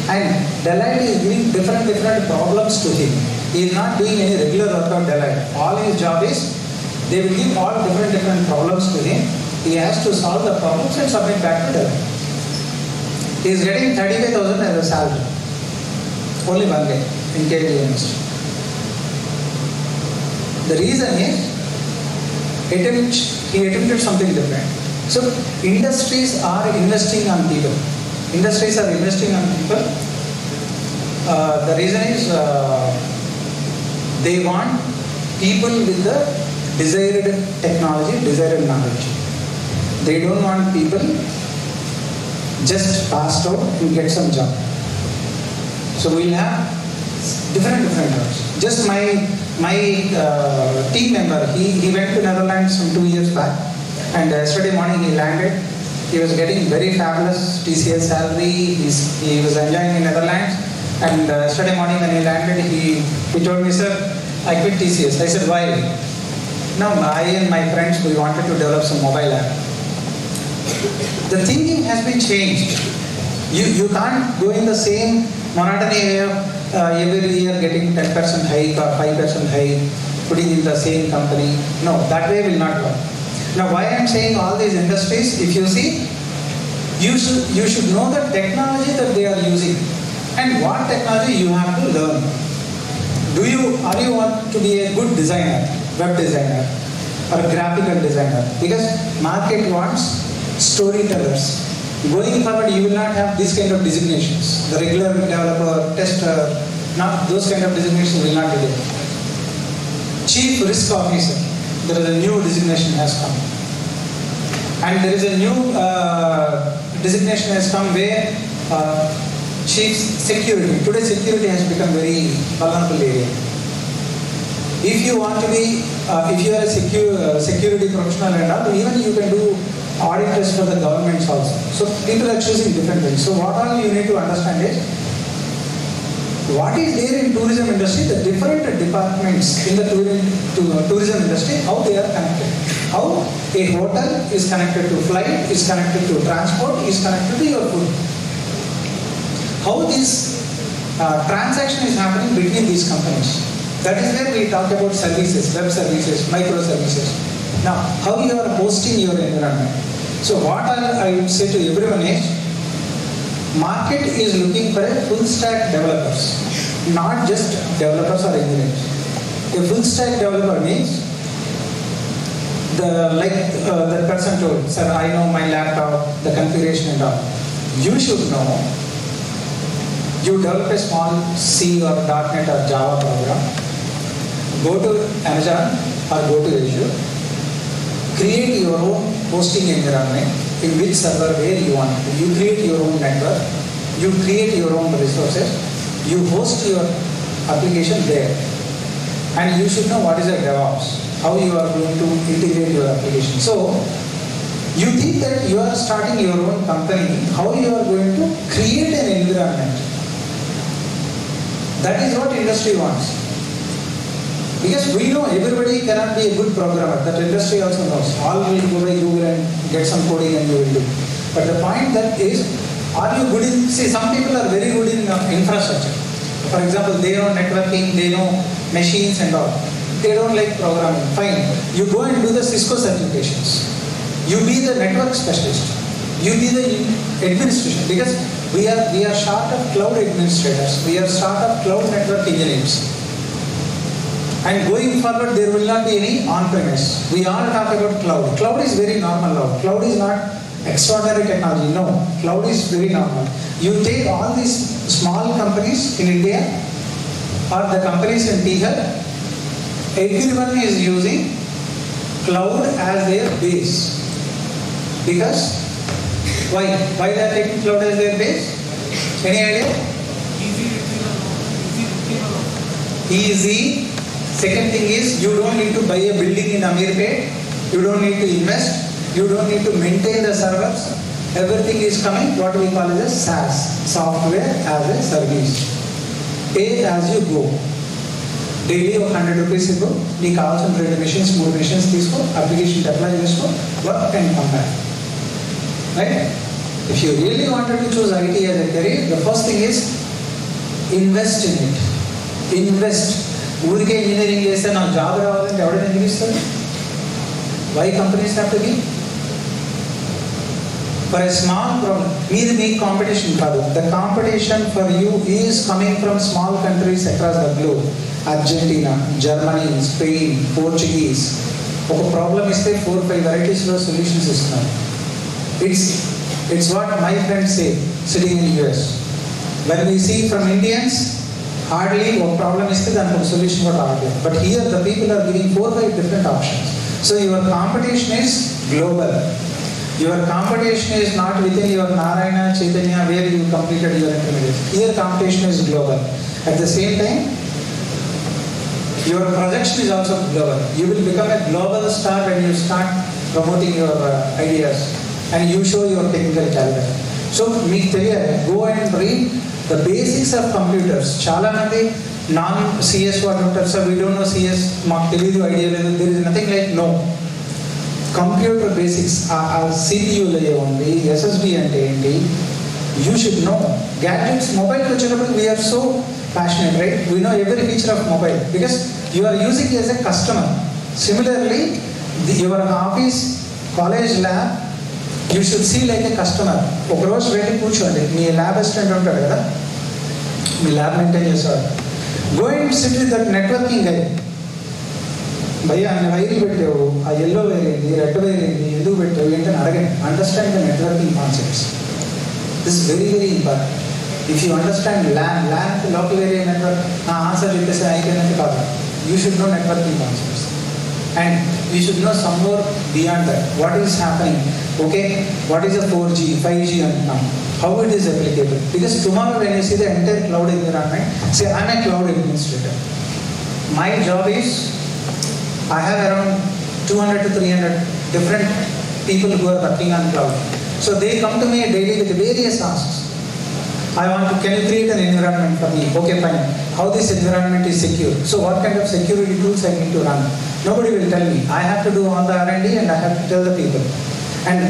And Deloitte is giving different problems to him. He is not doing any regular work of Deloitte. All his job is, they will give all different problems to him. He has to solve the problems and submit back to Deloitte. He is getting 35,000 as a salary. Only one guy in KJ University. The reason is, he attempted something different. So industries are investing on people. Industries are investing on people. The reason is they want people with the desired technology, desired knowledge. They don't want people just passed out and get some job. So we'll have different jobs. Just my team member, he went to Netherlands some 2 years back, and yesterday morning he landed. He was getting very fabulous TCS salary. He was enjoying in Netherlands, and yesterday morning when he landed, he told me, "Sir, I quit TCS." I said, "Why?" "No, I and my friends, we wanted to develop some mobile app." The thinking has been changed. You can't go in the same monotony way of every year getting 10% hike or 5% hike, putting in the same company. No, that way will not work. Now, why I am saying all these industries, if you see, you should know the technology that they are using and what technology you have to learn. Are you want to be a good designer, web designer, or graphical designer? Because market wants storytellers. Going forward, you will not have this kind of designations. The regular developer, tester, not those kind of designations will not be there. Chief Risk Officer, there is a new designation has come. And there is a new designation has come where Chief Security. Today security has become very vulnerable area. If you want to be, if you are a security professional and all, even you can do auditors for the governments also. So people are choosing different things. So what all you need to understand is, what is there in tourism industry, the different departments in the tourism industry, how they are connected. How a hotel is connected to flight, is connected to transport, is connected to your food. How this transaction is happening between these companies. That is where we talk about services, web services, microservices. Now, how you are hosting your environment. So what I would say to everyone is, market is looking for a full stack developers, not just developers or engineers. A full stack developer means, the person told, "Sir, I know my laptop, the configuration and all." You should know, you develop a small C or .NET or Java program, go to Amazon or go to Azure, create your own hosting environment in which server where you want to. You create your own network, you create your own resources, you host your application there. And you should know what is a DevOps, how you are going to integrate your application. So, you think that you are starting your own company, how you are going to create an environment. That is what industry wants. Because we know everybody cannot be a good programmer. That industry also knows. All will go by Google and get some coding and you will do. But the point that is, are you good in, see, some people are very good in infrastructure. For example, they know networking, they know machines and all. They don't like programming. Fine. You go and do the Cisco certifications. You be the network specialist. You be the administration. Because we are short of cloud administrators. We are short of cloud network engineers. And going forward, there will not be any on-premise. We all talk about cloud. Cloud is very normal now. Cloud is not extraordinary technology. No, cloud is very normal. You take all these small companies in India or the companies in Tihar, everyone is using cloud as their base. Because, why? Why they are taking cloud as their base? Any idea? Easy. Second thing is, you don't need to buy a building in Amirpet. You don't need to invest. You don't need to maintain the servers. Everything is coming, what we call as a SaaS, software as a service. Pay as you go. Daily of 100 rupees you go. You can 2 machines, 3 machines, application deploy chesko, work and come back. Right? If you really wanted to choose IT as a career, the first thing is invest in it. Invest. ఊరికే engineering చేస్తే నాకు job రావాలంటే ఎవడైనా ఎందుకు ఇస్తారు? Why companies have to give? For a small problem మీది మీకు competition కాదు. The competition for you is coming from small countries across the globe. Argentina, Germany, Spain, Portuguese. ఒక ప్రాబ్లం ఇస్తే 4-5 వెరైటీస్లో సొల్యూషన్స్ ఇస్తున్నారు. It's what my friends say sitting in US. When we see from Indians, hardly one problem is that the solution got hardly. But here the people are giving 4-5 different options. So your competition is global. Your competition is not within your Narayana, Chaitanya, where you completed your intermediate. Here competition is global. At the same time, your projection is also global. You will become a global star when you start promoting your ideas and you show your technical caliber. So, meek teliyali, go and read the basics of computers. Chala mandi non-CS what untaru, sir, we don't know CS, maaku teliyadu, idea ledu. There is nothing like no. Computer basics, CPU lo undi, SSD ante enti, you should know. Gadgets, mobile vachinappudu we are so passionate, right? We know every feature of mobile because you are using it as a customer. Similarly, your office, college lab, you should see like a customer. ఒక రోజు వెళ్ళి కూర్చోండి, మీ lab assistant ఉంటాడు కదా, మీ lab maintain చేస్తాడు. Go and sit with that networking guy. భయ్యా అన్ని వైర్లు పెట్టావు, ఆ ఎల్లో వైర్ ఏంటి, రెడ్ వైర్ ఏంటి, ఎందుకు పెట్టావు ఏంటని అడగండి. Understand the networking concepts. This very very important. If you understand LAN local area network, answer చెప్పేసి అయిపోయినట్టు కాదు. You should know networking concepts. And we should know some more beyond that. What is happening? Okay, what is a 4G, 5G and now? How it is applicable? Because tomorrow when you see the entire cloud environment, say I'm a cloud administrator. My job is, I have around 200 to 300 different people who are working on cloud. So they come to me daily with various asks. I want to, can you create an environment for me? Okay, fine. How this environment is secure? So what kind of security tools I need to run? Nobody will tell me. I have to do all the R&D and I have to tell the people. And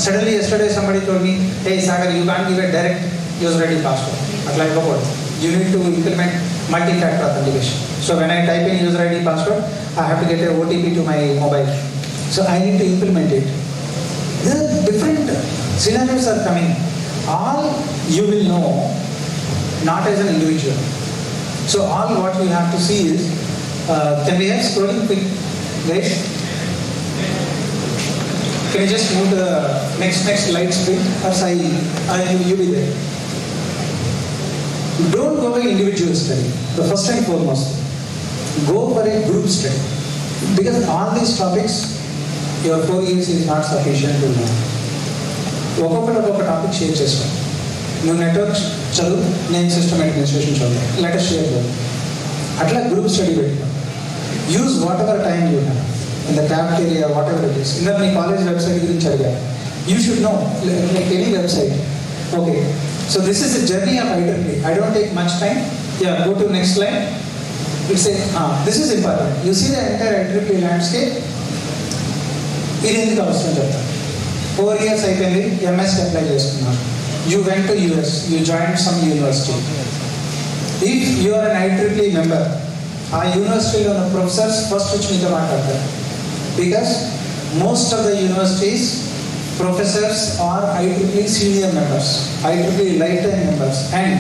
suddenly yesterday somebody told me, hey Sagar, you can't give a direct user ID password. You need to implement multi-factor authentication. So when I type in user ID password, I have to get a OTP to my mobile. So I need to implement it. There are different scenarios are coming. All you will know, not as an individual. So all what we have to see is, can we have scrolling quick, guys? Can you just move to the next slide screen? Or you be there. Don't go by individual study. The first and foremost, go for a group study. Because all these topics, your 4 years is not sufficient to know. ఒక్కొక్క topic share చేస్తాం. నువ్వు network చదువు, నేను system administration చదువు, letter share చదువు. అట్లా group study పెట్టుకో. Use what ever time you have in the cafeteria, what ever it is. ఇంకా మీ కాలేజ్ వెబ్సైట్ గురించి అడిగాను. You should no like any website. Okay, so this is the journey of IEEE. I don't take much time. Yeah, go to next slide. It's this is important. You see the entire IEEE landscape. ఇది ఎందుకు అవసరం చెప్తాను. 4 years అయిపోయింది, MS apply చేసుకున్నారు. You went to US, you joined some university. If you are an IEEE member, ఆ యూనివర్సిటీలో ఉన్న professors first వచ్చి మీతో మాట్లాడతారు. Because most of the universities professors are IEEE senior members, IEEE life time members. And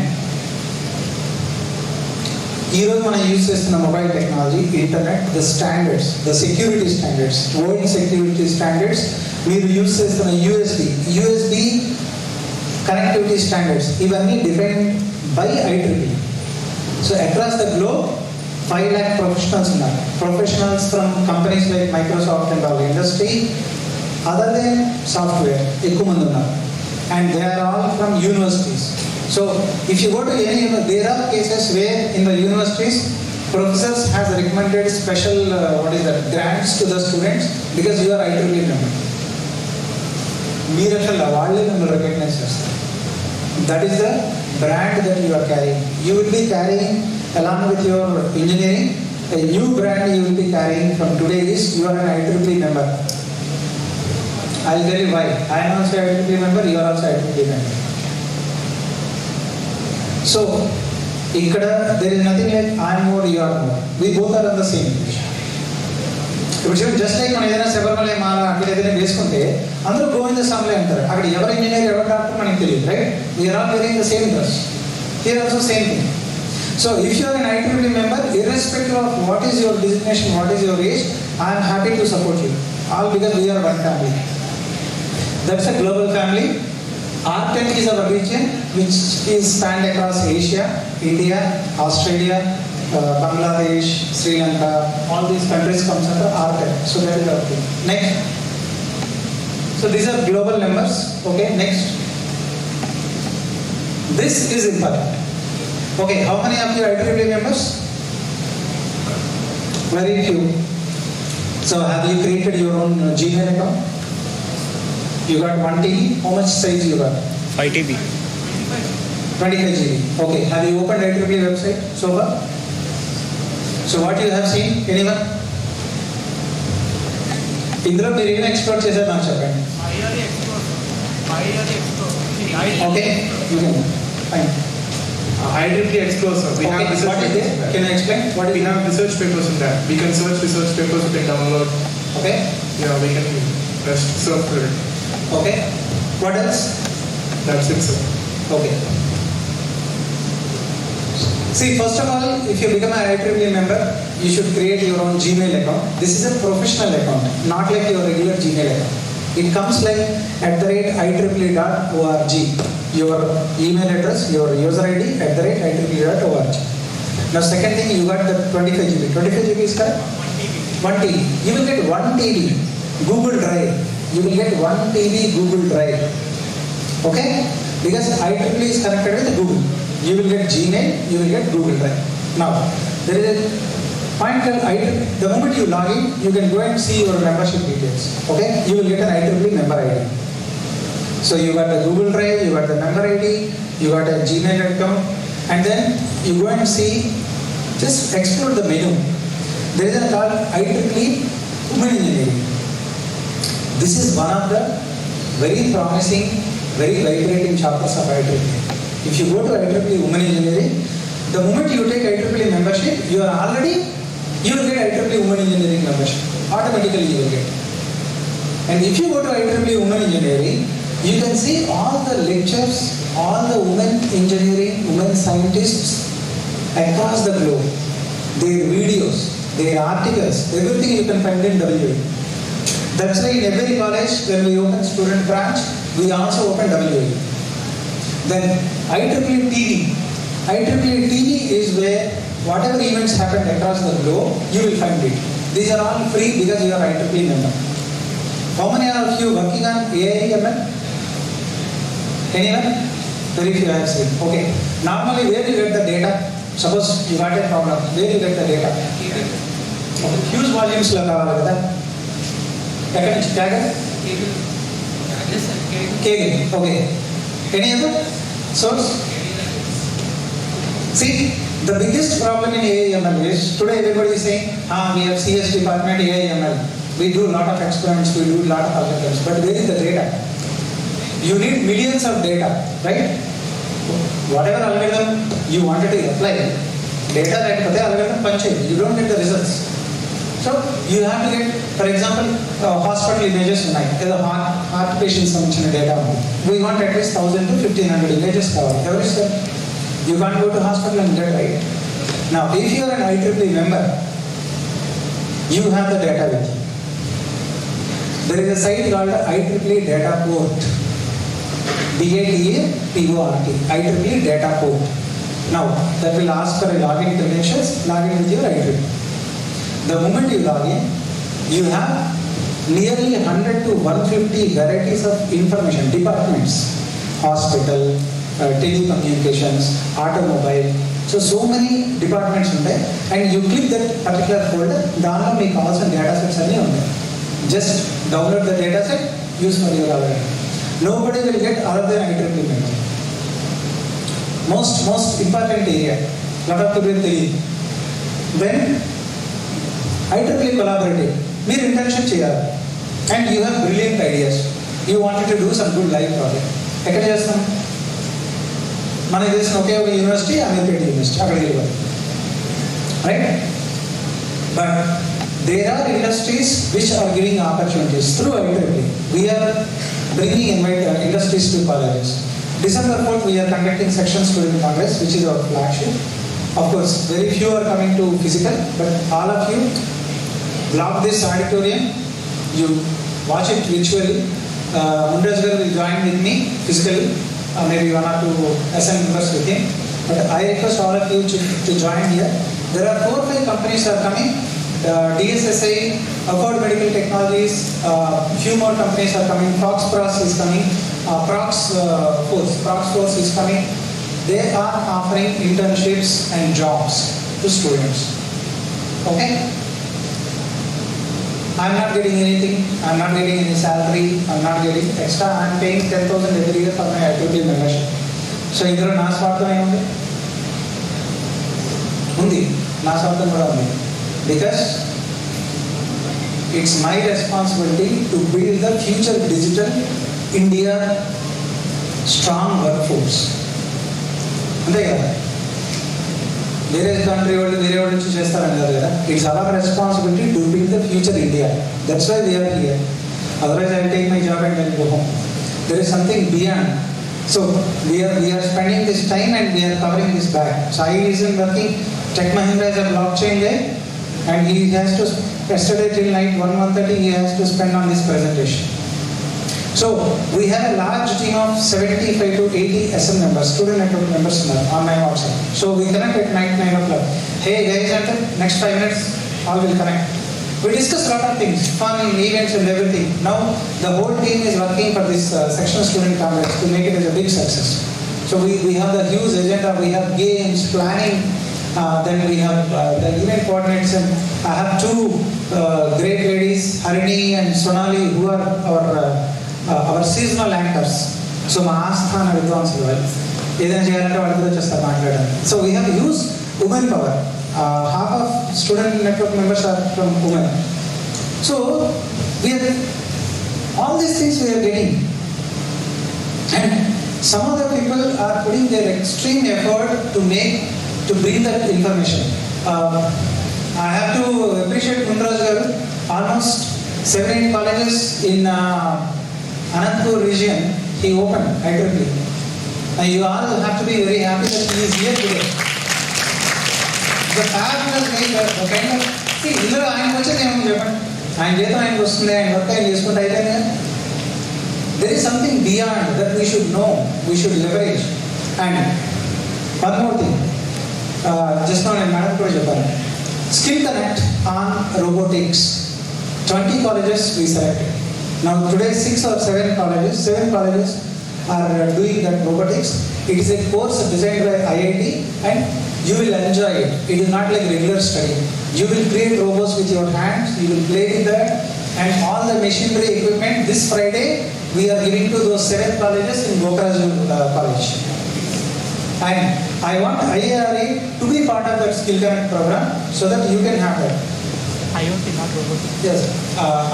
ఈరోజు మనం use చేస్తున్న mobile technology, internet, the standards, the security standards, world security standards, మీరు యూజ్ చేస్తున్న USB కనెక్టివిటీ స్టాండర్డ్స్, ఇవన్నీ defined by IEEE. So across the globe 5 lakh professionals ఉన్నారు. Professionals from companies like Microsoft and all industry, other than software ఎక్కువ మంది ఉన్నారు. And they are all from universities. So if you go to any, there are cases where in the universities professors has recommended special grants to the students because you are IEEE member. మీరు అసలు వాళ్ళే మిమ్మల్ని recognise చేస్తారు. That is the brand that you are carrying. You will be carrying along with your engineering a new brand you will be carrying from today is you are an IEEE member. I will tell you why. I am also IEEE member, you are also IEEE member. So ఇక్కడ there is nothing like I am more, you are more. We both are on the same page. ఇప్పుడు just like మనం ఏదైనా శబరిమల మాల అక్కడ ఏదైనా వేసుకుంటే అందరూ గోవింద స్వామిలే అంటారు. అక్కడ ఎవరు ఇంజనీర్ ఎవరు డాక్టర్ మనకి తెలియదు, right? We're all wearing the same dress. Here also same thing. So if you are an IEEE member, irrespective of what is your designation, what is your age, I am happy to support you. All because we are one family. That's a global family. R10 is our region which is spanned across Asia, India, Australia, Bangladesh, Sri Lanka, all these countries comes under R10. So that is our thing. Next. So these are global numbers. Okay, next. This is important. Okay, how many of you are IEEE members? Very few. So have you created your own Gmail account? You got 1 TB. How much size you got? 5 TB. 25 GB. Okay. Have you opened IEEE website so far? So what you have seen? Anyone? ఇందులో మీరు ఏం explore చేశారు నాకు చెప్పండి. Okay. You can. Fine. IEEE Explore, sir. We have research what is papers. it? Can you explain? What is We have research papers in that. We can search research papers, we can download. Okay. Yeah, we can just surf through it. Okay. What else? That's it, sir. Okay. See, first of all, if you become an IEEE member, you should create your own Gmail account. This is a professional account, not like your regular Gmail account. It comes like @IEEE.org. Your email address, your user ID @IEEE.org. Now, second thing, you got the 25 GB. 25 GB is correct? 1 TB. You will get 1 TB Google Drive. You will get 1 TB Google Drive. Okay? Because IEEE is connected with Google. You will get Gmail, you will get Google Drive. Now, there is a point called IEEE. The moment you log in, you can go and see your membership details. Okay? You will get an IEEE member ID. So you got the Google Drive, you got the member ID, you got a Gmail account, and then you go and see, just explore the menu. There is a called IEEE Women Engineering. This is one of the very promising, very vibrating chapters of IEEE. If you go to IEEE Women Engineering, the moment you take IEEE membership, you will get IEEE Women Engineering membership. Automatically you will get. And if you go to IEEE Women Engineering, you can see all the lectures, all the women engineering, women scientists across the globe. Their videos, their articles, everything you can find in WA. That's why in every college, when we open student branch, we also open WA. Then IEEE TV. IEEE TV is where whatever events happen across the globe, you will find it. These are all free because you are IEEE member. How many of you working on IARE? Anyone? Very few I have seen. Okay. Normally, where do you get the data? Suppose you got a problem. Where do you get the data? Okay. Huge volumes la kavali kada. Ekkada nunchi kya? Kegel. Okay. Any other source? See, the biggest problem in AIML is today everybody is saying, we have CS department AIML. We do a lot of experiments, we do a lot of algorithms, but where is the data? You need millions of data, right? Whatever algorithm you wanted to apply, data that algorithm punch, you don't get the results. So you have to get, for example, hospital images tonight. The heart patients data. We want at least 1,000 to 1,500 images covered. You can't go to hospital and get, right? Now, if you are an IEEE member, you have the data with you. There is a site called IEEE Data Port. DATAPORT. IEEE Data Port. Now, that will ask for a login credentials, log in with your IEEE. The moment you log in, you have nearly 100 to 150 varieties of information, departments, hospital, telecommunications, automobile. So many departments are there, and you click that particular folder, download me calls and data sets are there. Just download the data set, use for your algorithm. Nobody will get other than IEEE member. Most important area, lot of people tell when IEEE collaborative, మీరు internship చేయాలి, and you have brilliant ideas. You wanted to do some good life project. ఎక్కడ చేస్తాం? మనకి తెలిసిన ఒకే ఒక university Ameerpet university, అక్కడికి వెళ్ళిపోవాలి, right? But there are industries which are giving opportunities through IEEE. We are bringing industries to colleges. December 4th, we are conducting Section Student Congress, which is our flagship. Of course, very few are coming to physical, but all of you block this auditorium, you watch it virtually. Mundraj garu will join with me physically, maybe 1 or 2 SM members with him. But I request all of you to join here. There are 4 or 5 companies are coming. DSSI, Afford Medical Technologies, few more companies are coming. Fox Pros is coming. Prox Force is coming. They are offering internships and jobs to students. Okay? I am not getting anything. I am not getting any salary. I am not getting extra. I am paying 10,000 every year for my IEEE membership. So, idhara na swartham emundi? Undi. Na swartham kuda undi. Because it's my responsibility to build the future digital India strong workforce. అంతే కదా, వేరే country వాళ్ళు వేరే వాళ్ళు నుంచి చేస్తారని కాదు కదా. It's our responsibility to build the future India. That's why we're here. Otherwise I take my job and go home. There is something beyond. So we are spending this time and we are covering this back. Sai is working. Tech Mahindra is a blockchain guy. And he has to, yesterday till night 1:30 he has to spend on this presentation. So we have a large team of 75 to 80 SM members, student network members on my WhatsApp. So we connect at night 9 o'clock. Hey guys, at the next 5 minutes all will connect. We discuss a lot of things, fun, events and everything. Now the whole team is working for this Section Student Congress to make it as a big success. So we have the huge agenda, we have games, planning. Then we have the event coordinators, and I have 2 great ladies, Harini and Sonali, who are our seasonal anchors. So మా ఆస్థాన విద్వాంసులు వాళ్ళు ఏదైనా చేయాలంటే వాళ్ళతో చేస్తారు మాట్లాడాలి. So we have used women power. Half of student network members are from women. So we are all these things we are getting, and some of the people are putting their extreme effort to bring that information. I have to appreciate Mundraj garu. Almost 7-8 colleges in Anantapur region he opened IEEE. And you all have to be very happy that he is here today. The fabulous guy, the kind of, see, indra ఆయన వచ్చేది ఏమని చెప్పండి, ఆయన జీతం ఆయనకు వస్తుంది, ఆయన work ఆయన చేసుకుంటే అయిపోయింది. There is something beyond that we should know, we should leverage. And one more thing. Just now నేను మేడం కూడా చెప్పాను, Skill Connect on robotics. 20 colleges we selected. Now today 6 or 7 colleges are doing that robotics. It is a course designed by IIT and you will enjoy it. It is not like regular study. You will create robots with your hands, you will play with that, and all the machinery equipment. This Friday we are giving to those 7 colleges in Gokraju College. And I want IARE to be part of that Skill Connect program so that you can have that. IoT, not robotics. Yes,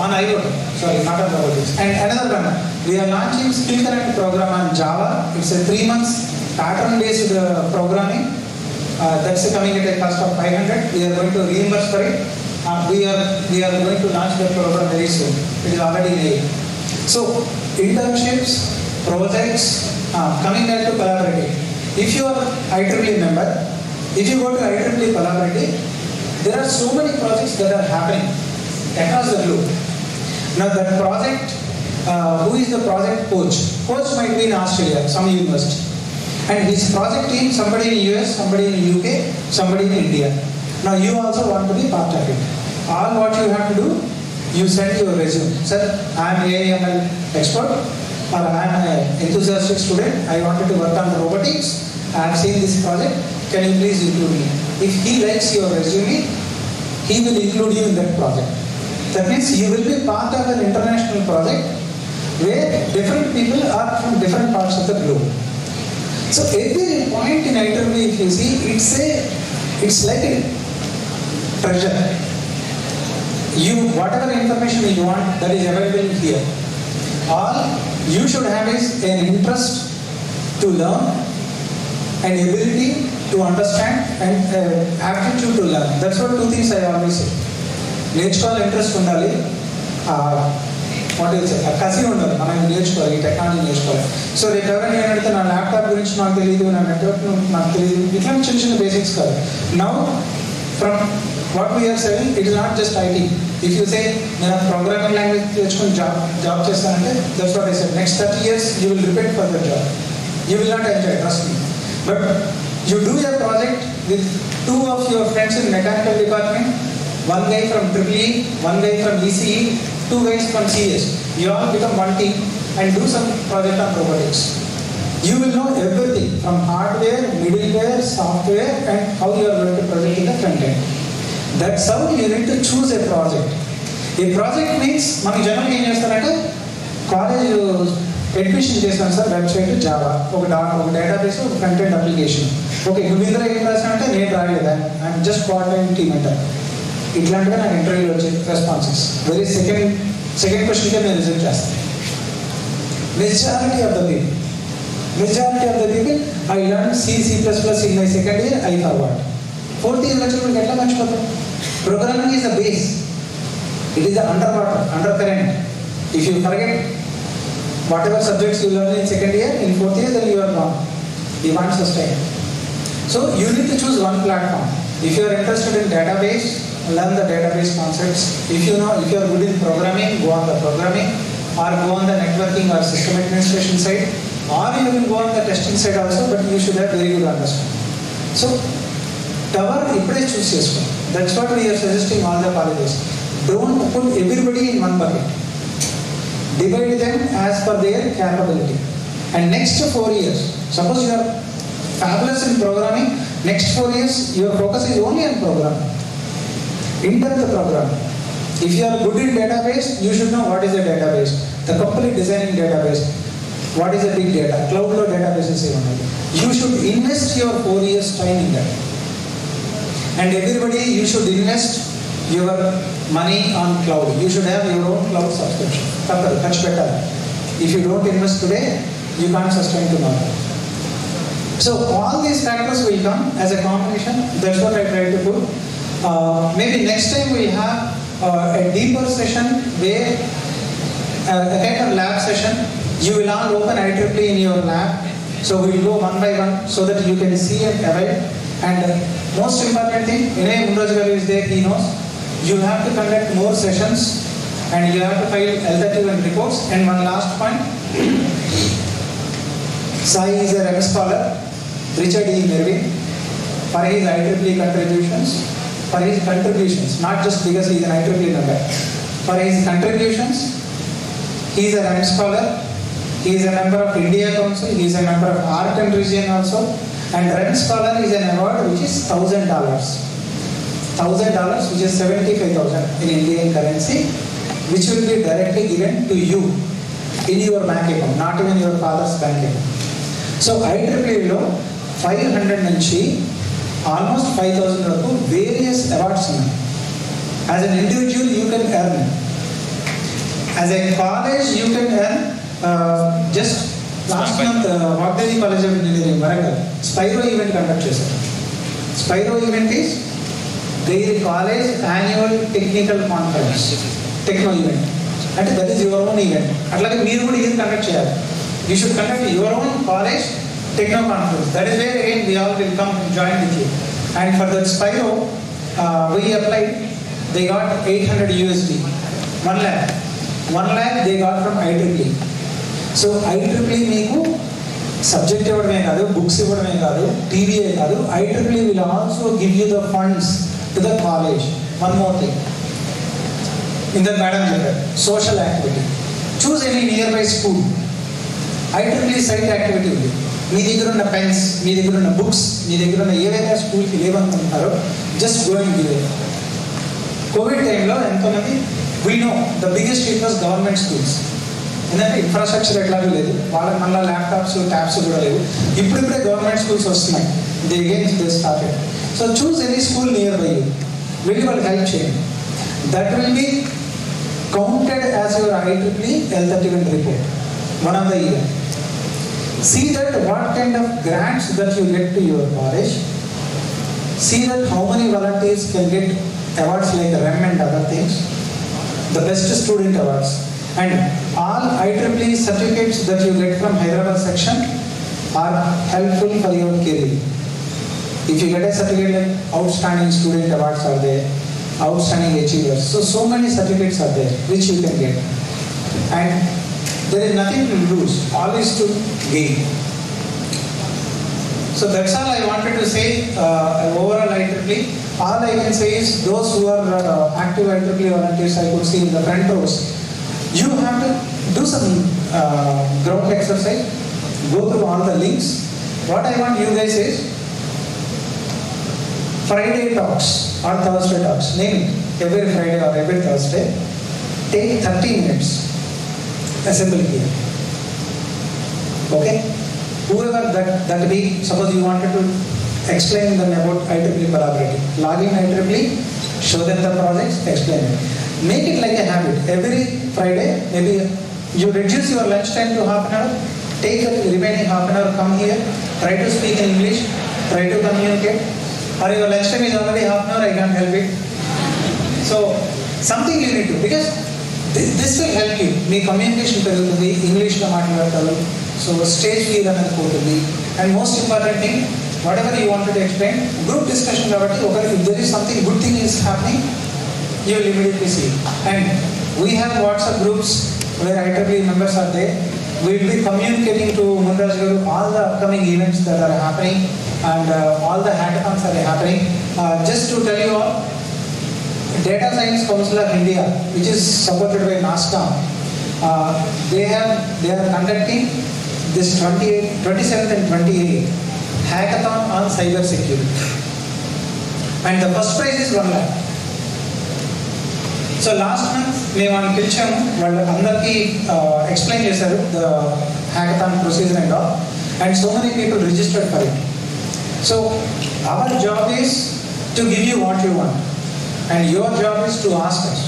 on IoT, sorry, not on robotics. And another one, we are launching Skill Connect program on Java. It's a 3 months pattern-based programming. That's coming at a cost of 500. We are going to reimburse for it. We are going to launch that program very soon. It is already made. So internships, projects, coming back to collaborative. If you are IEEE member, if you go to IEEE collaborative, there are so many projects that are happening across the globe. Now that project, who is the project coach? Coach might be in Australia, some university. And his project team, somebody in US, somebody in UK, somebody in India. Now you also want to be part of it. All what you have to do, you send your resume. Sir, I am AIML expert, or I am an enthusiastic student. I wanted to work on robotics. I have seen this project. Can you please include me? If he likes your resume, he will include you in that project. That means you will be part of an international project where different people are from different parts of the globe. So every point in IEEE, if you see, it's like a treasure. Whatever information you want, that is available here. All you should have is an interest to learn and ability to understand and aptitude to learn. That's what two things I always say. నేర్చుకోవాలి, interest ఉండాలి, what is కసి ఉండాలి, మనం నేర్చుకోవాలి, ఈ technology నేర్చుకోవాలి. So రేపు ఎవరైనా ఏంటంటే నా ల్యాప్టాప్ గురించి నాకు తెలియదు, నా నెట్వర్క్ నాకు తెలియదు, ఇట్లాంటి చిన్న చిన్న బేసిక్స్ కాదు. Now from what we're saying, it is not just IT. If you say నేను ప్రోగ్రామింగ్ లాంగ్వేజ్ తెచ్చుకొని జాబ్ చేస్తానంటే, that's what I said. Next 30 years you will repeat for that job. You will not enjoy, trust me. But you do a project with 2 of your friends in mechanical department, 1 guy from EEE, 1 guy from ECE, 2 guys from CS. You all become one team and do some project on robotics. You will know everything from hardware, middleware, software, and how you are going to project in the front end. That's how you need to choose a project. A project means, మనకి జనరల్గా ఏం చేస్తారంటే, college admission చేస్తాను sir, website Java, ఒక database, ఒక front end application. Okay, నువ్వు ఇందులో ఏం రాసానంటే నేను రాయలేదా, ఐఎమ్ జస్ట్ కోఆర్డినేటింగ్ టీమ్ అంటారు. ఇట్లాంటిగా నాకు ఇంటర్వ్యూలో వచ్చే రెస్పాన్సెస్. వెరీ సెకండ్ క్వశ్చన్కే నేను రిజల్ట్ చేస్తాను. Majority of the people I learn C++ in my second year, I forgot. 4th year వచ్చేప్పుడు ఎట్లా మర్చిపోతాం? Programming is the base, it is the under water, under current. If you forget whatever subjects you learn in second year, in 4th year, then you are gone. You can't sustain. So you need to choose one platform. If you are interested in database, learn the database concepts. If you are good in programming, go on the programming, or go on the networking or system administration side, or you will go on the testing side also, but you should have very good understanding. So tower ippude choose chesko. That's what we are suggesting all the colleges. Don't put everybody in one bucket. Divide them as per their capability. And next 4 years, suppose you are fabulous in programming, next 4 years your focus is only on programming, in-depth programming. If you are good in database, you should know what is a database, the complete designing database, what is a big data, cloud load databases even. You should invest your 4 years time in that. And everybody, you should invest your money on cloud. You should have your own cloud subscription. Much better. If you don't invest today, you can't sustain tomorrow. So all these factors will come as a combination. That's what I try to put. Maybe next time we have a deeper session where a kind of lab session. You will all open IEEE in your lab. So we will go one by one so that you can see and arrive. And most important thing, Munraj Garu is there, he knows. You have to conduct more sessions and you have to file L31 reports. And one last point, Sai is a REM scholar, Richard E. Mervyn, for his IEEE contributions, not just because he is an IEEE member. For his contributions, he is a REM scholar, he is a member of India Council, he is a member of Art and Region also, and REM scholar is an award which is $1,000. $1,000, which is 75,000 in Indian currency, which will be directly given to you in your bank account, not even your father's bank account. So IEEE lo 500 nunchi almost 5,000 varaku various awards ఉన్నాయి. As an individual you can earn, as a college you can earn. Just last month Vagdevi College of Engineering Warangal Spyro event conduct చేశారు. Spyro event is their college annual technical conference, techno event. And that is your own event. అట్లాగే మీరు కూడా ఇది conduct చేయాలి. You should conduct your own college techno conference. That is where again we all will come and join with you. And for that Spyro, we applied. They got 800 USD, 1 lakh. 1 lakh they got from IEEE. So IEEE మీకు subject ఇవ్వడమే కాదు, books ఇవ్వడమే కాదు, TVA కాదు, IEEE will also give you the funds to the college. One more thing. In the madam chapter, social activity. Choose any nearby school. IEEE site activity ఉంది. మీ దగ్గర ఉన్న pens, మీ దగ్గర ఉన్న బుక్స్, మీ దగ్గర ఉన్న ఏవైనా స్కూల్కి లేవనుకుంటారో just go and give it. COVID టైంలో ఎంతోమంది we know the biggest it was government schools. ఎందుకంటే ఇన్ఫ్రాస్ట్రక్చర్ ఎట్లాగూ లేదు, వాళ్ళకి మళ్ళీ ల్యాప్టాప్స్ ట్యాబ్స్ కూడా లేవు. ఇప్పుడిప్పుడే గవర్నమెంట్ స్కూల్స్ వస్తున్నాయి. They again they started. So choose any school nearby you, వెళ్ళి వాళ్ళకి హెల్ప్ చేయండి. That will be counted as your IEEE L31 report, one of the year. See that what kind of grants that you get to your college. See that how many volunteers can get awards like REM and other things. The best student awards. And all IEEE certificates that you get from Hyderabad section are helpful for your career. If you get a certificate like outstanding student awards are there, outstanding achievers. So many certificates are there which you can get. And there is nothing to lose, all is to gain. So that's all I wanted to say overall IEEE. All I can say is those who are active IEEE volunteers I could see in the front rows, you have to do some ground exercise, go through all the links. What I want you guys is Friday talks or Thursday talks, name it, every Friday or every Thursday, take 30 minutes, assemble here. Okay? Whoever that week, suppose you wanted to explain them about IEEE collaborative, log in IEEE, show them the projects, explain it. Make it like a habit. Every Friday, maybe you reduce your lunch time to half an hour, take the remaining half an hour, come here, try to speak in English, try to communicate. Or your lunch time is already half an hour, I can't help it. So, something you need to, because this will help you. Me communication perugutundi, English lo maatladtaru. So, stage fear anadi potundi. And most important thing, whatever you wanted to explain, group discussion kabatti, if there is something good thing is happening, you will immediately see. And we have WhatsApp groups where IEEE members are there. We will be communicating to Munraj Garu all the upcoming events that are happening and all the hackathons are happening. Just to tell you all, Data Science Council of India, which is supported by NASCOM, they are conducting this 27th and 28th hackathon on cyber security. And the first prize is 1 lakh. So last month, మేము అని పిలిచాము, వాళ్ళు అందరికీ explain చేశారు the hackathon procedure and all, and so many people registered for it. So our job is to give you what you want, and your job is to ask us,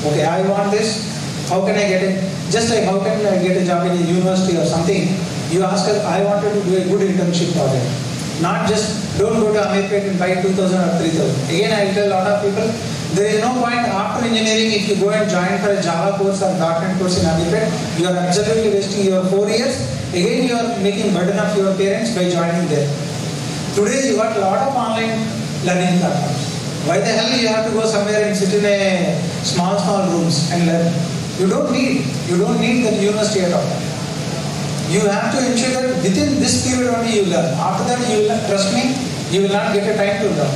okay, I want this, how can I get it? Just like how can I get a job in a university or something, you ask us, I wanted to do a good internship project. Not just, don't go to America and buy 2,000 or 3,000. Again, I will tell a lot of people, there is no point after engineering if you go and join for a Java course or .NET course in America, you are absolutely wasting your 4 years. Again, you are making burden of your parents by joining there. Today, you got a lot of online learning platforms. Why the hell you have to go somewhere and sit in a small rooms and learn? You don't need that university at all. You have to ensure that within this period only you learn. After that, you will, trust me, you will not get a time to learn.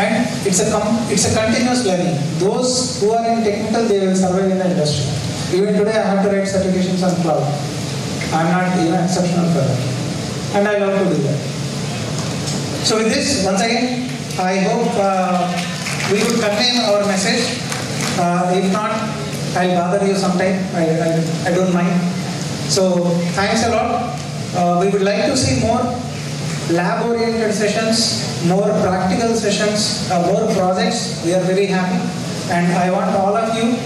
And it's a continuous learning. Those who are in technical, they will survive in the industry. Even today, I have to write certifications on cloud. I'm not even exceptional for that. And I love to do that. So with this, once again, I hope we would convey our message. If not, I'll bother you sometime. I don't mind. So thanks a lot. We would like to see more lab-oriented sessions, more practical sessions, more projects. We are very happy. And I want all of you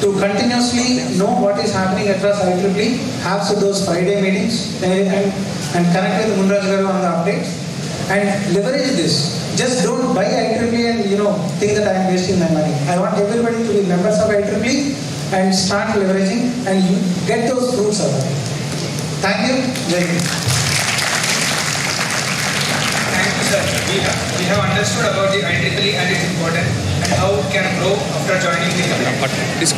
to continuously know what is happening across IEEE, have those Friday meetings and connect with Munraj Garu on the updates. And leverage this. Just don't buy IEEE and think that I am wasting my money. I want everybody to be members of IEEE and start leveraging and you get those fruits out of it. Thank you. Jai Hind. Thank you, sir. We have understood about the IEEE and its importance and how it can grow after joining the community.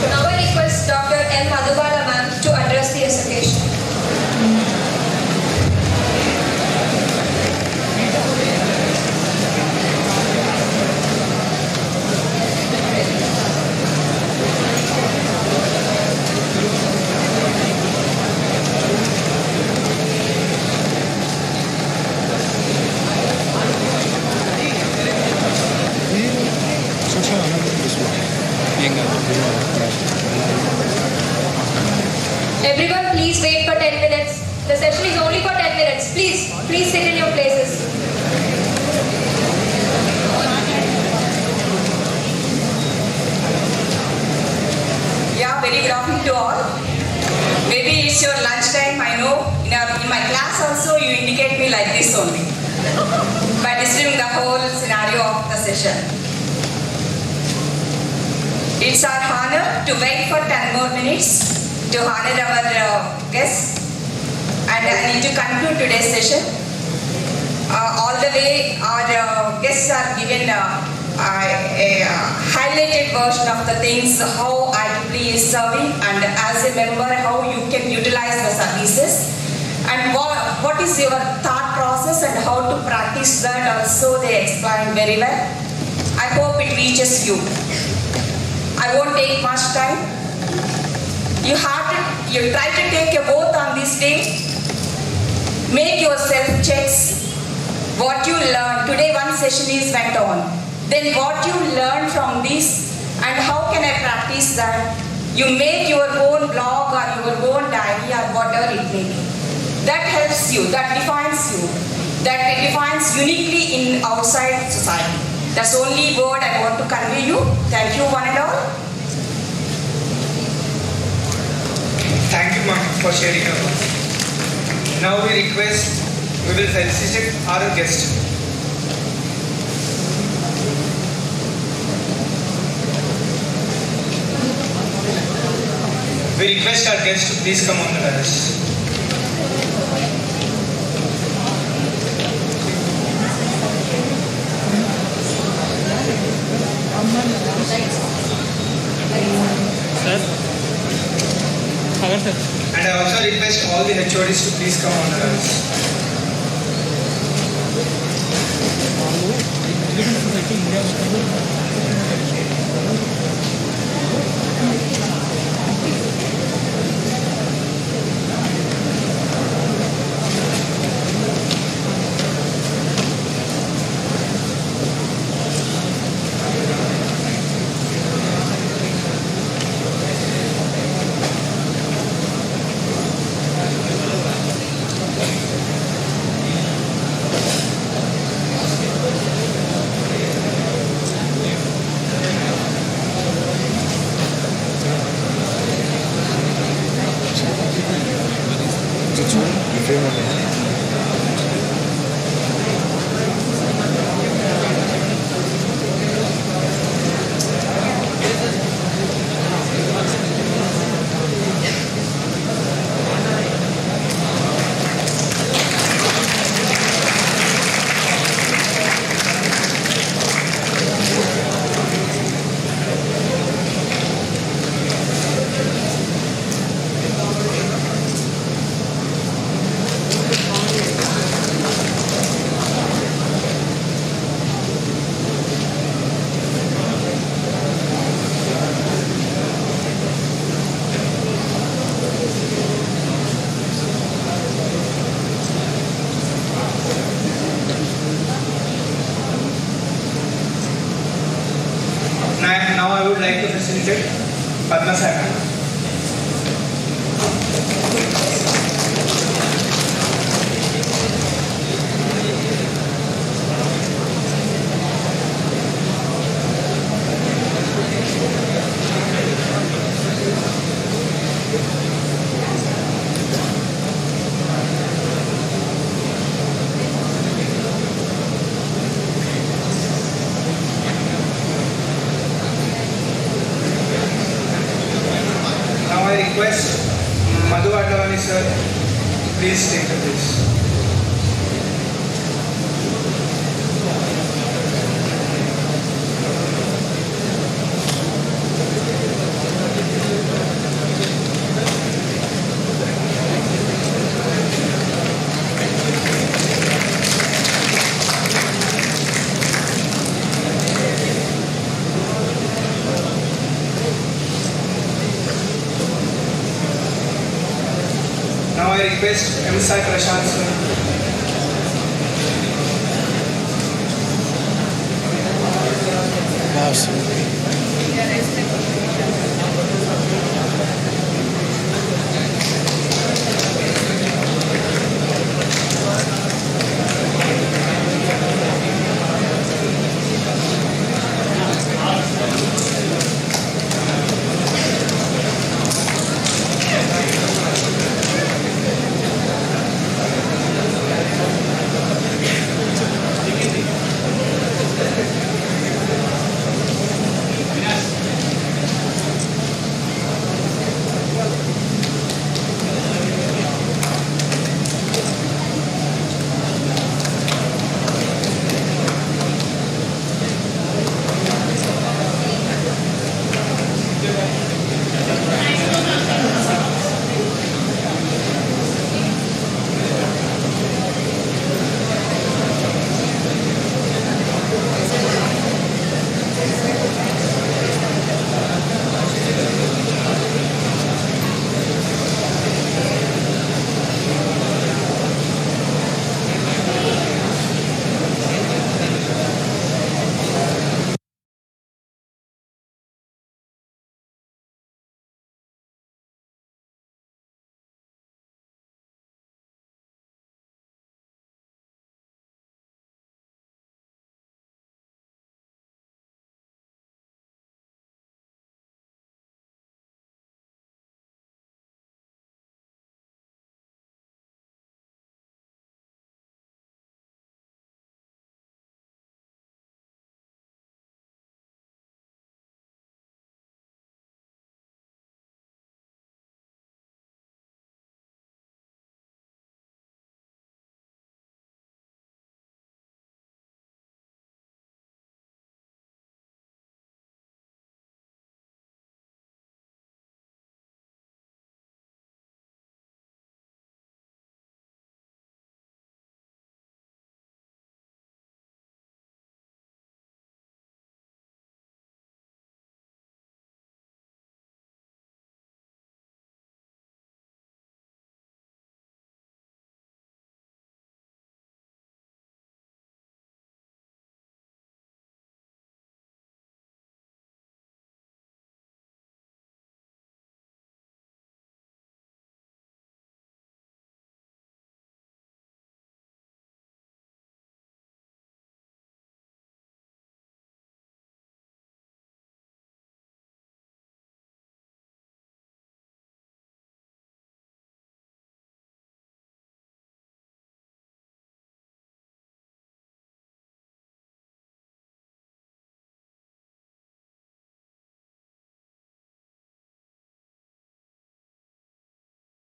Now I request Dr. M. Madhubala ma'am to address the association. Everyone, please wait for 10 minutes. The session is only for 10 minutes. Please sit in your places. Yeah, very good afternoon to all. Maybe it's your lunchtime, I know. In my class also, you indicate me like this only. By describing the whole scenario of the session. It's our honor to wait for 10 more minutes to honor our guests. And I need to conclude today's session. All the way, our guests are given a highlighted version of the things, how IEEE is serving, and as a member, how you can utilize the services, and what is your thought process and how to practice that also they explain very well. I hope it reaches you. I won't take much time. You try to take a vote on this day. Make your self-checks. What you learned. Today one session is went on. Then what you learned from this and how can I practice that? You make your own blog or your own diary or whatever it may be. That helps you, that defines you, that defines uniquely in outside society. That's the only word I want to convey you. Thank you one and all. Thank you, ma'am, for sharing your thoughts. Now we will felicitate our guest. We request our guest to please come on the dais. And I also request all the HODs to please come on the dais. Now I would like to facilitate Padma Saka. Request Madhu Advani sir, please take the place. Now I request M. Prashant sir. Awesome.